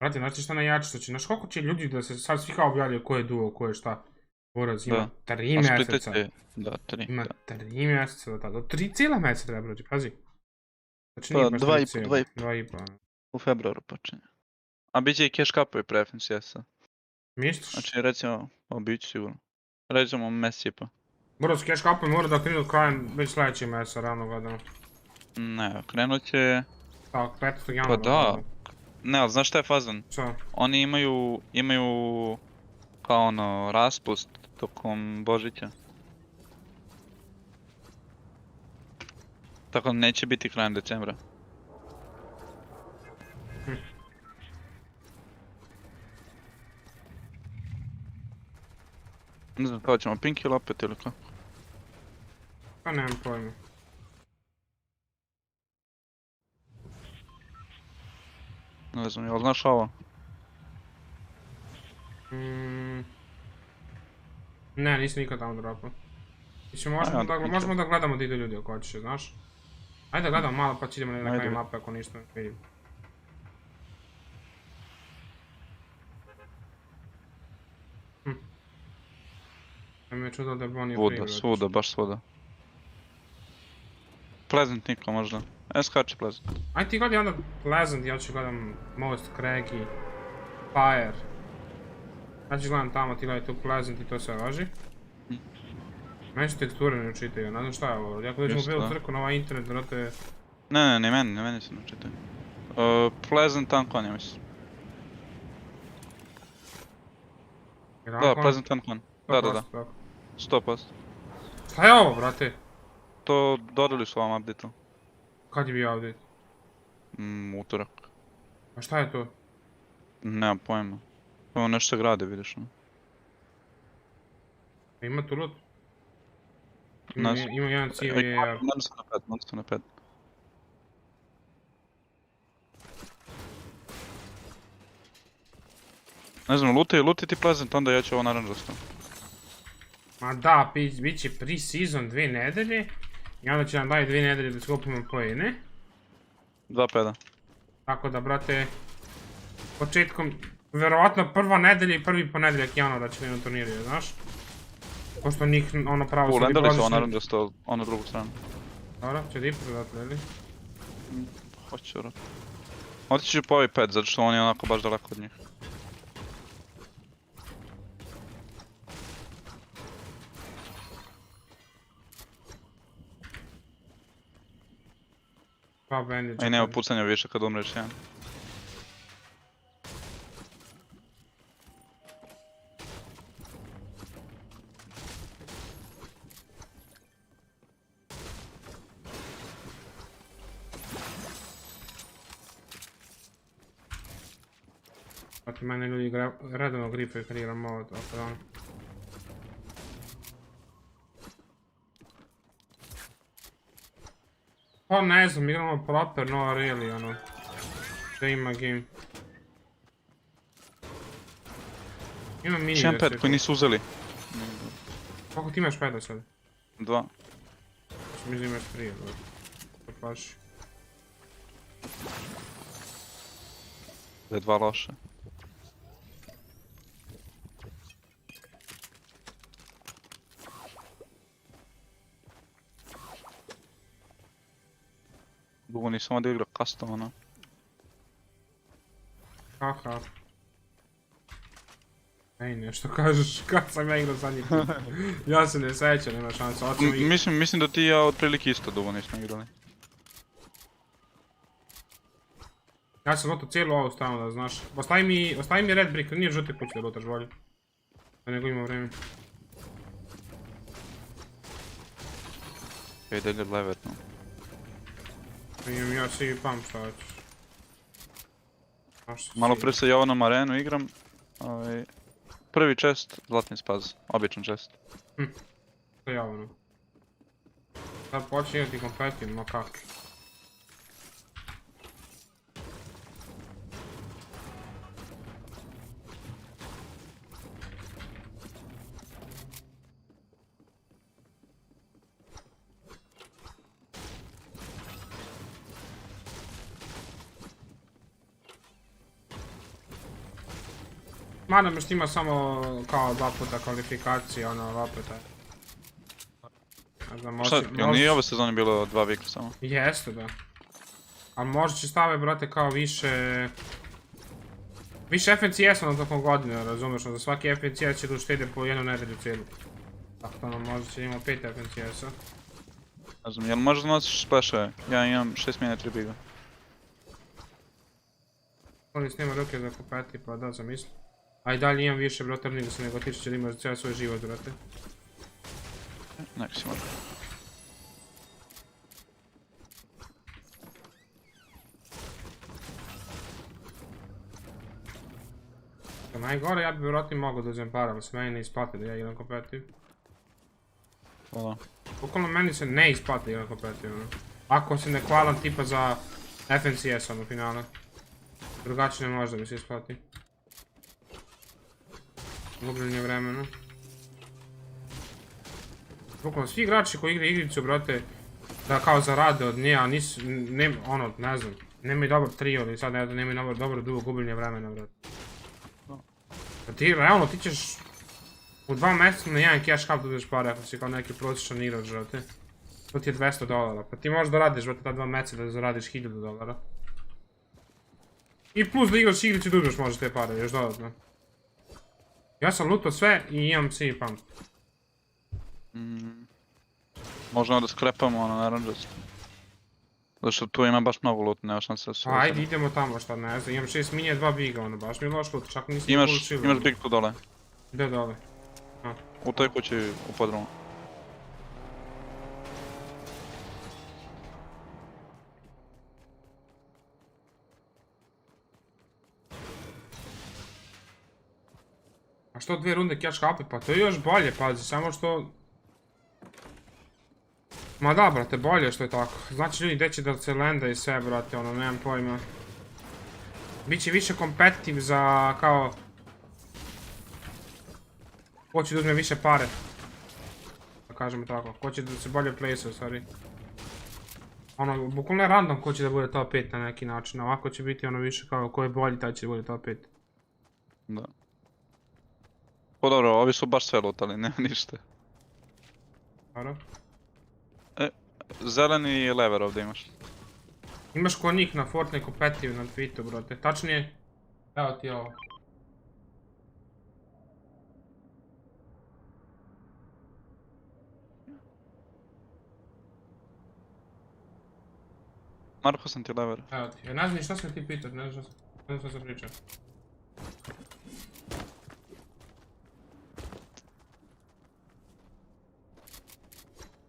Brate, znači šta najjače što će, znaš koliko će ljudi da se sad svi kao objavljaju ko je duo, ko je šta. Boraz ima 3 mjeseca. Da, 3. Ima 3 mjeseca do tada. 3 cijela mjeseca treba proći, pazi. Znači Pa, nije baš 3 cijela. 2,5. 2,5. U februaru počinje. A bit će i cash cupovi pre FNCS-a. Misliš? Znači recimo, bit će sigurno. Recimo mjesec i pa. Boraz, cash cupovi mora da krenu krajem već sljedećeg mjeseca, ravno gledano. Ne, krenut će... Tako, 15. Pa januara. da. Ne, ali znaš šta je fazan? Šta? Oni imaju kao ono raspust tokom Božića. Tako da neće biti krajem decembra. Ne znam kao ćemo, Pink ili opet ili kako? Pa nemam pojma. Ne znam, jel znaš ovo? Ne, nisam nikad tamo dropao. Mislim, možemo da gledamo di idu ljudi ako hoćeš, znaš? Ajde da gledamo malo pa ćemo na kraju mape ako ništa ne vidim. Ja mi je čudilo da bi on nije prije. Svuda, baš svuda. Pleasant niko možda. Skače Pleasant. Ajde ti gledaj onda Pleasant, ja ću gledam Most, Craggy, Fire. Ja ću gledam tamo, ti gledaj tu Pleasant i to sve važi. Meni su teksture ne učitaju, ne znam šta je ovo. Ako dođemo u bilu crku na ovaj internet, vrate... Ne, meni se ne učitaju. Pleasant Tankon, ja mislim. Da, Pleasant Tankon. Da. 100%. Šta je ovo, brate? To dodali su ovom update-u. Kad je bio update? Utorak. A šta je to? Nemam pojma. Ovo nešto se grade, vidiš, no? Ima tu loot? Ima jedan CVR. Monster na 5. Ne znam, lootaj ti Pleasant, onda ja ću ovo naranđasto. Ma da, bit će pre-season 2 nedelje. I onda će nam dati 2 nedelje da skupimo poene. 2 peda. Tako da, brate, početkom, verovatno prva nedelja i prvi ponedeljak je ono da će na turniriju, znaš? Pošto njih ono pravo sad Lendali su ovo naranđasto, onu drugu stranu. Dobro, će di prodati, ili? Hoću vrat. Otići ću po ovaj ped, zato što on je onako baš daleko od njih. Aj nema pucanja više kad umreš jedan. Pati mene ljudi redovno gripaju kad igram ovo, tako da ono. Pa ne znam, igramo proper, no really, ono. Šta ima game. Ima mini Čem pet koji nisu uzeli. Koliko ti imaš peta sad? 2. Mislim da imaš 3, to paši. Da je 2 loše. Dugo nisam ovdje igrao custom, ono. Haha. Ej, nešto kažeš, kad sam ja igrao zadnji put. Ja se ne sjećam, nema šansa. Mislim da ti ja otprilike isto dugo nisam igrali. Ja sam gotovo cijelu ovu stavno da znaš. Ostavi mi red brick, nije žute kuće da lutaš bolje. Da nego ima vreme. Kaj dalje blevetno. Imam ja svi pump, šta hoćeš. Malo prije sa Jovanom arenu igram. Prvi chest, zlatni spaz, običan chest. Sa Jovanom. Sad počne igrati kompletin, ma kak. Mada što ima samo kao 2 puta kvalifikacije, ono, opet. Ne znam, Šta, jel nije ove sezone bilo 2 vikla samo? Jeste, da. Ali možda će stave, brate, kao više... Više FNCS-a na tokom godine, razumiješ, za svaki FNCS će da uštede po jednu nedelju cijelu. Tako ono, možda će imamo 5 FNCS-a. Ne znam, jel možda nosiš splashove? Ja imam 6 mjene 3 biga. Oni snima ruke za kopeti, pa da zamisli. A i dalje imam više brotarnika se nego ti će da imaš cijel svoj život, brate. Neka si možda. Najgore, ja bi vjerojatno mogao da uzem para, ali se meni ne isplati da ja igram kompetitiv. Hvala. Bukvalno meni se ne isplati igram kompetitiv. Ako se ne kvalam tipa za FNCS ono finale. Drugačije ne može da mi se isplati. Gubljenje vremena. Bukvalno svi igrači koji igraju igricu, brate, da kao zarade od nje, a nisu, ono, ne znam, nemaju dobar trio ili sad nemaju dobro dugo gubljenje vremena, brate. Ti, realno, ti ćeš u 2 mjeseca na jedan cash cup dobiješ pare ako si kao neki prosječan igrač, brate. To ti je $200, pa ti možeš da radiš, brate, ta 2 mjeseca da zaradiš $1000. I plus da igraš igricu i dobiješ možda te pare, još dodatno. Ja sam lutao sve i imam CV pump. Možemo da skrepamo ono na Rangers. Zato što tu ima baš mnogo loot, nema šanse da se... Ajde, idemo tamo šta ne znam, imam 6 minije, 2 biga, ono, baš mi je loš loot, čak nisam polučio. Imaš big tu dole. Gdje dole? U toj kući u podrumu. A što 2 runde cash cupi, pa to je još bolje, pazi, samo što... Ma da, brate, bolje što je tako. Znači ljudi gdje će da se lenda i sve, brate, ono, nemam pojma. Biće više kompetitiv za, kao... Ko će da uzme više pare. Da kažemo tako, ko će da se bolje place, u stvari. Ono, bukvalno je random ko će da bude top 5 na neki način, ovako će biti ono više kao ko je bolji, taj će da bude top 5. Da. Pa dobro, ovi su baš sve lootali, nema ništa. Dobro. Zeleni lever ovdje imaš. Imaš ko njih na Fortnite competitive na Twittu, brate. Tačnije, evo ti ovo. Marko sam ti lever. Evo ti, ne znam ni šta sam ti pitat, ne znam šta sam pričao.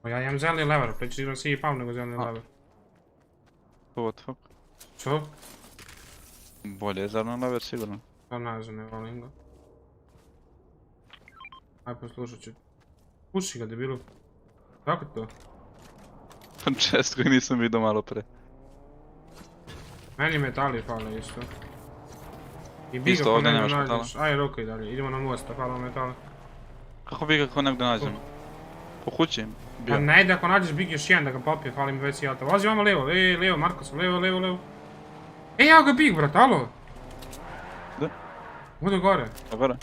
Ja imam zeleni lever, preći imam CV pump nego zeleni lever. What the fuck? Čo? Bolje je zeleni lever sigurno. To ne znam, ne volim ga. Aj poslušat ću. Puši ga debilu. Kako to? Čest koji nisam vidio malo pre. Meni metali fale isto. I Isto ovdje nemaš metala. Aj rokaj dalje, idemo na most, falo metala. Kako biga kako negdje nađemo? Po kući bio. Pa ne ide ako nađeš big još jedan da ga popije, fali mi već jelta. Vozi vamo levo, levo, Markos, levo. Evo ga big, brat, alo! Da? Ode gore. A gore?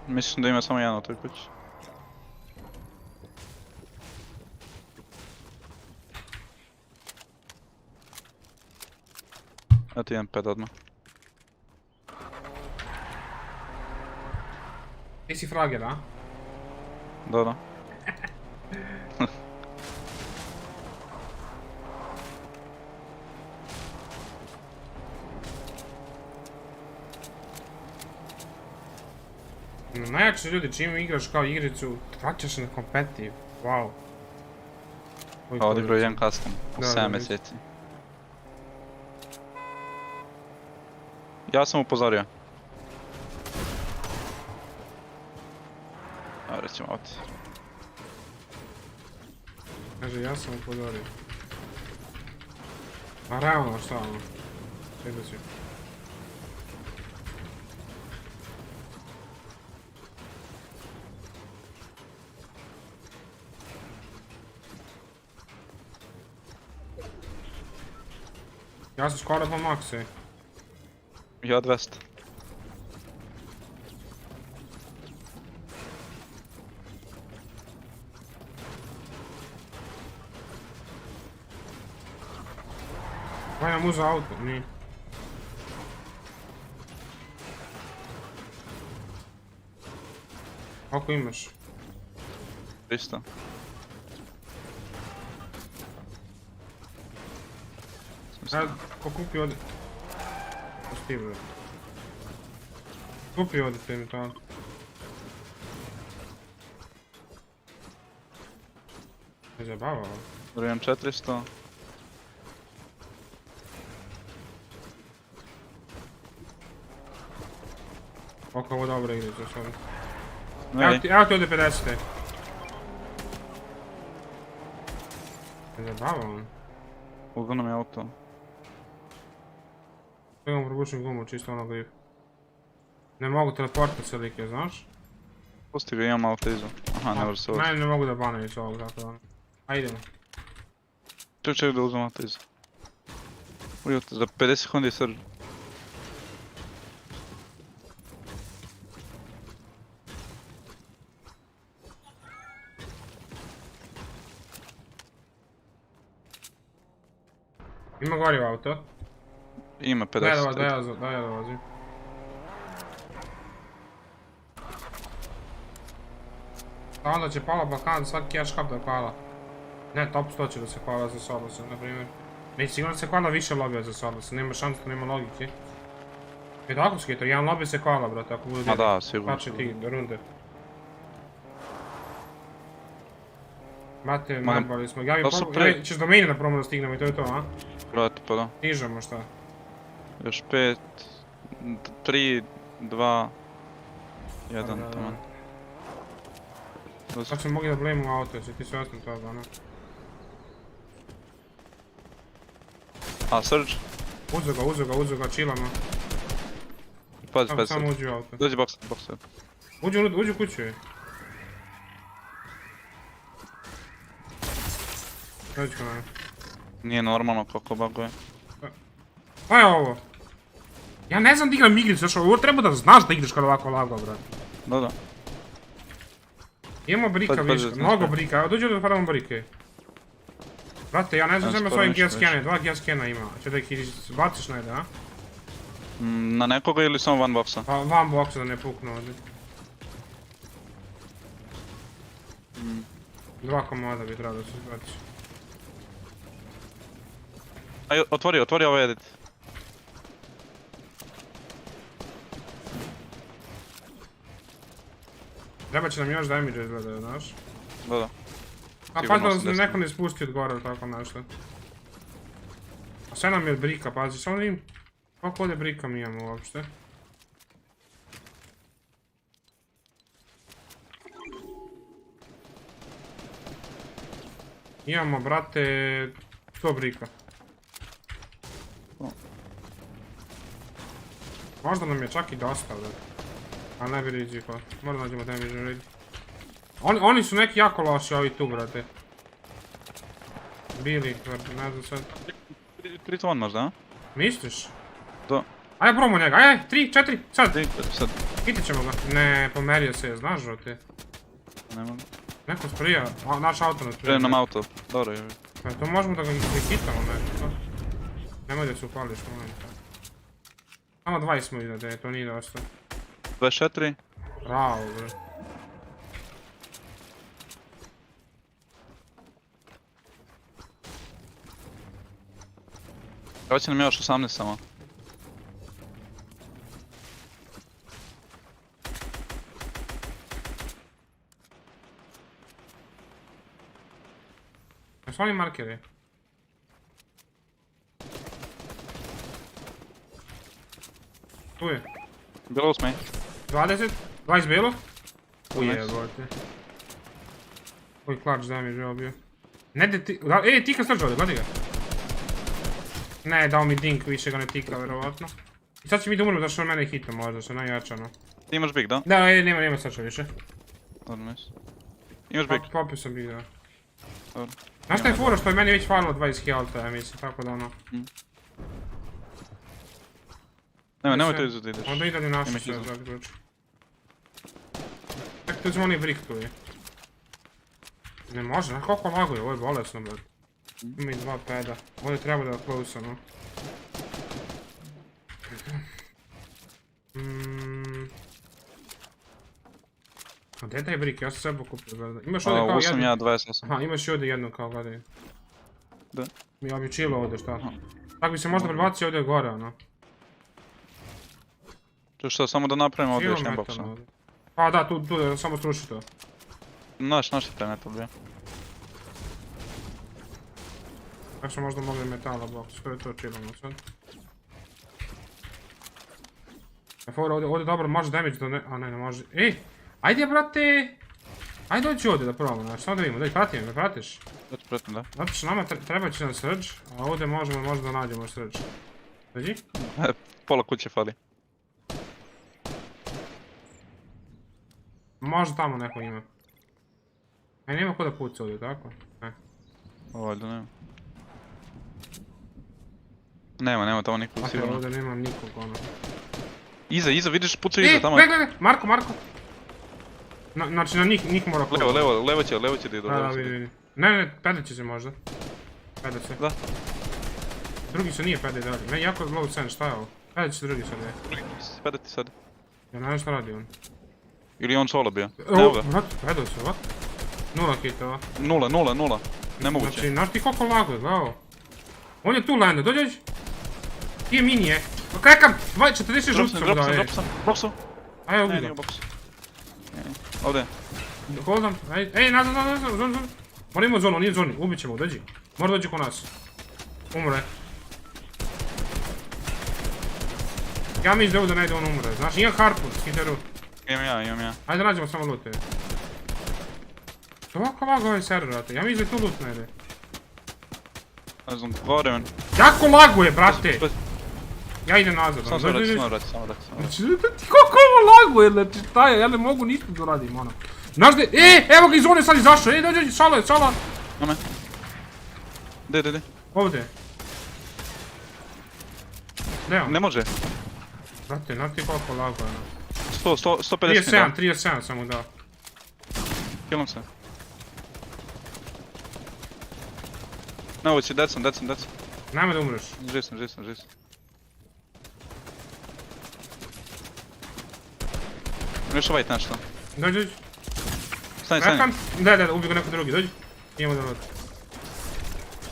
Mislim da ima samo jedan u toj kući. Evo ti jedan pet odmah. Ti si frager, a? Da. Najjače ljudi, čim igraš kao igricu, vraćaš na competitive, wow. Pa odigrao jedan custom, u 7 mjeseci. Ja sam upozorio. A rećemo ovdje. Kaže, ja sam upozorio. A realno, šta ono? Sviđa si. Ja sam skoro po maksi. Ja 200. Ovaj nam uzeo auto, nije. Koliko imaš? 300. Ko kupi ovdje? Pusti bre. Kupi ovdje te mi to. Ne zabavao. Imam 400. Oko ovo dobro igrica s ovdje. Ne. Evo ti ovdje 50. Ne zabavao. Uzeo nam je auto. Imam probučen gumu, čisto ono grip. Ne mogu teleportat se like, znaš? Pusti ga, imam auto iza. Aha, ne može se ovo. Ne mogu da banem iz ovog, tako da. Ajde idemo. Ček da uzem auto iza. Ujute, za 50 sekundi srđu. Ima gorivo auto. Ima 50. Da ja dolazim. A onda će pala Balkan, svaki cash cup da kvala. Ne, top 100 će da se kvala za Solose, na primjer. Već sigurno se kvala više lobija za Solose, nema šanse, nema logike. I tako skater, jedan lobby se kvala, brate, ako bude... Ma da, sigurno. Pače ti runde. Brate, najbolji smo. Češ do maina da probamo da stignemo i to je to, a? Brate, pa da. Stižemo šta? Još 5, 3, 2, 1, taman. Sad smo mogli da blame u auto, jer si ti svjestan toga, ono. A, Surge? Uzu ga, chillamo. Pazi, samo uđi u auto. Dođi box. Uđi u kuću je. Dođi ko nam. Nije normalno kako baguje. Pa je ovo? Ja ne znam da igram igricu, znaš, ovo treba da znaš da igraš kada ovako lago, brate. Da. Imamo brika više, mnogo brika, evo dođi da padamo brike. Brate, ja ne znam što ima svojim geoskene, 2 geoskena ima, će da ih izbaciš najde, a? Na nekoga ili samo van boxa? Pa van boxa da ne puknu ovdje. 2 komada bi trebalo da se izbaciš. Aj, otvori ovaj edit. Treba će nam još damage izgleda, znaš? Da. A pazi da se neko ne spusti od gore ili tako nešto. A sve nam je od brika, pazi, samo da im... Koliko ovdje brika mi imamo uopšte? Imamo, brate, 100 brika. Možda nam je čak i dosta, brate. Ali ne bi riziko, možda nađemo damage ready. Oni su neki jako loši, ovi tu, brate. Bili, ne znam sad. 3-1 možda, a? Misliš? Da. Ajde probamo njega, ajde, 3, 4, sad! Sad. Hitit ćemo ga. Ne, pomerio se, znaš žote. Ne mogu. Neko sprija, naš auto nas sprija. Sprija nam auto, dobro je. To možemo da ga hitamo, ne. Nemoj da se upališ, molim. Samo 20 smo iznade, to nije dosta. 24. Bravo, bre. Ovo će nam još 18 samo. Jesu oni markeri? Tu je. Bilo usmej. 20? 20 bilo? Ujebote. Koji clutch damage je ovo bio. Ne de ti... tika srđa ovdje, gledaj ga. Ne, dao mi dink, više ga ne tika, verovatno. I sad će mi da umrem, zašto on mene hita možda, što je najjačano. Ti imaš big, da? Da, nema srđa više. Dobro, nice. Imaš big? Popio sam big, da. Dobro. Znaš šta je fora što je meni već falilo 20 health-a, ja mislim, tako da ono... Nemoj to izu da ideš. Onda ide li našu sve zaključ. Tako tu ćemo oni brick tu je. Ne može, znaš koliko laguje, ovo je bolesno, brad. Ima i 2 peda. Ovdje treba da close-a, no. A gdje je taj brik? Ja sam sve pokupio, gledaj. Imaš ovdje kao 8 jednu... ja 28. Aha, imaš i ovdje jednu kao gledaj. Da. Ja bi chillao ovdje, šta? Tako bi se možda prebacio ovdje gore, ono. To što, samo da napravimo ovdje još jedan box. Pa da, tu samo struši to. Naš je taj metal bio. Tako smo možda mogli metala box, što je to chillano sad. Ovdje dobro može damage da ne... A ne može... Ej! Ajde brate! Ajde dođi ovdje da probamo, znači samo da vidimo, daj pratim, me pratiš? Pratim, da. Zato što nama treba će nam srđ, a ovdje možemo možda nađemo srđ. Dođi? Pola kuće fali. Možda tamo neko ima. Nema ko da puca ovdje, tako? Ne. Valjda nema. Nema tamo nikog sigurno. Ovdje nema nikog, ono. Iza, vidiš pucaju iza tamo. Gledaj, Marko! Znači na njih mora pucati. Levo će da idu. Da, vidi. Ne, pedat će se možda. Pedat se. Da. Drugi se nije pedat dalje. Meni jako low sen, šta je ovo? Pedat će se drugi sad, je. Drugi će se pedati sad. Ja ne znam šta radi on. Ili on solo bio. Evo ga. Brat, pedao se, what? 0 hitova. 0. Nemoguće. Znači, znaš ti koliko laguje, gledao. On je tu landa, dođi. Ti je mini, je. Krekam, 40 župca mu dao, ej. Boxu. Ajde, ubij ga. Ovdje. Holdam, ej, nazad, zonu. Mora imati zonu, on nije zoni, ubit ćemo, dođi. Mora dođi ko nas. Umre. Ja mislim da ovdje ne ide on umre, znaš, imam harpun, skiteru. Imam ja. Ajde nađemo samo lute. To ovako lago ovaj server, brate, ja mislim da tu loot ne ide. Ne znam, gore men. Jako laguje, brate! Ja idem nazad, samo vrati. Znači, ti koliko ovo laguje, znači, šta je, ja ne mogu ništa da radim, ono. Znaš gdje, evo ga iz zone sad izašao, dođi, sala. Ome. Gdje? Ovdje. Ne može. Brate, znaš ti koliko laguje, ono. 150 37 sam mu dao. Killam se. Ne, ovo će, dead sam. Najme da umreš. Živ sam. Još ovaj nešto. Dođi. Stani. Da, ubij ga neko drugi, dođi. Idemo da vodi.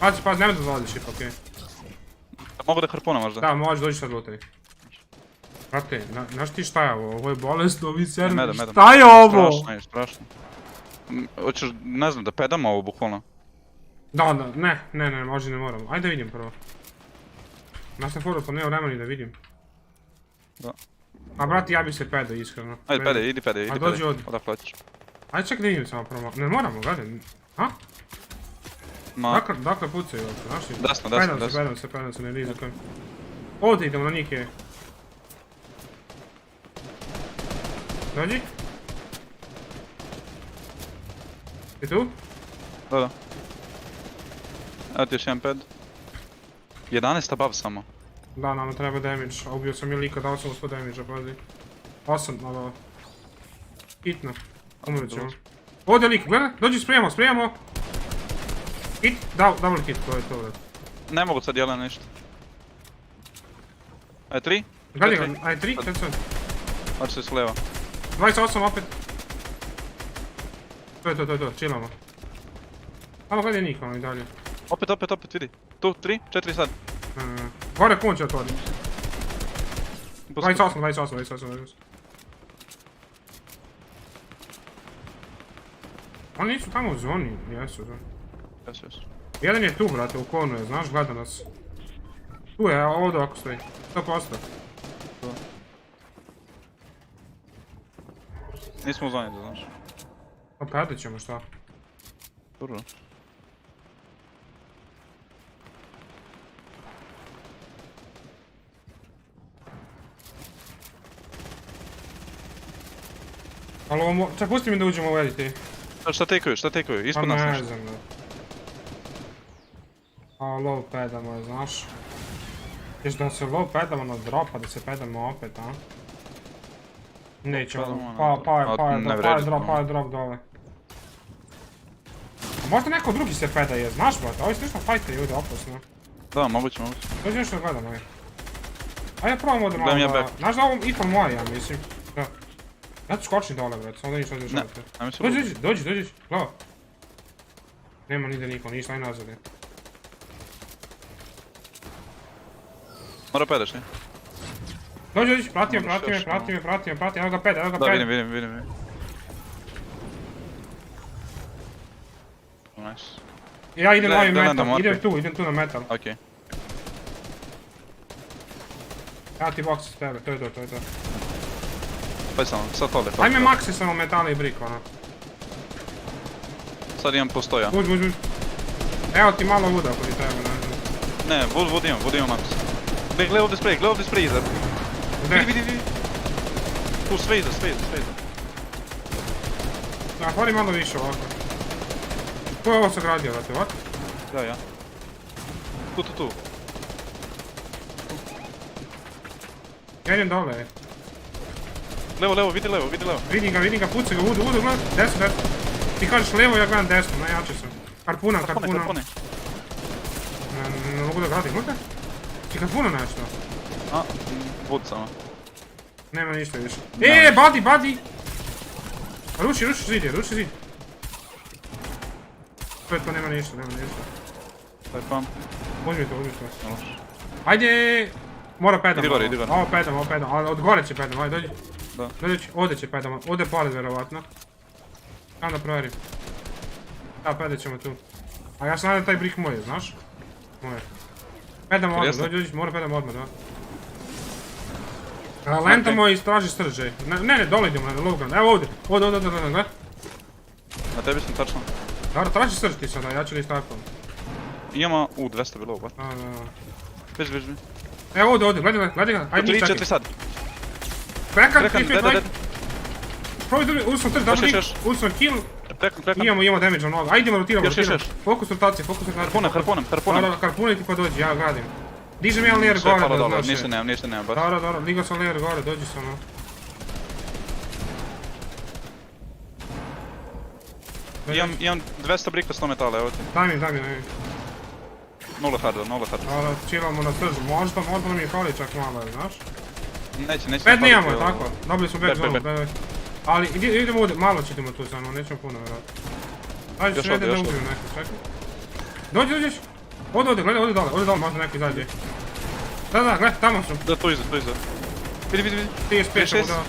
Pazi, nemoj da zvališ ipak, okej. Mogu da harpuna možda? Da, može, dođi sad lutaj. Brate, znaš ti šta je ovo? Ovo je bolestno, ovi server. Šta je ovo? Strašno. Hoćeš, ne znam, da pedamo ovo bukvalno? Da, ne, možda ne moramo. Ajde da vidim prvo. Znaš na foru, pa nema vremena da vidim. Da. A brati, ja bi se pedao, iskreno. Ajde, idi pedaj. A dođi ovdje. Odakle hoćeš. Ajde ček da vidim samo prvo. Ne moramo, gledaj. Ha? Dakle pucaju ovdje, znaš li? Desno. Pedam se, ne rizukujem. Ovdje idemo na njih je. Dođi. I tu? Da. Evo ti još jedan ped. 11 above samo. Da, nama treba damage, a ubio sam je lika, dao sam 100 damage-a, pazi. 8, ali... Hitno. Umrit ćemo. Ovdje lik, gledaj, dođi, sprijemo. Hit, double hit, to je to, vrat. Ne mogu sad jelen ništa. Aj 3? Gledaj ga, aj 3, sad. Hoće se s leva. 28 opet. To je to, chillamo. Samo gledaj njih, ono i dalje. Opet, vidi. Tu, 3, 4 sad. Gore punče otvori. 28. Oni nisu tamo u zoni, jesu. Jesu. Jedan je tu, brate, u konu je, znaš, gleda nas. Tu je, ovdje ovako stoji. 100%. Nismo u zoni, da znaš. Pa pedit ćemo, šta? Dobro. Ali ovo, čak pusti mi da uđemo u editi. Šta tekuju? Ispod nas nešto. Pa ne znam, a low pedamo je, znaš. Ješ da se low pedamo na dropa, da se pedamo opet, a? Nećemo, pa je drop dole. A možda neko drugi se pedaje, znaš brate, ovi slično fajte ljudi, opasno. Da, moguće. Dođi nešto da gledam, Ajde probam ovdje malo da... Znaš da ovo ipak moja, ja mislim. Da. Ja ću skočit dole, već, samo da ništa ne želite. ajme se Dođi, glava. Nema nide niko, ništa, aj nazad je. Mora pedeš, ne? Dođi, prati me, evo ga ped. Da, vidim. Nice. Ja idem na ovaj metal, idem tu na metal. Okej. Ja ti box s tebe, to je to. Pa je samo, sad tole. Ajme maksi samo metale i brik, ono. Sad imam po 100 ja. Uđi. Evo ti malo vuda ako ti treba, ne znam. Ne, vod imam max. Gle ovdje spray iza. Vidi. Tu sve iza. Da, hvali malo više ovako. Ko je ovo sagradio, vrati, ovako? Ja. Tu. Ja idem dole. Levo, vidi levo. Vidim ga, puci ga, vudu, gledaj, desno. Ti kažeš levo, ja gledam desno, najjači sam. Karpuna. Ne mogu da gradim, možda? Ti karpuna nešto? Vod samo. Nema ništa više. Badi! Ruši zid. To nema ništa. Taj pump. Uzmi to. Ajde! Mora pedam. Idi gore. Ovo pedam, ali od gore će pedam, ajde dođi. Da. Ovdje će pedam, ovdje palet vjerovatno. Kam da provjerim. Da, pedat ćemo tu. A ja sam nadam taj brik moj je, znaš? Moje. Pedamo odmah, dođi, mora pedamo odmah, da. Lentamo i straži srđaj. Ne, dole idemo na low ground, evo ovdje, gledaj. Na tebi sam tačno. Dobro, traži srž ti sada, ja ću li stavim. Imamo, 200 bilo ovo. Beži. Evo ovdje, gledaj ga, ajde mi 3-4 sad. Prekar, 3-5, probaj drugi, uzim trž, double link, uzim kill. Imamo damage on ovdje, ajde idemo rotiramo. Fokus rotacije. Harpunem. Dobro, harpuniti pa dođi, ja gradim. Dižem jedan layer gore da znaš. Ništa nemam baš. Dobro, digao sam layer gore, dođi samo. Imam 200 brika 100 metala, evo ti. Daj mi. 0 harda. Dobro, chillamo na tržu, možda nam je fali čak malo, znaš? Neće. Pet nijamo je, tako? Dobili smo back zonu, ali idemo ovdje, malo će idemo tu samo, nećemo puno vjerojatno. Ajde ću jedem da ubijem neko, čekaj. Dođi. Ovdje, gledaj, ovdje dole, možda neko izađe. Da, gledaj, tamo su. Da, tu iza. Vidi. 35 ćemo da.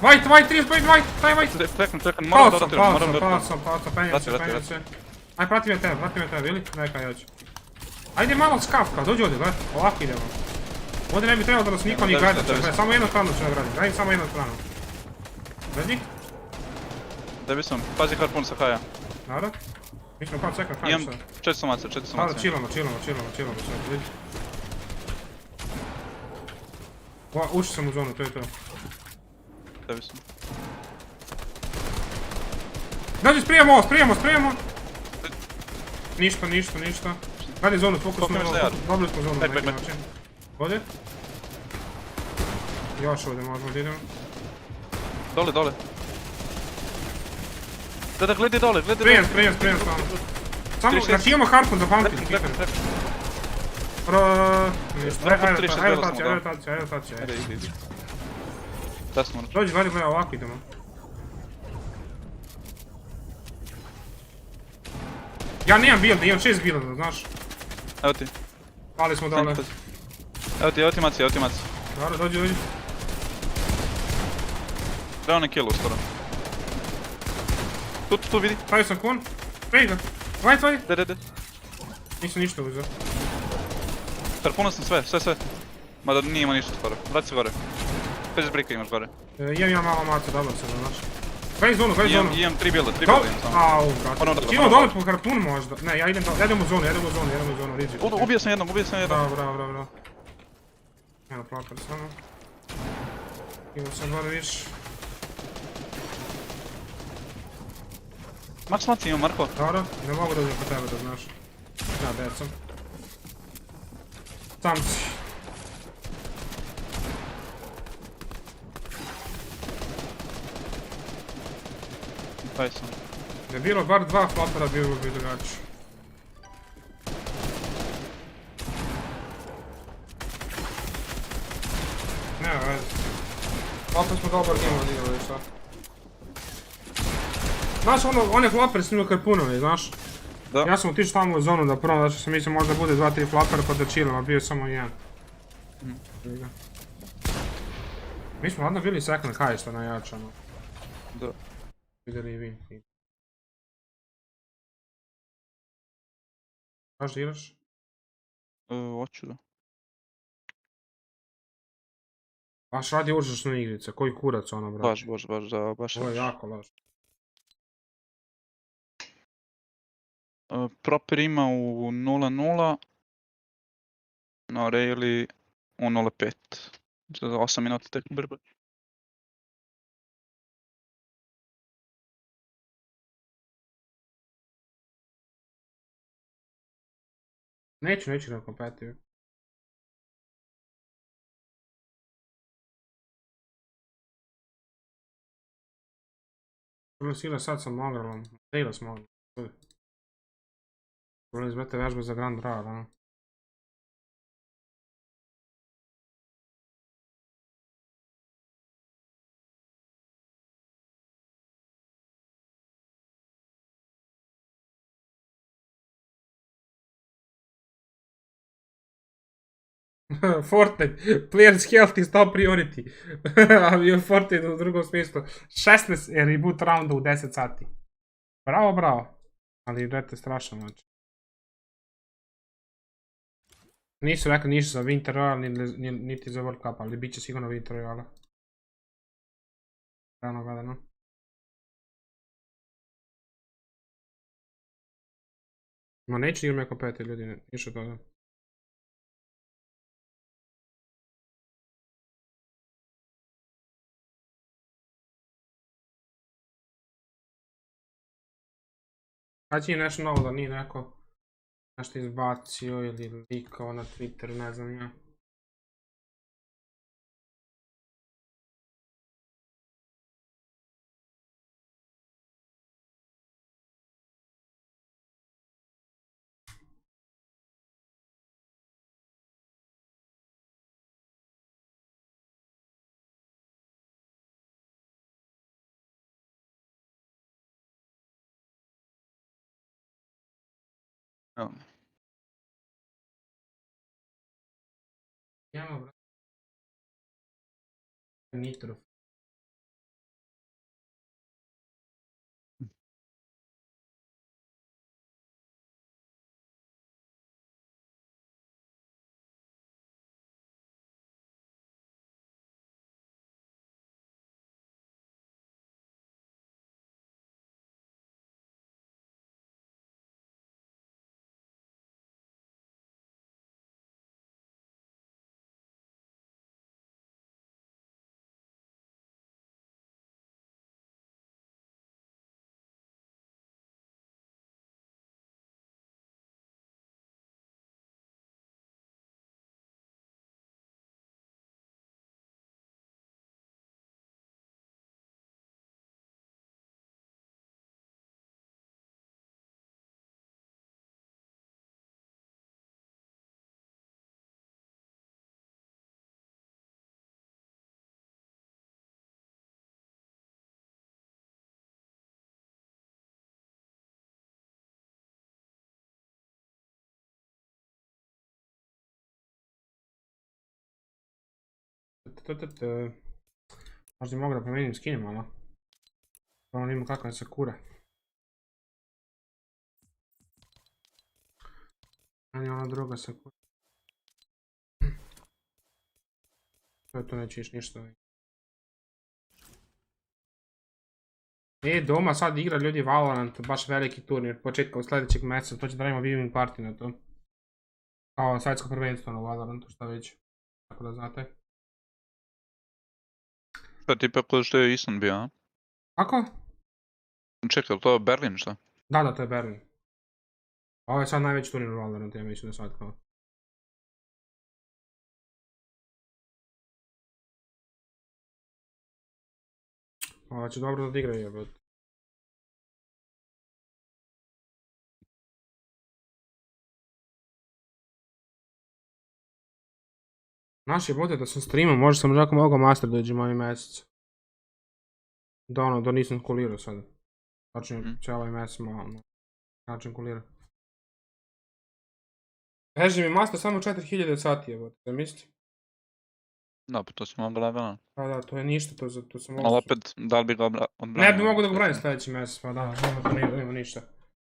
White, 35, taj white! Prekan, moram da rotiram. Pala sam, penjem se. Aj, prati me tebe, ili? Neka ja ću. Ajde malo skafka, dođi ovdje, gledaj, ovako idemo. Ovdje ne bi trebalo da nas niko ni gleda, samo jednu stranu ću nagraditi, gradim samo jednu stranu. Gledi? Da bi sam, pazi harpun sa haja. Dobro. Mi ćemo kao čekat haja sad. Imam 400 maca. Dobro, chillamo sad, vidi. Ušao sam u zonu, to je to. Da bi sam. Dođi, sprijemo! Ništa. Gledaj zonu, fokusno, dobili smo zonu na neki način. Ovdje? Još ovdje možemo da idemo. Dole. Da, gledaj dole. Sprijem samo. Znači imamo harpun za pamti. Ajde rotacija. Idi. Da smo. Dođi, gledaj, ovako idemo. Ja nemam build, imam 6 builda, znaš. Evo ti. Pali smo dole. Evo ti maci. Dobro, dođi. Treba ne kill uskoro. Tu vidi. Stavio sam kun. Prej ga. White. De. Nisam ništa uzeo. Harpuna sam sve. Mada nije ima ništa skoro. Vrati se gore. 5 brika imaš gore. Imam malo maca, dobro se da znaš. Gledaj zonu. Imam 3 builda imam samo. Au, brate. Čino dole po harpun možda. Ne, ja idem u zonu, riđi. Ubio sam jednom. Bravo. Evo, plakar samo. Imam sam gore više. Max imam, Marko. Dobro, ne mogu dođem po tebe da znaš. Ja, decom. Sam si. Taj sam. Da je bilo bar 2 flapera bi ovo bio drugačije. Nema veze. Opet smo dobar game odigrali, šta? Znaš, on je flopper snimio karpunovi, znaš? Da. Ja sam otišao tamo u zonu da prvom, zato što sam mislio možda bude 2-3 flopper pa da chillam, a bio je samo jedan. Mi smo ladno bili second high što najjačano. Da. Vidjeli i vi. Kaš da igraš? Hoću da. Baš radi užasno igrice, koji kurac ono, brate. Baš, da, baš. Ovo je jako laž. Proper ima u 0-0. Na Rayleigh u 0-5. Za 8 minuta tek brbe. Neću na kompetitivu. Prvo si igra sad sa Mogrelom. Igra s Mogrelom. Prvo izbete vežbe za Grand Rad, a? Fortnite, player's health is top priority. Ali je Fortnite u drugom smislu. 16 je reboot rounda u 10 sati. Bravo. Ali brate, strašno znači. Nisu rekli ništa za Winter Royale, niti za World Cup, ali bit će sigurno Winter Royale. Rano gledano. Ma neću igram jako peti ljudi, ništa toga. Kad će im nešto novo da nije neko nešto izbacio ili likao na Twitteru, ne znam ja. Jamo, brate. Nitro. Možda mogu da promijenim skin malo. Ono ima kakva je Sakura. Meni je ona druga Sakura. To neće iš ništa. Doma sad igra ljudi Valorant, baš veliki turnir, početka sljedećeg mjeseca, to će da radimo viewing party na to. Kao svjetsko prvenstvo na Valorantu, šta već. Tako da znate. Šta tipa ko što je Island bio, a? Kako? Čekaj, to je Berlin šta? Da, to je Berlin. Ovo je sad najveći turnir u Valorantu, ja mislim da sad kao. Ovo će dobro da igraju, jebate. Naši bote da sam streamao, možda sam jako mogao master dođem ovaj mjesec. Da nisam kulirao sada. Znači, će ovaj mjesec malo način kulirao. Reži mi master samo 4000 sati je, bote, zamisli. Da, pa to si mogao lagano. Da, to je ništa, to sam mogao... Ali opet, da li bi ga odbranio? Ne bi mogao da ga branim sljedeći mjesec, pa da, nema ništa.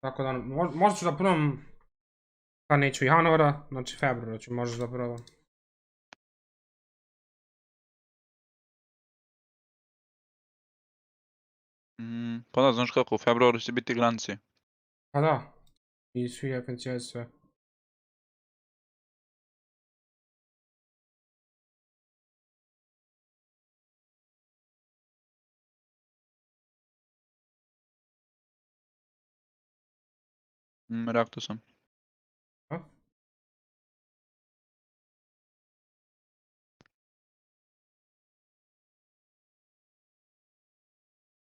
Tako da, možda ću da probam, pa neću januara, znači februara ću možda da probam. Pa da, znaš kako, u februaru će biti granci. Pa da, i svi FNCS sve. Reaktor sam.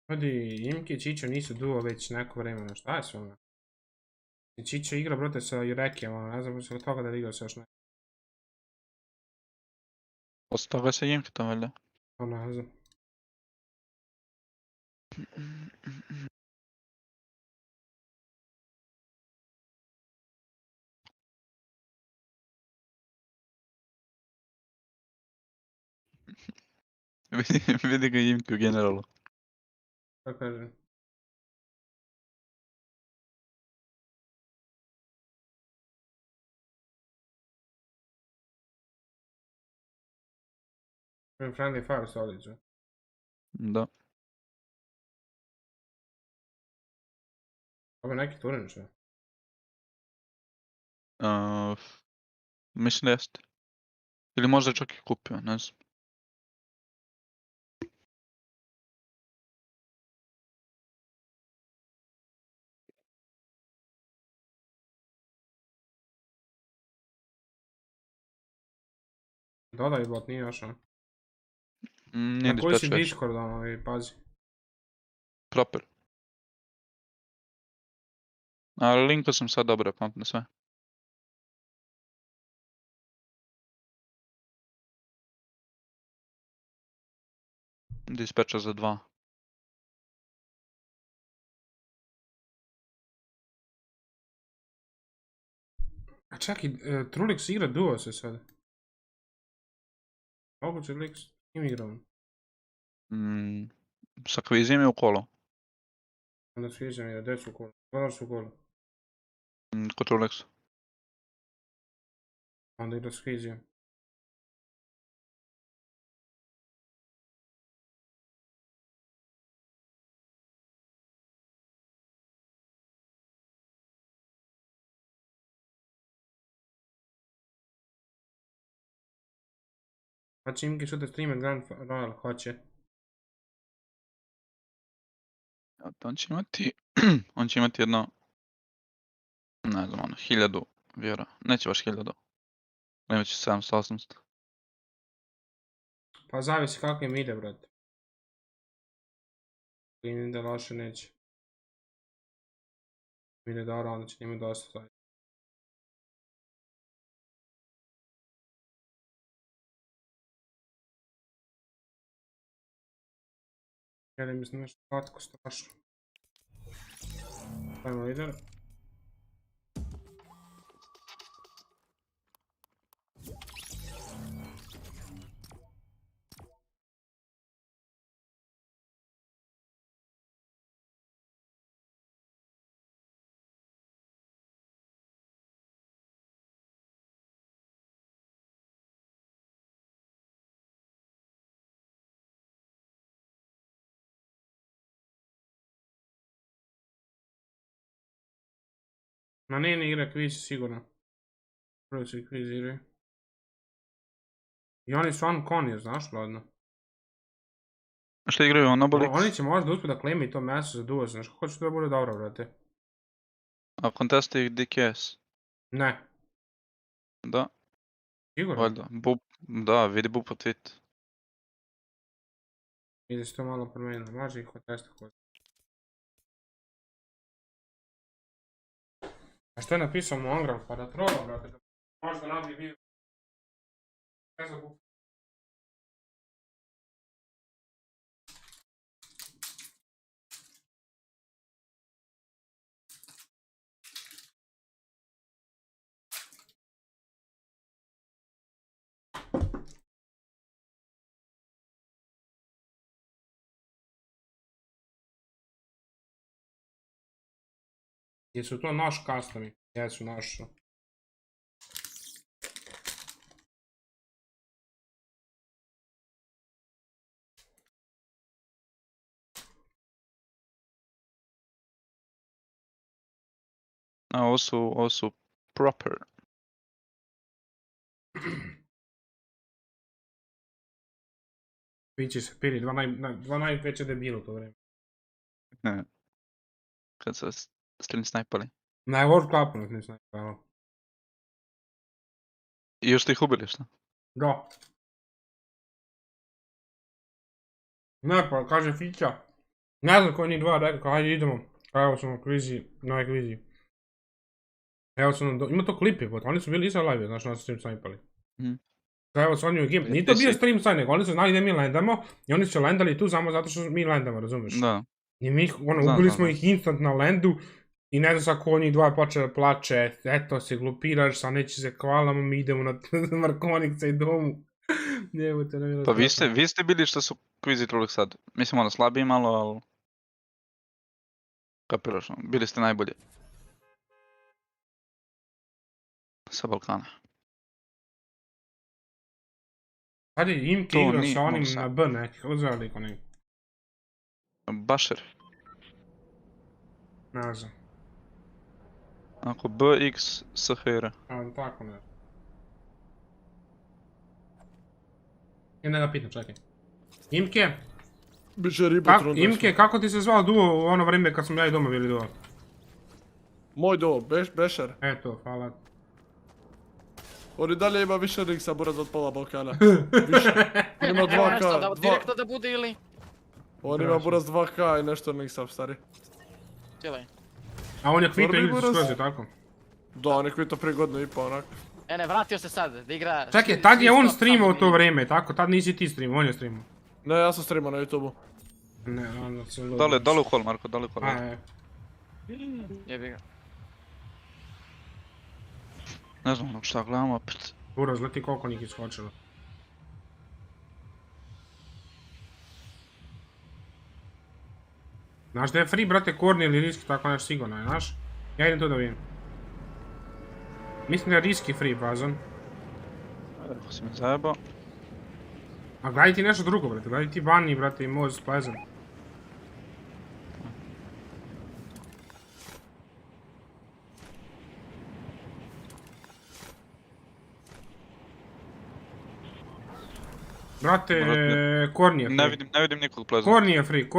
Vidi, Jimke i Čičo nisu duo već neko vremena, šta je s vama? Čičo igra, brate, sa Jurekijem, ne znam se od toga da igra se još ne. Posle toga se Jimke to valjda. Ne znam. Vidi ga Jimke u generalu. Šta kažem? Friendly fire se odliče. Da. Ovo je neki turin što? Mislim da jeste. Ili možda čak i kupio, ne znam. Dodaj bot, nije još on. Nije na koji si dispatch Discord pazi. Proper. Ali linko sam sad dobro, pamtim sve. Dispatcha za 2. A čekaj, Trulex igra duo se sad. Moguće lik s kim igram? Sa kvizijem je u kolo. Onda s kvizijem igra, gdje su u kolo? Gledaš su u kolo? Kod Trulexa. Onda igra s kvizijem. Znači Jimke sutra streamer Grand Royal, hoće. On će imati jedno, ne znam, 1000 vjera. Neće baš 1000. Imat će 700-800. Pa zavisi kako im ide, brate. Ako im ide loše, neće. Im ide dobro, onda će njima dosta staviti. Želim mislim nešto slatko, strašno. Ajmo lider. Ma ne igra kviz sigurno. Prvo se kviz igraju. I oni su uncon, znaš, ladno. Šta igraju Anabolix? Oni će možda uspjeti da klemi to meso za duo, znaš kako će to da bude dobro, brate. A konteste ih DKS? Ne. Da. Sigurno? Valjda. Da, vidi Bub po tweet. Ide se to malo promijenilo, može ih kontesta kod. A što je napisao Mongrel? Pa da trola, brate, da možda nabije video. Jesu to naš customi? Jesu naši. A ovo su proper. Pići se pili, dva najveće debilu to vreme. Kad su stream snajpali. Na World Cupu nas ne snajpalo. I još ste ih ubili, šta? Da. Ne, pa kaže Fića. Ne znam koji njih dva rekao, hajde idemo. Evo smo na kvizi. Evo su nam, ima to klipi, oni su bili isto live, znači nas stream snajpali. Evo su oni u game, nije to bio stream snaj, nego oni su znali da mi landamo i oni su landali tu samo zato što mi landamo, razumiješ? Da. I mi ubili smo ih instant na landu i ne znam sad ko njih dva počeo da plače, eto se glupiraš, sad neće se kvalamo, mi idemo na Markonikca i domu. Pa vi ste bili što su kvizi Trulex sad. Mislim ono slabiji malo, ali... Kapiraš, bili ste najbolji. Sa Balkana. Hadi Jimke igra sa onim na B nekih, uzeo li ko neki? Bašer. Ne znam. Ako BX SHR. Tako ne. Idem da ga pitam, čekaj. Jimke? Biće riba trunda. Jimke, kako ti se zvao duo u ono vrijeme kad smo ja i doma bili duo? Moj duo, Bešer. Eto, hvala. On i dalje ima više ringsa, buraz od pola Balkana. Više. On ima 2K. Direktno da bude ili? On ima buraz 2K i nešto ringsa, stari. Cijelaj. A on je kvito igricu skroz, tako? Da, on je kvito prije godinu i pa onak. Ne, vratio se sad, da igra... Čekaj, tad je on streamao to vrijeme, tako? Tad nisi ti streamao, on je streamao. Ne, ja sam streamao na YouTube-u. Ne, onda se ludo. Dole u hol, Marko, dole u hol. Jebi ga. Ne znam šta gledam opet. Buraz, leti koliko njih iskočilo. Znaš da je free, brate, korni ili riski, tako nešto sigurno je, znaš? Ja idem tu da vidim. Mislim da je riski free bazon. Ako si me zajebao. A gledaj ti nešto drugo, brate, gledaj ti Bunny, brate, i Moz Pleasant. Brate, Korni je free. Ne vidim nikog Pleasant. Korni je free.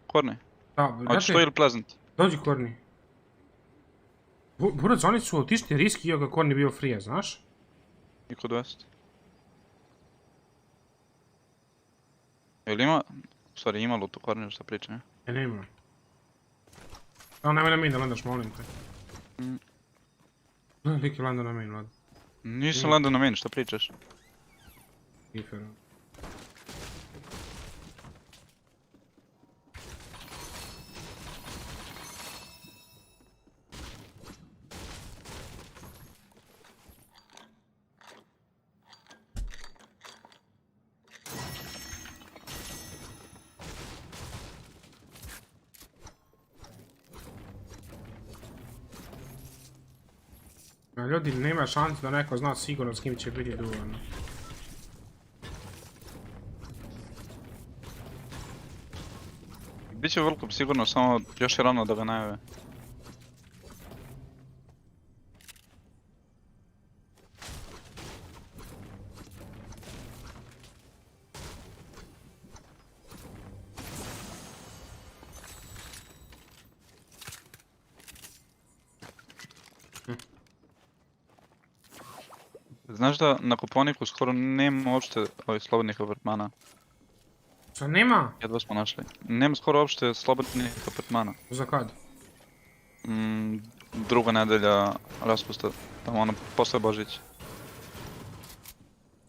Korni? Da, brate. Hoćeš to ili Pleasant? Dođi Korni. Burac, oni su otišli riski iako je Korni bio free, znaš? Niko 200. Jel ima... U stvari ima loot u Korniju šta priča, ne? Nema. Evo nemoj na main da landaš, molim te. Lik je landao na main, Vlad. Nisam landao na main, šta pričaš? Gifera. Ljudi, nema šanse da neko zna sigurno s kim će biti duvarno. Biće World Cup sigurno, samo još je rano da ga najave. Znaš da na Kuponiku skoro nema uopšte ovih slobodnih apartmana? Šta nema? Jedva smo našli. Nema skoro uopšte slobodnih apartmana. Za kad? Druga nedelja raspusta, tamo ono posle Božića.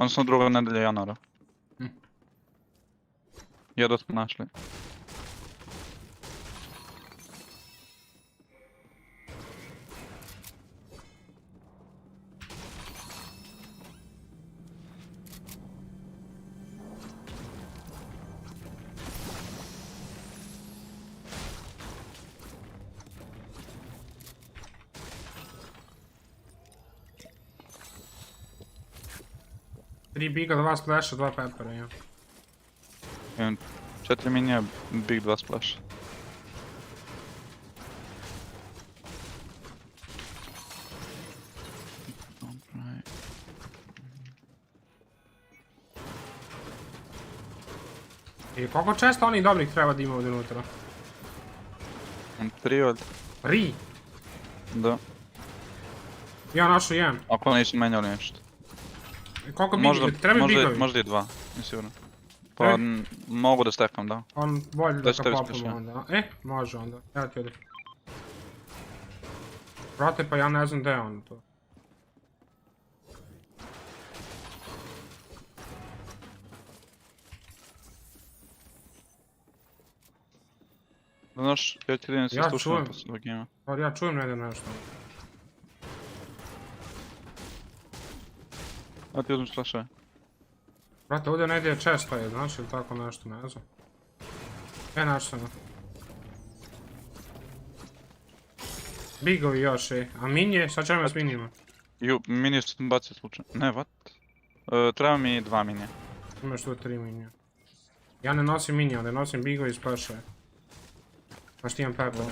Odnosno druga nedelja januara. Jedva smo našli. Tri biga, 2 splasha, 2 peppera, ja. Imam 4 minija, big 2 splash. I koliko često onih dobrih treba da ima ovdje unutra? 3 od... 3? Da. Ja našao jedan. Ako nisu menjali nešto. Koliko bigovi? Treba bigovi? Možda i 2, nisam sigurno. Pa mogu da stekam, da. On bolje da ga popamo onda. Može onda. Evo ti ovdje. Brate, pa ja ne znam gdje je on to. Znaš, ja ti idem se slušam posle ovog gima. Ja čujem negdje nešto. A ti uzmem splašaj. Brate, ovdje negdje često je, znaš ili tako nešto, ne znam. Našao sam. Bigovi još, a minije, sad ćemo s minijima. Minije sam bacio slučajno. Ne, what? Treba mi 2 minije. Imaš tu 3 minije. Ja ne nosim minije, ali nosim bigovi i splašaj. Znaš ti imam pepera.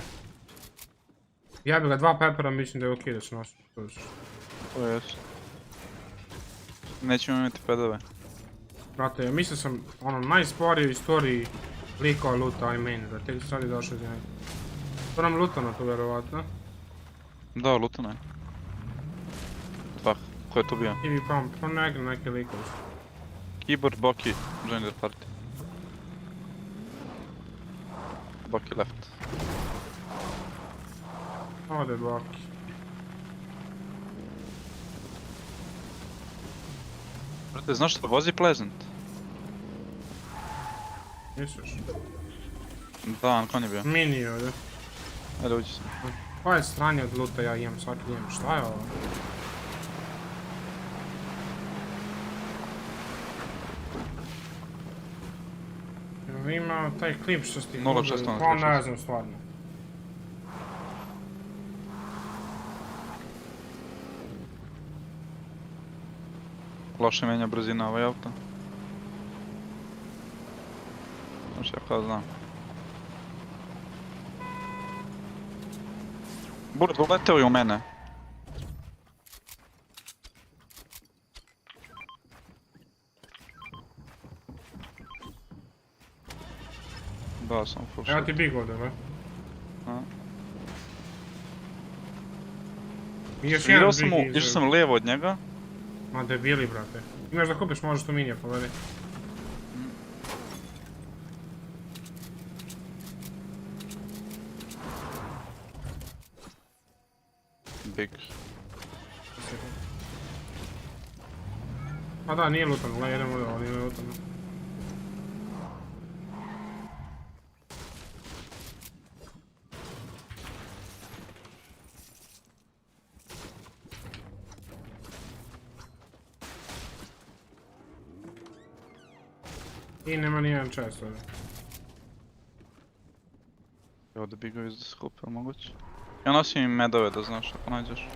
Ja bi ga 2 pepera, mislim da je okej da se nosim. To jesu. Nećemo imati pedove. Brate, ja mislio sam najsporiji u istoriji likova luta I main, da tek sad je došao iz njega. To nam lutano tu vjerovatno. Da, lutano je. Pa, ko je to bio? TV pump, pa neki likovi. Keyboard, Boki, join the party. Boki left. Ode Boki. Brate, znaš što vozi Pleasant? Misliš? Da, kon je bio. Mini ovdje. Ajde, uđi se. Koje stranje od luta ja imam svaki imam, šta je ovo? Ima taj klip što ste gledali, pa ne znam stvarno. Loše menja brzina ovaj auto. Znaš, ja kao znam. Burat, uleteo je u mene. Da, sam full shot. Evo ti big ovdje, ne? Išao sam lijevo od njega. Ma debili, brate. Imaš da kupiš, možeš tu minije, pogledaj. Big. Pa da, nije lutano, gledaj, jedemo ovdje, ali nije lutano. I nema nijedan čest ovdje. Evo da bigovi da skupe, ali moguće. Ja nosim im medove da znaš ako nađeš.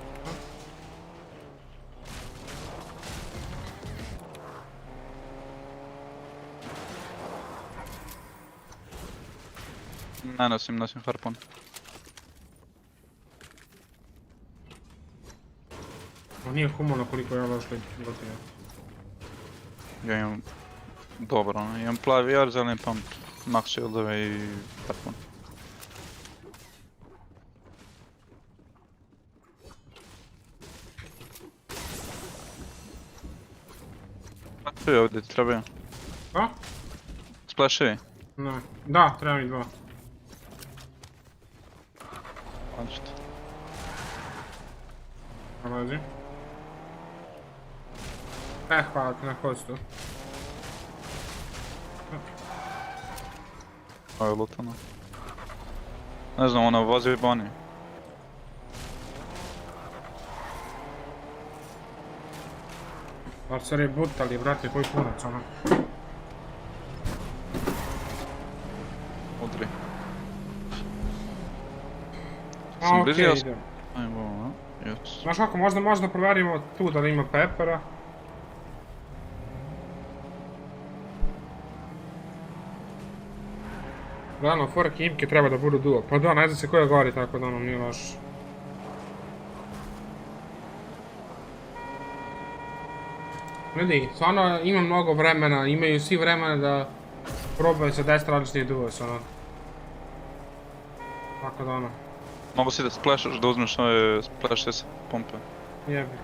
Ne nosim harpun. Nije humano koliko ja loš lutio. Ja imam dobro, imam plavi jar, zeleni pump, max shieldove i harpun. Splashevi ovdje ti trebaju. Ko? Splashevi? Ne, da, treba mi 2. Hoćete. Dolazi. Hvala ti na hostu. Ovo je lutano. Ne znam, ono vozio Bonnie. Barcar je butali, brate, koji punac, ono. Udri. A, okej, idem. Ajmo, ono, jes. Znaš kako, možda proverimo tu da li ima pepera. Gledano, fora Jimke treba da budu duo. Pa da, ne zna se koja gori, tako da ono nije loš. Ljudi, stvarno ima mnogo vremena, imaju svi vremena da probaju sa 10 različitih duos, ono. Tako da ono. Mogu si da splashaš, da uzmeš ove splash s pompe. Jebik.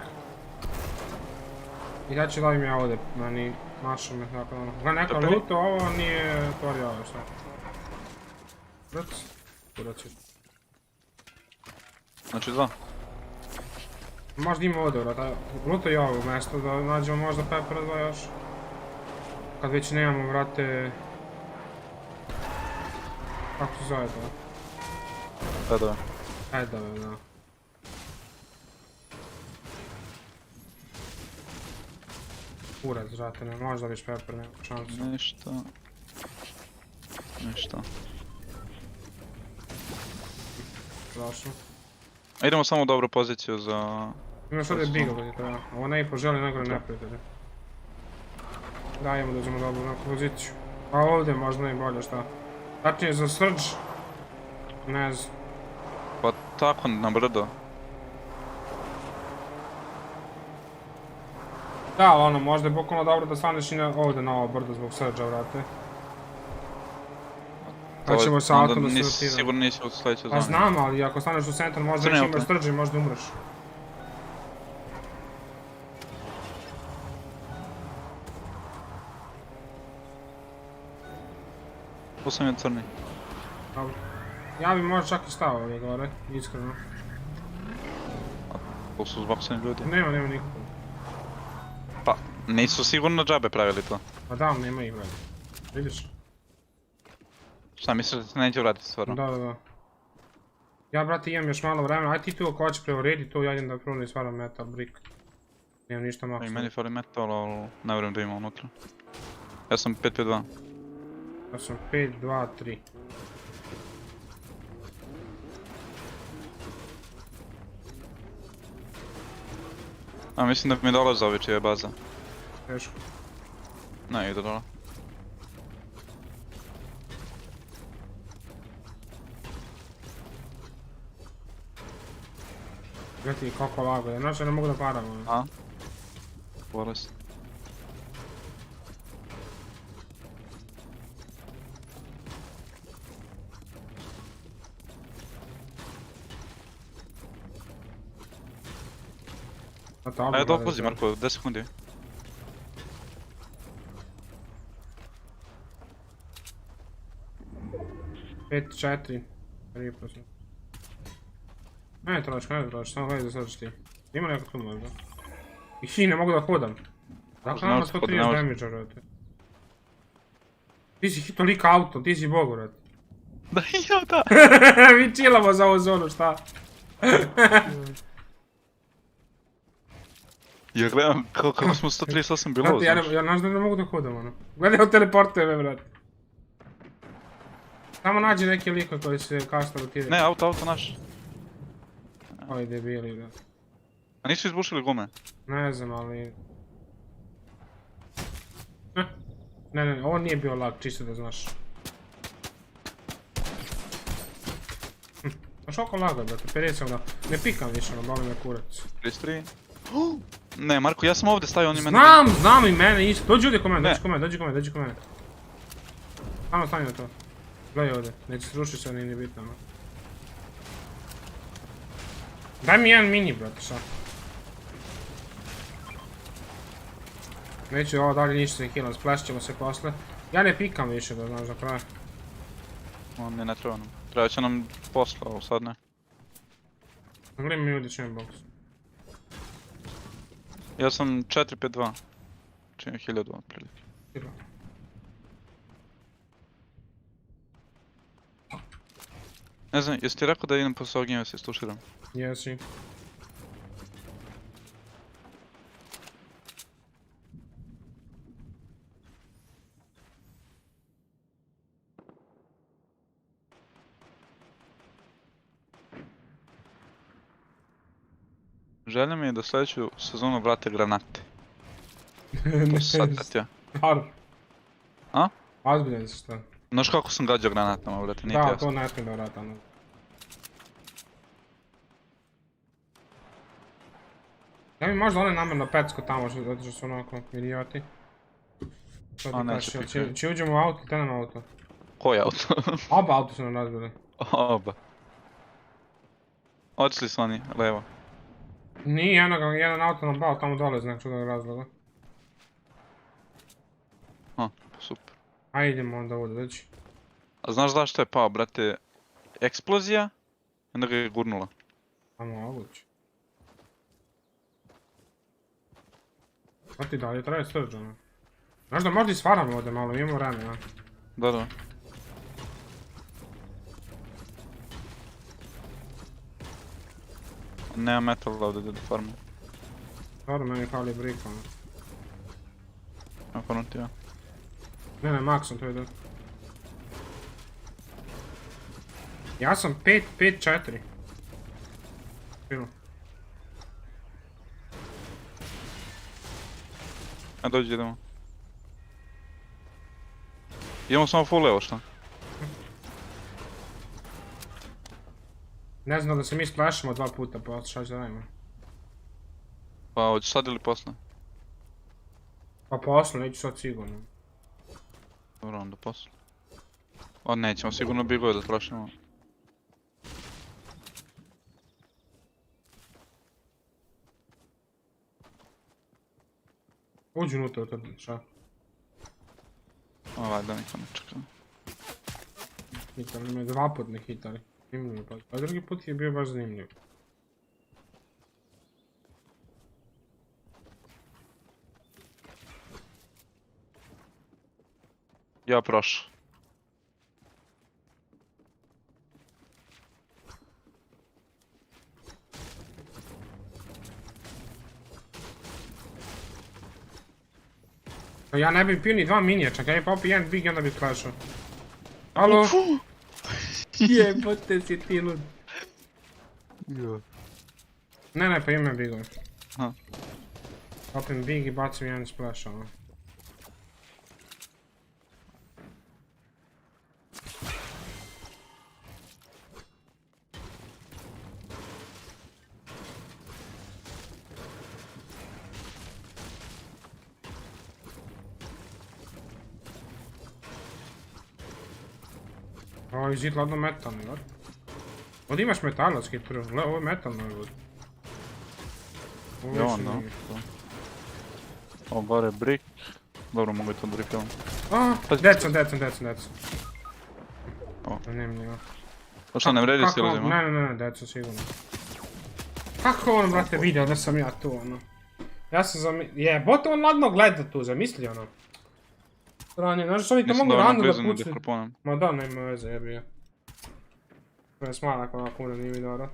I sad ću davim ja ovdje, meni našo me, tako da ono. Gledaj, neko luto, ovo nije otvorio ovo sve. Kurac? Kurac je. Znači 2. Možda ima ovdje, vrata. Luto i ovo mjesto, da nađemo možda pepera 2 još. Kad već nemamo, vrate... Kako se zove to? Edove. Edove, da. Kurac, vrate, ne možda viš pepera, nema šansu. Ništa. Ništa. Strašno. Idemo samo u dobru poziciju za... Imaš ovdje biga koji treba. Ovo ne i poželi nego neprijatelje. Dajemo da uđemo dobru na poziciju. A ovdje možda najbolje šta. Tačnije za srđ. Ne znam. Pa tako na brdo. Da, ali ono, možda je bukvalno dobro da staneš i ovdje na ovo brdo zbog srđa, vrate. Kad ćemo sa autom da se rotiramo. Sigurno nisi u sljedećoj zoni. Pa znam, ali ako staneš u centar možda već imaš srđa i možda umreš. Tu sam je crni. Dobro. Ja bi možda čak i stao ovdje gore, iskreno. To su zbaksani ljudi. Nema nikog. Pa, nisu sigurno džabe pravili to. Pa da, nema ih vrati. Vidiš? Šta misliš da se neće vratiti stvarno? Da. Ja, brate, imam još malo vremena, aj ti tu ako hoćeš preuredi to, ja idem da prvo stvaram metal brick. Nemam ništa maksimum. I meni fali metal, ali ne vjerujem da ima unutra. Ja sam 5-5-2. Ja sam 5-2-3. A mislim da mi dolaze ove čije je baza. Teško. Ne, ide dole. Gledaj kako lago je, znaš ja ne mogu da param. A? Bolest. Ajde dopuzi Marko, 10 sekundi. Pet, 4, 3%. Ne troška, samo gledaj da srđeš ti. Ima neko tu možda. I ne mogu da hodam. Dakle nama 130 damage-a, vrate. Ti si hito lika auto, ti si bog, vrate. Da, ja da. Mi chillamo za ovu zonu, šta? Ja gledam kako smo 138 bilo, znaš. Ja znaš da ne mogu da hodam, ono. Gledaj, on teleportuje me, vrate. Samo nađi neki liko koji se kasta rotira. Ne, auto naš. Oj, debili, da. A nisu izbušili gume? Ne znam, ali... Ne, ovo nije bio lag, čisto da znaš. Znaš oko laga, brate, 50 da... Ne pikam više, boli me kurac. 33. Ne, Marko, ja sam ovdje stavio, oni mene... Znam i mene isto. Dođi ovdje ko mene, dođi ko mene. Samo stani na to. Gledaj ovdje, neće se rušiti se, nije bitno. Daj mi jedan mini, brate, šta? Neću ovo dalje ništa se killam, splash ćemo se posle. Ja ne pikam više, da znaš za kraj. On ne treba nam. Treba će nam posla, ovo sad ne. Gledaj mi ljudi će mi box. Ja sam 4-5-2. Čini 1000 otprilike. Ne znam, jesi ti rekao da idem posle ovog gnjeva se istuširam? Jesi. Želja mi je da sljedeću sezonu vrate granate. To se sad kad ja. Har. A? Ozbiljan si šta? Znaš kako sam gađao granatama, brate, nije ti Da, jasno. to ne smije da vrata. Ja mi možda one namjerno pecko tamo, zato što su onako idioti. A, neće pikati. Či uđemo u auto, te nam auto. Koji auto? Oba auto su nam razbili. Oba. Otišli su oni, levo. Nije, jedan auto nam bao tamo dole iz nekog čudnog razloga. Super. A idemo onda ovdje već. A znaš zašto je pao, brate? Eksplozija, onda ga je gurnula. A moguće. Pa ti dalje traje srđa, ono. Znaš da možda i stvaramo ovdje malo, imamo vremena. Da. Nema metala ovdje da farmu. Dobro, meni fali brika, ono. Ako ti ja. Ne, maksom to ide. Ja sam 5-4. Bilo. A dođi, idemo. Idemo samo full levo, šta? Ne znam da se mi splashimo 2 puta, pa šta će da radimo. Pa hoćeš sad ili posle? Pa posle, neću sad sigurno. Dobro, onda posle. O, nećemo sigurno bigove da trošimo. Uđi unutra, šta? Valjda niko ne čeka. Hitali me, 2 put ne hitali. Zanimljivo, pa drugi put je bio baš zanimljiv. Ja prošao. Ja ne bi pio ni 2 minija, čak ja bi popio jedan big i onda bi splashao. Alo? Jebote si ti lud. Ne, pa imam bigove. Popim big i bacim jedan splash, ono. Ovo je zid ladno metalno, jel? Ovdje imaš metalarski prvo, gle, ovo je metalno, jel? Ja, da. Ovo gore je brick. Dobro, mogu i to brickam. Dead sam. Zanimljivo. Pa šta, ne vredi si ili uzima? Ne, dead sam sigurno. Kako on, brate, vidio da sam ja tu, ono? Ja sam jebote, on ladno gleda tu, zamisli, ono. Stranje, znaš što oni to mogu rano da pucaju? Ma da, nema veze, jebi ja. To je smalak ovako da nije vidio, da.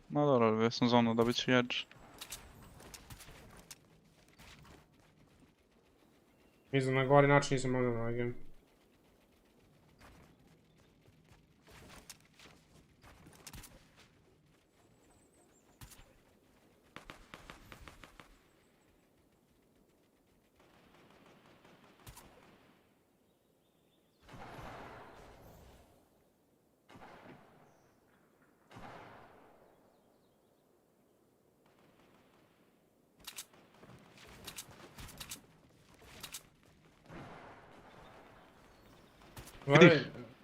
Ma dobro, ja sam zonu da bit će edge. Mislim, na gori način nisam mogao na ovaj game.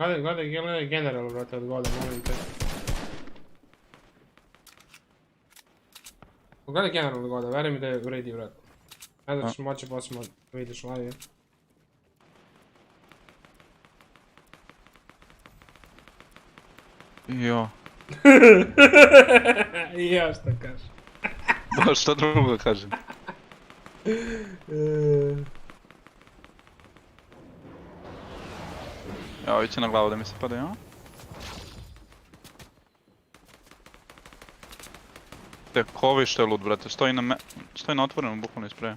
Gledaj general, brate, od goda, molim te. Pogledaj general od goda, veri mi da je u ready, brate. Ne da ćeš moći poslije vidiš live. Jo. Ja šta kažem. Ba šta drugo kažem. Ja, ići na glavu da mi se pada, ja? Te kovi što je lud, brate, stoji na otvorenom, bukvalno ispreje.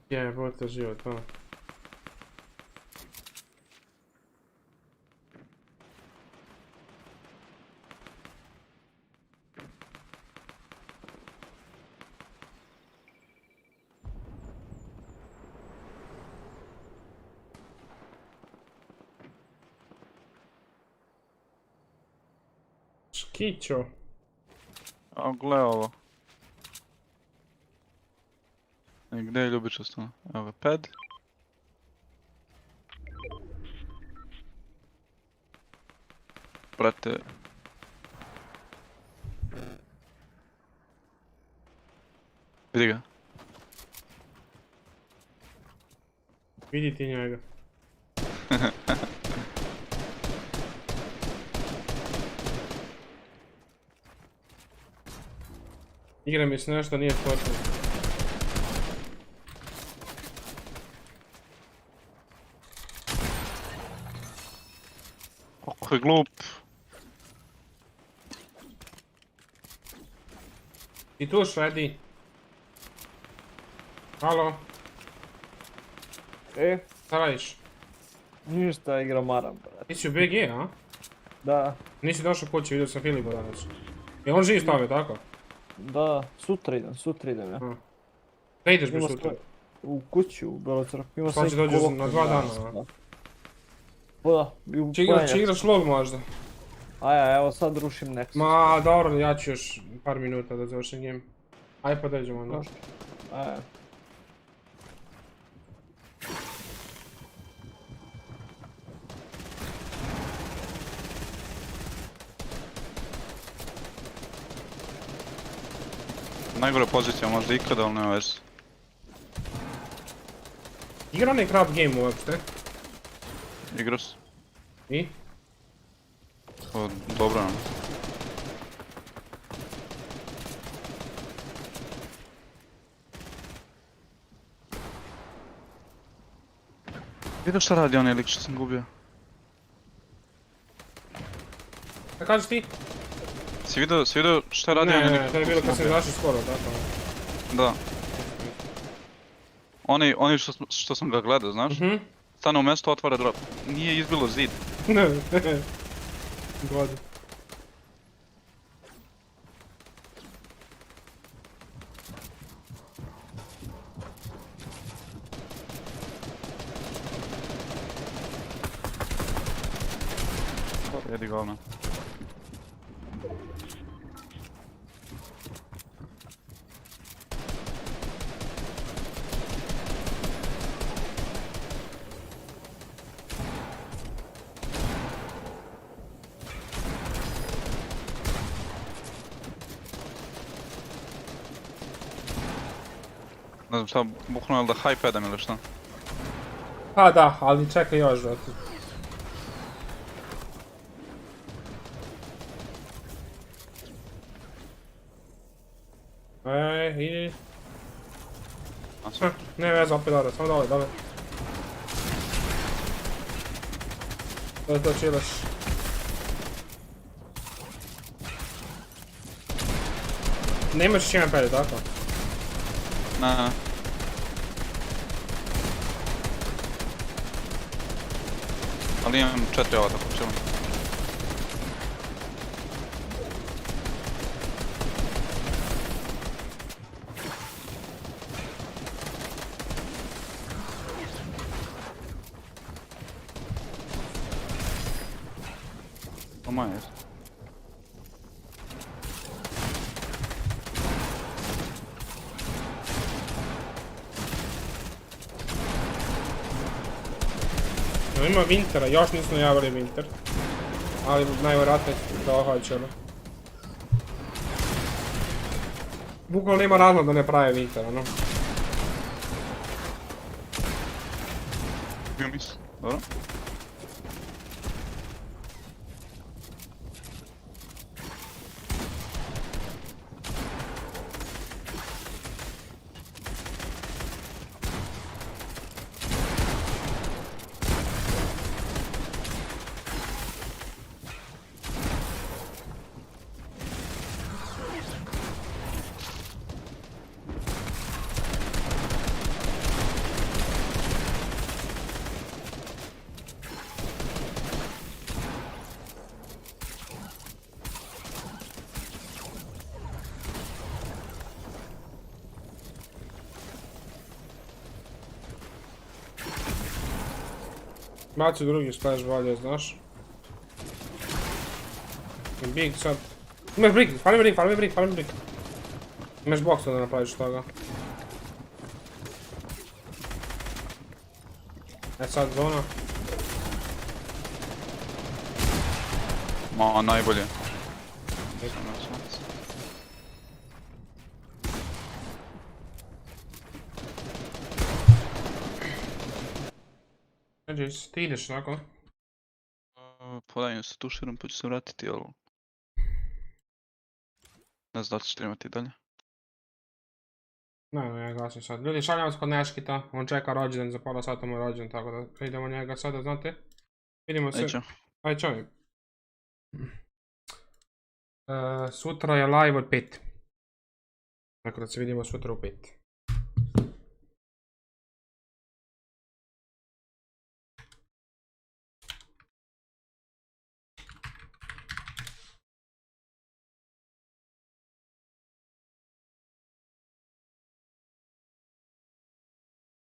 Jebote život, to. Škićo. A gle ovo. I gdje je ljubičasto? Evo ga, pad. Brate. Vidi ga. Vidi ti njega. Igra mi se nešto nije počelo. Kako je glup. I tu Shreddy. Halo. Šta radiš? Ništa, igram Aram, brate. Ti si u BG, a? Da. Nisi došao kući, vidio sam Filipa danas. Je on živ stavio, tako? Da, sutra idem ja. Da ideš bi sutra? U kuću, u Belocrp. Znači dođeš na 2 dana, a? Pa da, u Če igraš log možda? Aja, evo sad rušim Nexus. Ma, dobro, ja ću još par minuta da završim game. Aj pa dođemo onda. Aja. Najgore pozicija možda ikada, ali nema veze. Igra onaj crab game uopšte? Igrao sam. I? Dobro. Vidio šta radi onaj lik što sam gubio? Šta kažeš ti? Si vidio šta radi onaj lik? Ne, to je bilo kad sam zašao skoro, tako. Da. Oni što sam ga gledao, znaš? Stane u mjesto, otvara drop. Nije izbilo zid. Ne, god. Jedi govna. Ne znam šta, bukvalno je da high padam ili šta? Pa da, ali čekaj još, brate. Idi. Ne veze, opet dobro, samo dole, dole. To chilliš. Nemaš čime pede, tako? Ne. Ali imam 4 ova tako chillim. To moje jest. No ima Wintera, još nismo javili Winter. Ali najvjerojatnije da ohađeno. Bukvalno nema razloga da ne prave Wintera, no. Dobro. Baci drugi splash bolje, znaš. Big sad. Imaš brig, fali mi brig. Imaš box da napraviš toga. Sad zona. Ma, najbolje. Neđe, ti ideš nakon? Podajem se tuširam pa ću se vratiti, ali... Ne znam da ću streamati dalje. Ne, ja gasim sad. Ljudi, šaljam vas kod Neškita, on čeka rođendan, za pola sata mu je rođendan, tako da idemo njega sada, znate. Vidimo se. Aj, čovjek. Sutra je live od 5. Tako da se vidimo sutra u 5.